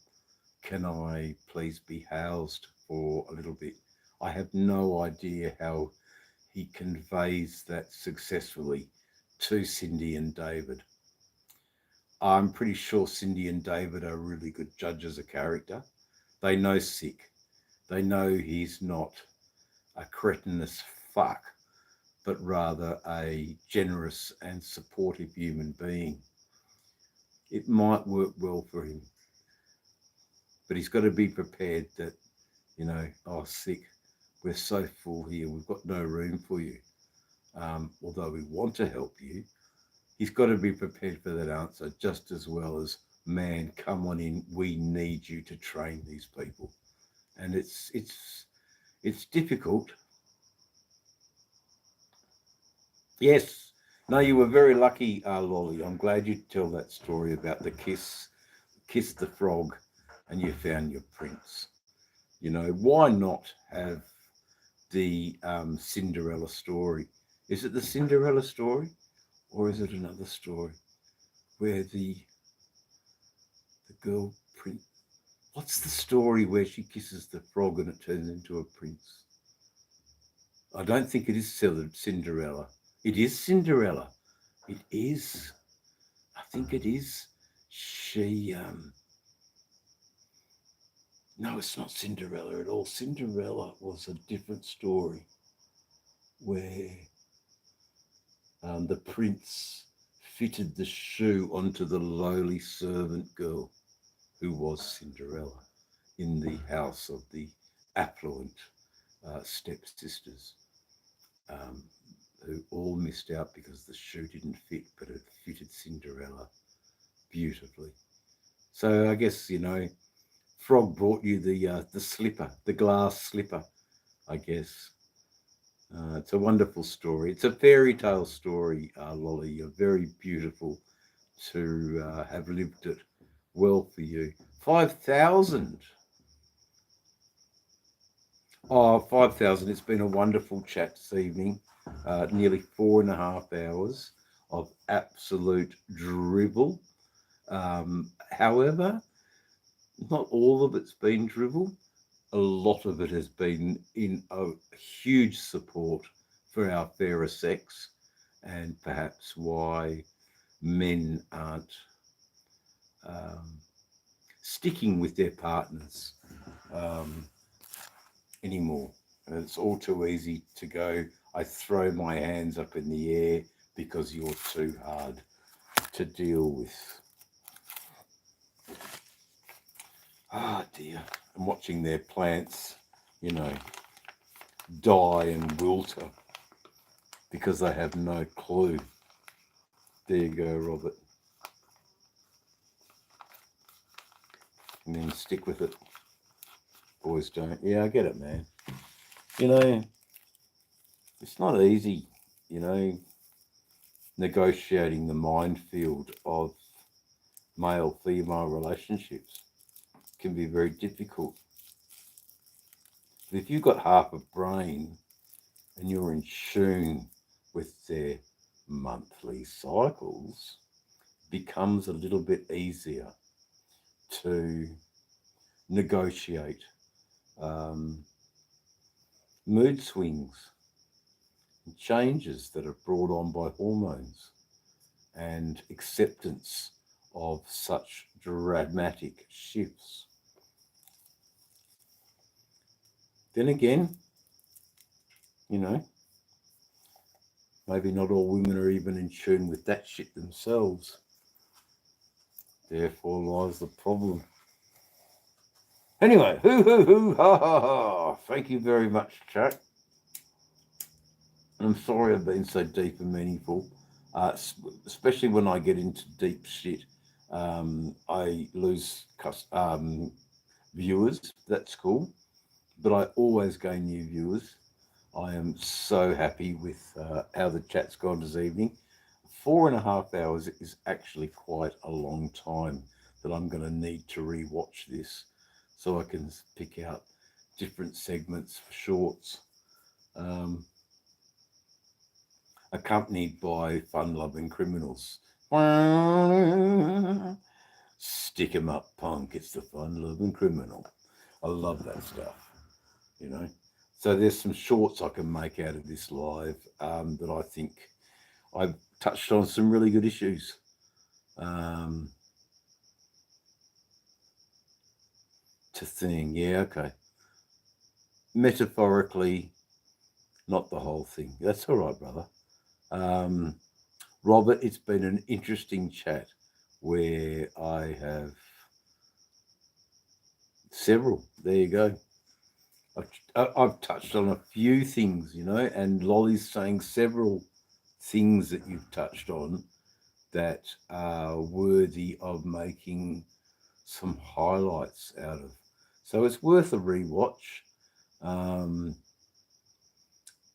Can I please be housed for a little bit? I have no idea how he conveys that successfully to Cindy and David. I'm pretty sure Cindy and David are really good judges of character. They know Sick. They know he's not a cretinous fuck, but rather a generous and supportive human being. It might work well for him, but he's got to be prepared that, you know, oh, Sick, we're so full here, we've got no room for you. Although we want to help you, he's got to be prepared for that answer just as well as, man, come on in, we need you to train these people. And it's difficult. Yes. No, you were very lucky, Lolly. I'm glad you tell that story about the kiss the frog and you found your prince. You know, why not have the Cinderella story? Is it the Cinderella story or is it another story where the girl prince, what's the story where she kisses the frog and it turns into a prince? I don't think it is Cinderella. It is Cinderella. It is. I think it is. She, no, it's not Cinderella at all. Cinderella was a different story where the prince fitted the shoe onto the lowly servant girl who was Cinderella in the house of the affluent stepsisters, who all missed out because the shoe didn't fit, but it fitted Cinderella beautifully. So I guess, you know, Frog brought you the slipper, the glass slipper, I guess. It's a wonderful story. It's a fairy tale story, Lolly. You're very beautiful to have lived it well for you. 5,000. Oh, 5,000. It's been a wonderful chat this evening. Nearly 4.5 hours of absolute drivel. However, not all of it's been drivel. A lot of it has been in a huge support for our fairer sex and perhaps why men aren't sticking with their partners anymore. And it's all too easy to go, I throw my hands up in the air because you're too hard to deal with. Ah, dear. I'm watching their plants, you know, die and wilter because they have no clue. There you go, Robert. And then stick with it. Boys don't. Yeah, I get it, man. You know, it's not easy, you know, negotiating the minefield of male-female relationships. It can be very difficult. But if you've got half a brain and you're in tune with their monthly cycles, it becomes a little bit easier to negotiate mood swings and changes that are brought on by hormones and acceptance of such dramatic shifts. Then again, you know, maybe not all women are even in tune with that shit themselves. Therefore lies the problem. Anyway, hoo, ha, ha, ha. Thank you very much, chat. I'm sorry I've been so deep and meaningful, especially when I get into deep shit. I lose viewers. That's cool. but I always gain new viewers. I am so happy with how the chat's gone this evening. 4.5 hours is actually quite a long time that I'm going to need to rewatch this so I can pick out different segments for shorts. Accompanied by fun-loving criminals. Stick 'em up, punk. It's the fun-loving criminal. I love that stuff, you know. So there's some shorts I can make out of this live that I think I've touched on some really good issues. To thing, yeah, okay. Metaphorically, not the whole thing. That's all right, brother. Robert, it's been an interesting chat where I have several. There you go. I've touched on a few things, you know, and Lolly's saying several things that you've touched on that are worthy of making some highlights out of. So it's worth a rewatch.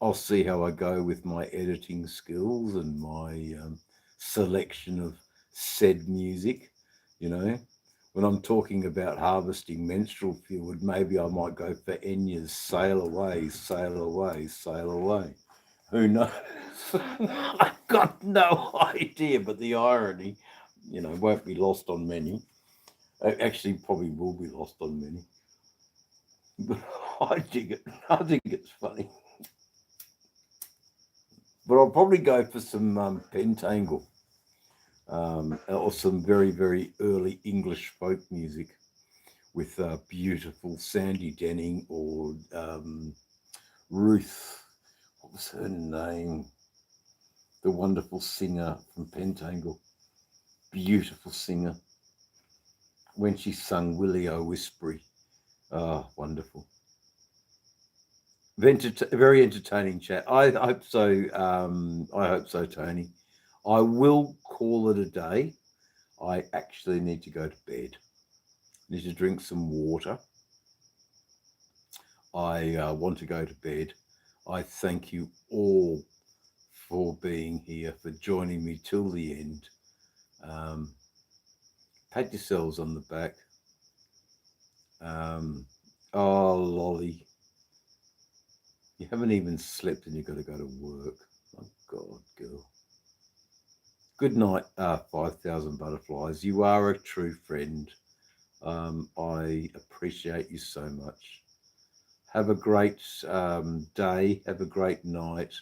I'll see how I go with my editing skills and my selection of said music. You know, when I'm talking about harvesting menstrual fluid, maybe I might go for Enya's Sail Away, Sail Away, Sail Away. Who knows? I've got no idea, but the irony, you know, won't be lost on many. Actually, probably will be lost on many. But I dig it. I think it's funny. But I'll probably go for some Pentangle or some very, very early English folk music with beautiful Sandy Denning or Ruth. What was her name? The wonderful singer from Pentangle. Beautiful singer. When she sung Willie O'Whispery. Oh, wonderful. Very entertaining chat. I hope so. I hope so, Tony. I will call it a day. I actually need to go to bed. I need to drink some water. I want to go to bed. I thank you all for being here, for joining me till the end. Pat yourselves on the back. Oh, Lolly. You haven't even slept and you've got to go to work. Oh, God, girl. Good night, 5,000 butterflies. You are a true friend. I appreciate you so much. Have a great day. Have a great night.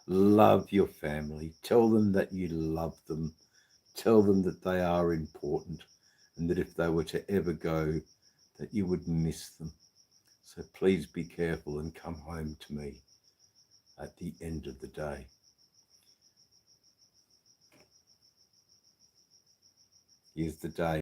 Love your family. Tell them that you love them. Tell them that they are important and that if they were to ever go, that you would miss them. So please be careful and come home to me at the end of the day. Here's the day.